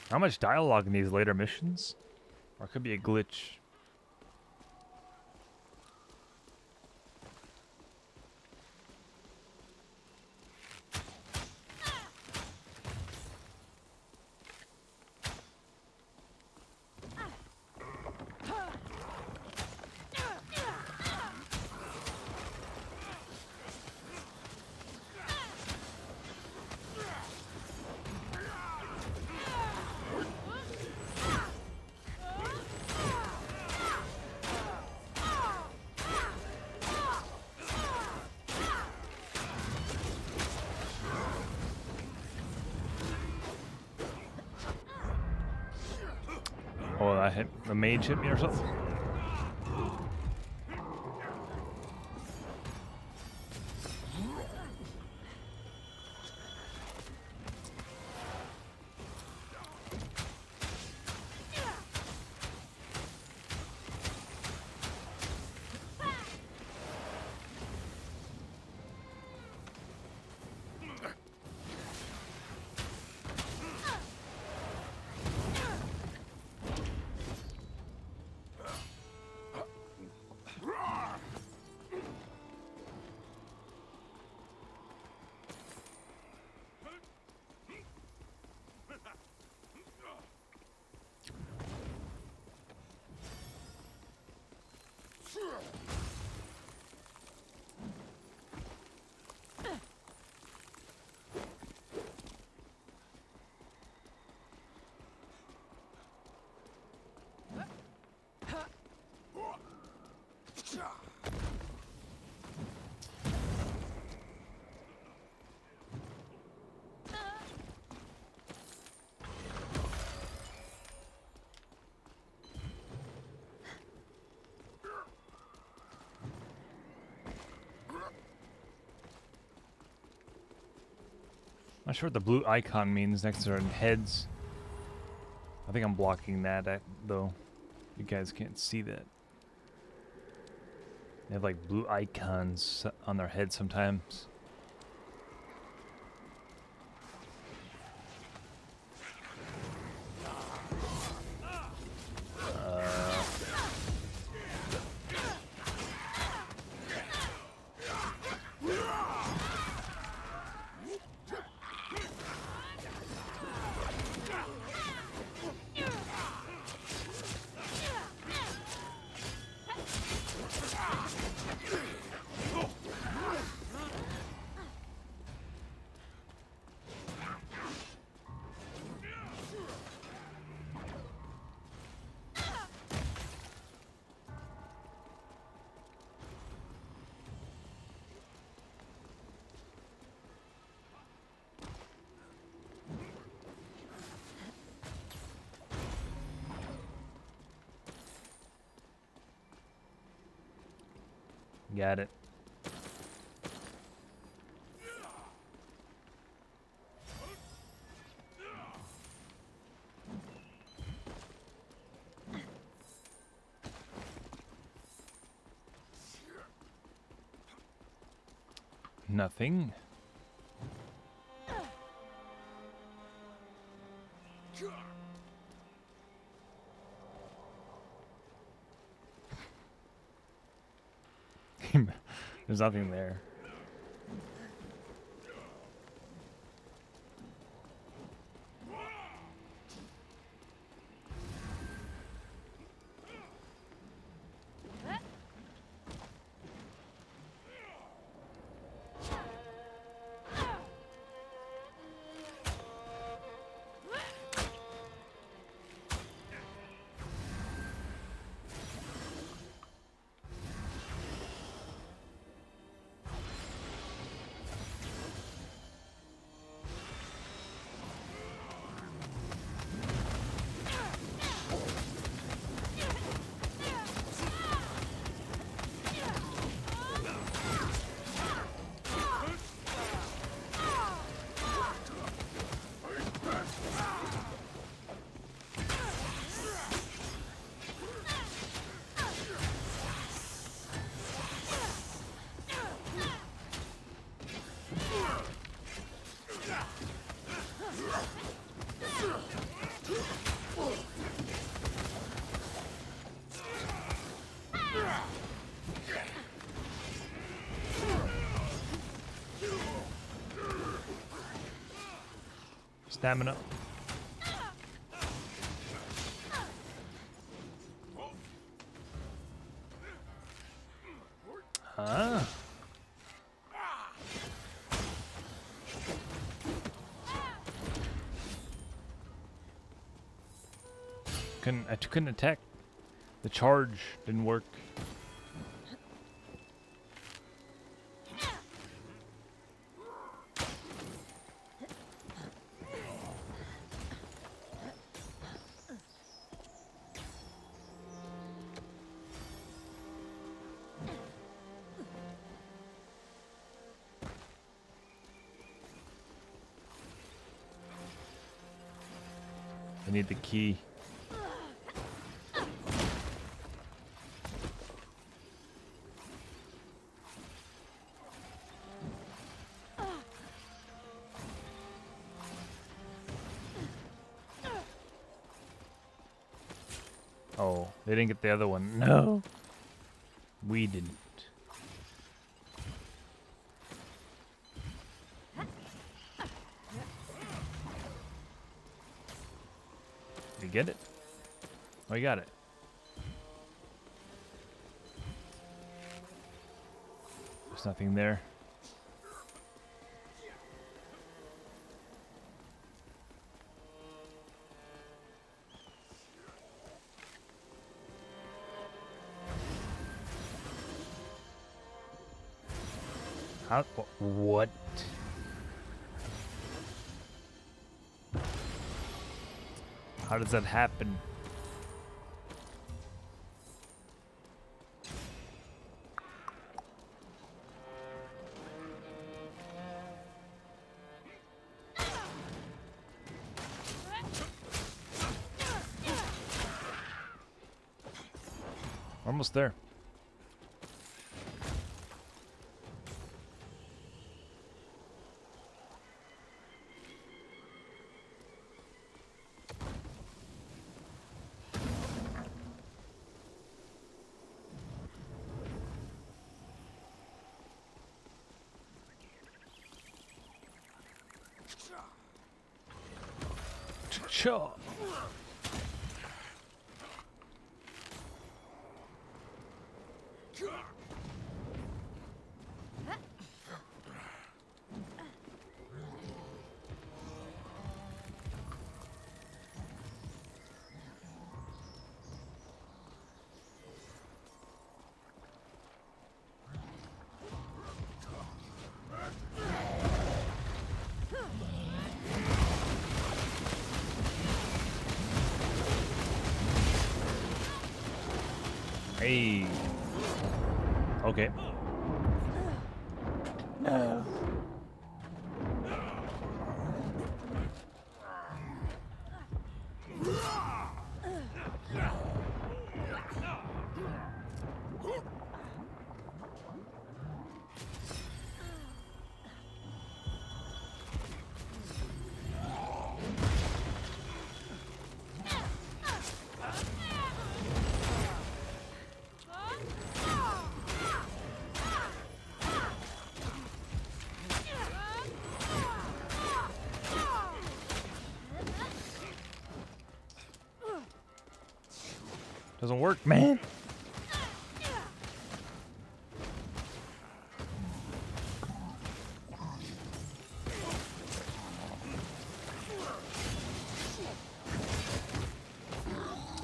How much dialogue in these later missions? Or it could be a glitch. Oh, that hit the mage hit me or something. Not sure what the blue icon means next to their heads. I think I'm blocking that though. You guys can't see that. They have like blue icons on their heads sometimes. Got it. Nothing. There's nothing there. stamina. Huh? I couldn't attack. The charge didn't work. I need the key. Oh, they didn't get the other one. No. We didn't. You get it? Oh, you got it. There's nothing there. How? What? How does that happen? Almost there. Sure. Hey. Okay. No. Doesn't work, man.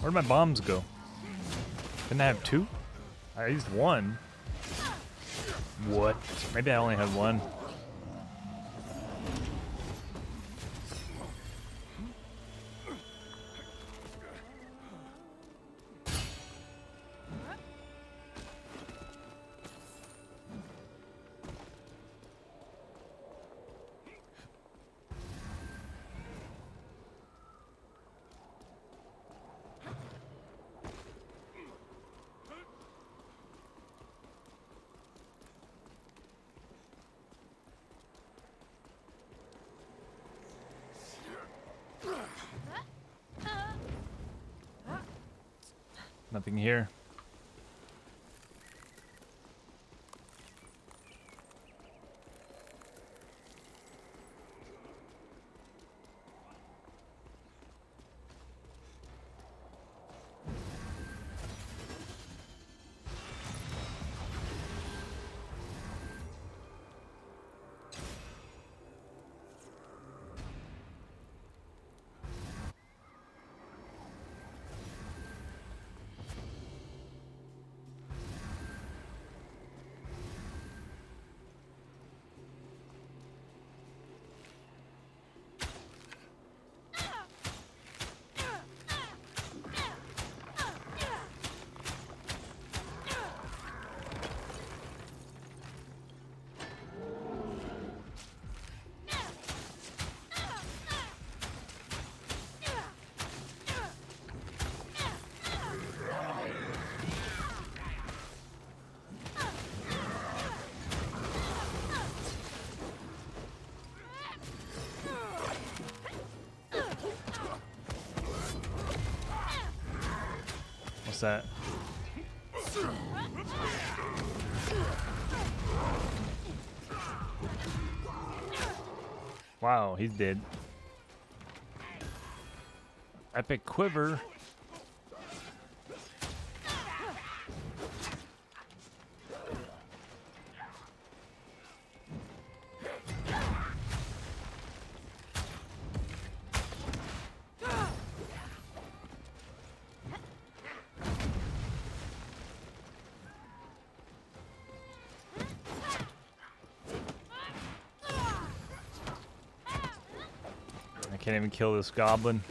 Where'd my bombs go? Didn't I have two? I used one. What? Maybe I only had one. Nothing here. What's that? Wow, he's dead. Epic quiver. I can't even kill this goblin.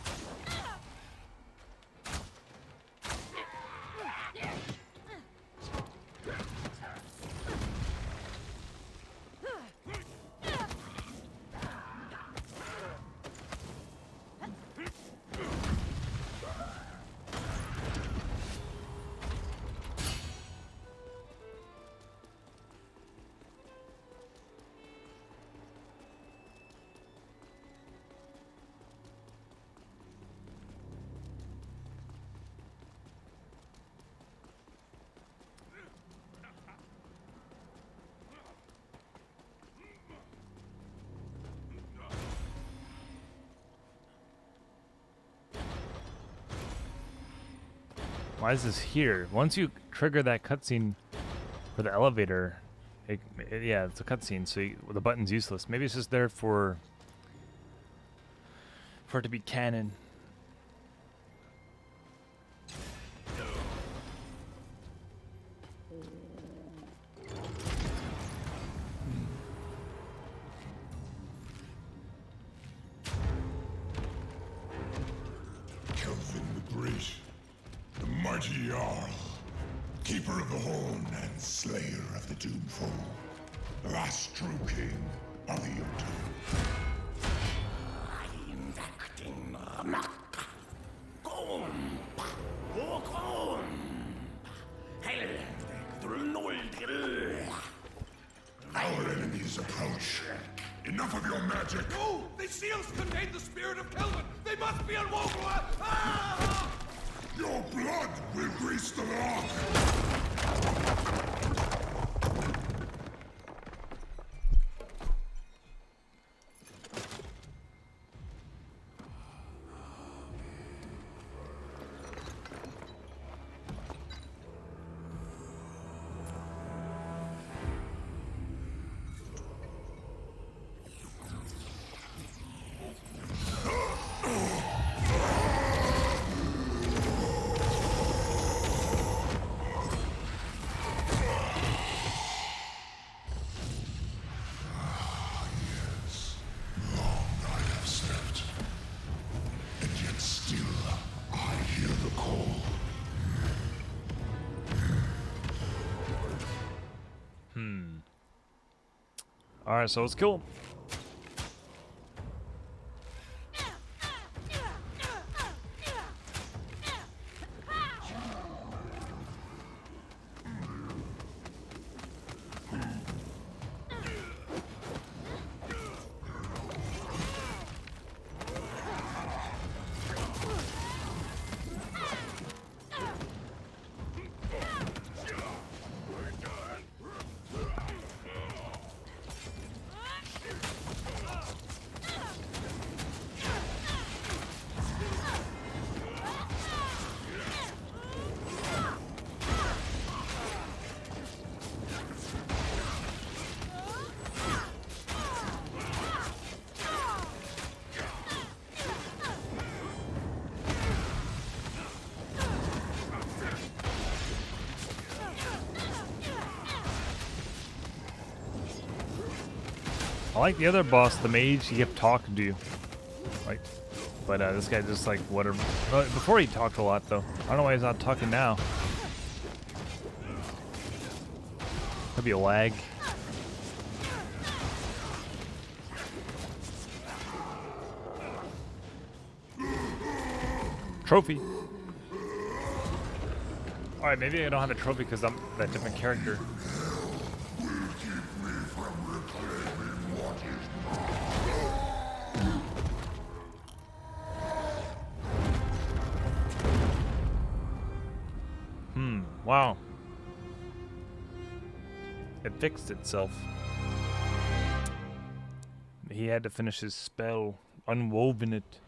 Why is this here? Once you trigger that cutscene for the elevator, yeah, it's a cutscene, so the button's useless. Maybe it's just there for it to be canon. Kelvin the Great, the mighty Jarl, keeper of the horn and slayer of the Doomfall, the last true king of the Jotun. Our enemies approach. Enough of your magic! Oh, these seals contain the spirit of Kelvin! They must be unwoven! Ah! Your blood will grease the lock! Alright, so let's kill him. I like the other boss, the mage, he kept talking to you. Like, but this guy just like whatever. Well, before he talked a lot though. I don't know why he's not talking now. Could be a lag. Trophy. Alright, maybe I don't have the trophy because I'm that different character. Wow. It fixed itself. He had to finish his spell, unwoven it.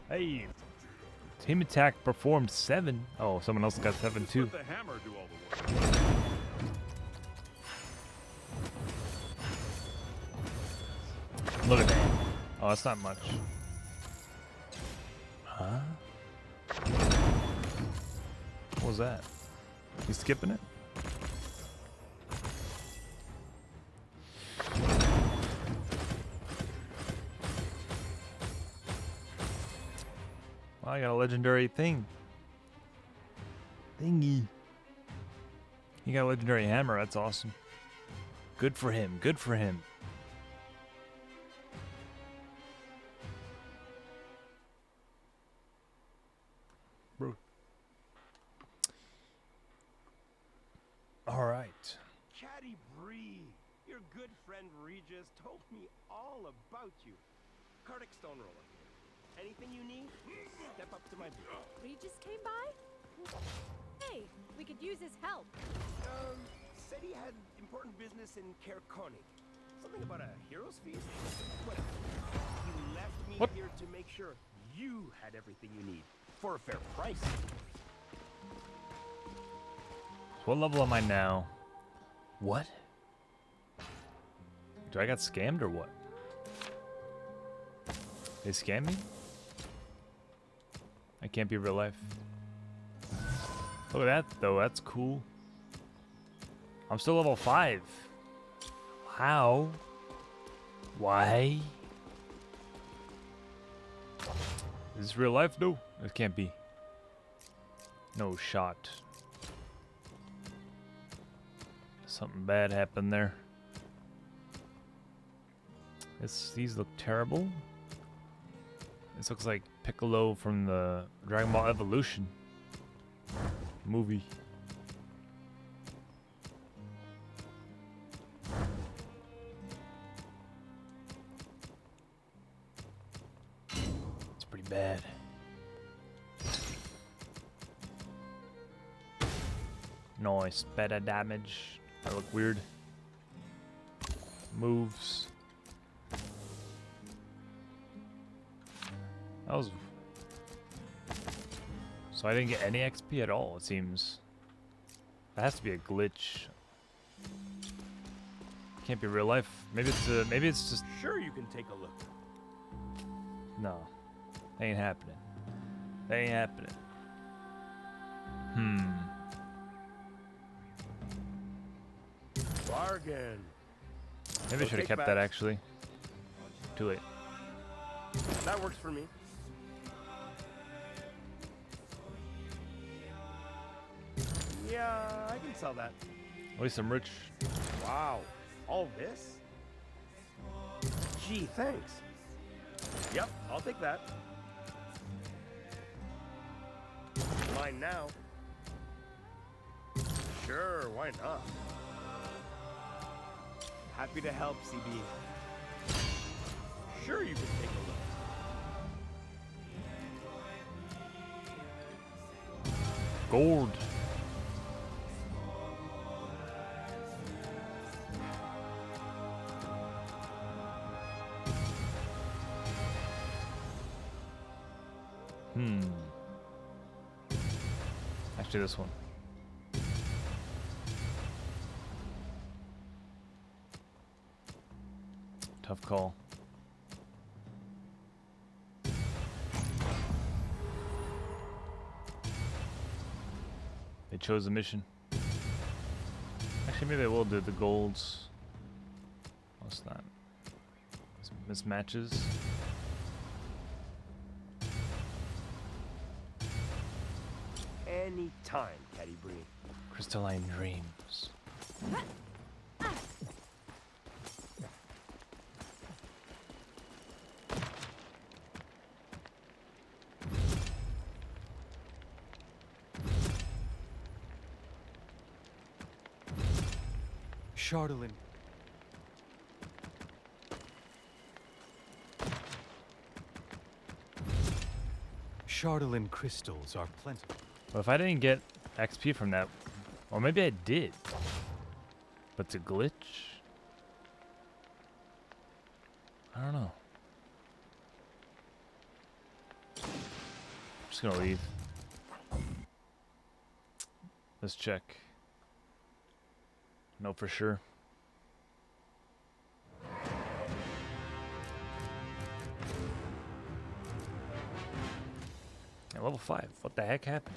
Hey, team attack performed 7. Oh, someone else got 7 too. Let the hammer do all the work. Look at that. Oh, that's not much. Huh? What was that? You skipping it? Well, I got a legendary thing. Thingy. He got a legendary hammer. That's awesome. Good for him. Good for him. Bro. All right. Caddy Bree, your good friend Regis told me all about you. Kardic Stone Roller. Anything you need, step up to my booth. Regis came by? Hey, we could use his help. Said he had important business in Kaer Konig. Something about a hero's feast? Whatever. He left me here to make sure you had everything you need. For a fair price. What level am I now? What? Do I got scammed or what? They scammed me? I can't be real life. Look at that though, that's cool. I'm still level 5. How? Why? Is this real life? No, it can't be. No shot. Something bad happened there. These look terrible. This looks like Piccolo from the Dragon Ball Evolution movie. It's pretty bad. Nice, better damage. That look weird. Moves. That was... So I didn't get any XP at all, it seems. That has to be a glitch. Can't be real life. Maybe it's just... Sure, you can take a look. No. That ain't happening. That ain't happening. Bargain. Maybe I should have kept that actually. Too late. That works for me. Yeah, I can sell that. At least I'm rich. Wow. All this? Gee, thanks. Yep, I'll take that. Mine now. Sure, why not? Happy to help, CB. Sure, you can take a look. Gold. Actually, this one. Tough call. They chose a mission. Actually, maybe I will do the golds. What's that? Mismatches. Anytime, Caddy Bree. Crystalline Dreams. Chardolin. Chardolin crystals are plentiful. Well, if I didn't get XP from that, or maybe I did, but it's a glitch. I don't know. I'm just gonna leave. Let's check. No, for sure. Yeah, level 5. What the heck happened?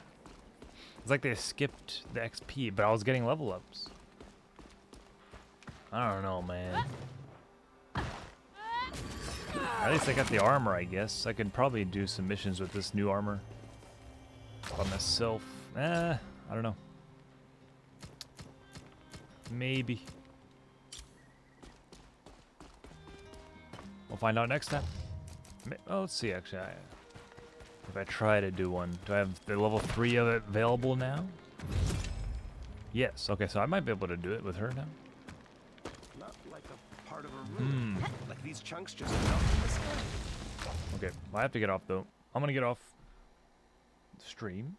It's like they skipped the XP, but I was getting level ups. I don't know, man. At least I got the armor, I guess. I could probably do some missions with this new armor by myself. I don't know. Maybe. We'll find out next time. Oh, let's see, actually. If I try to do one, do I have the level 3 of it available now? Yes. Okay, so I might be able to do it with her now. Not like a part of a room. Like these chunks just fell from the sky. Okay, well, I have to get off, though. I'm going to get off the stream.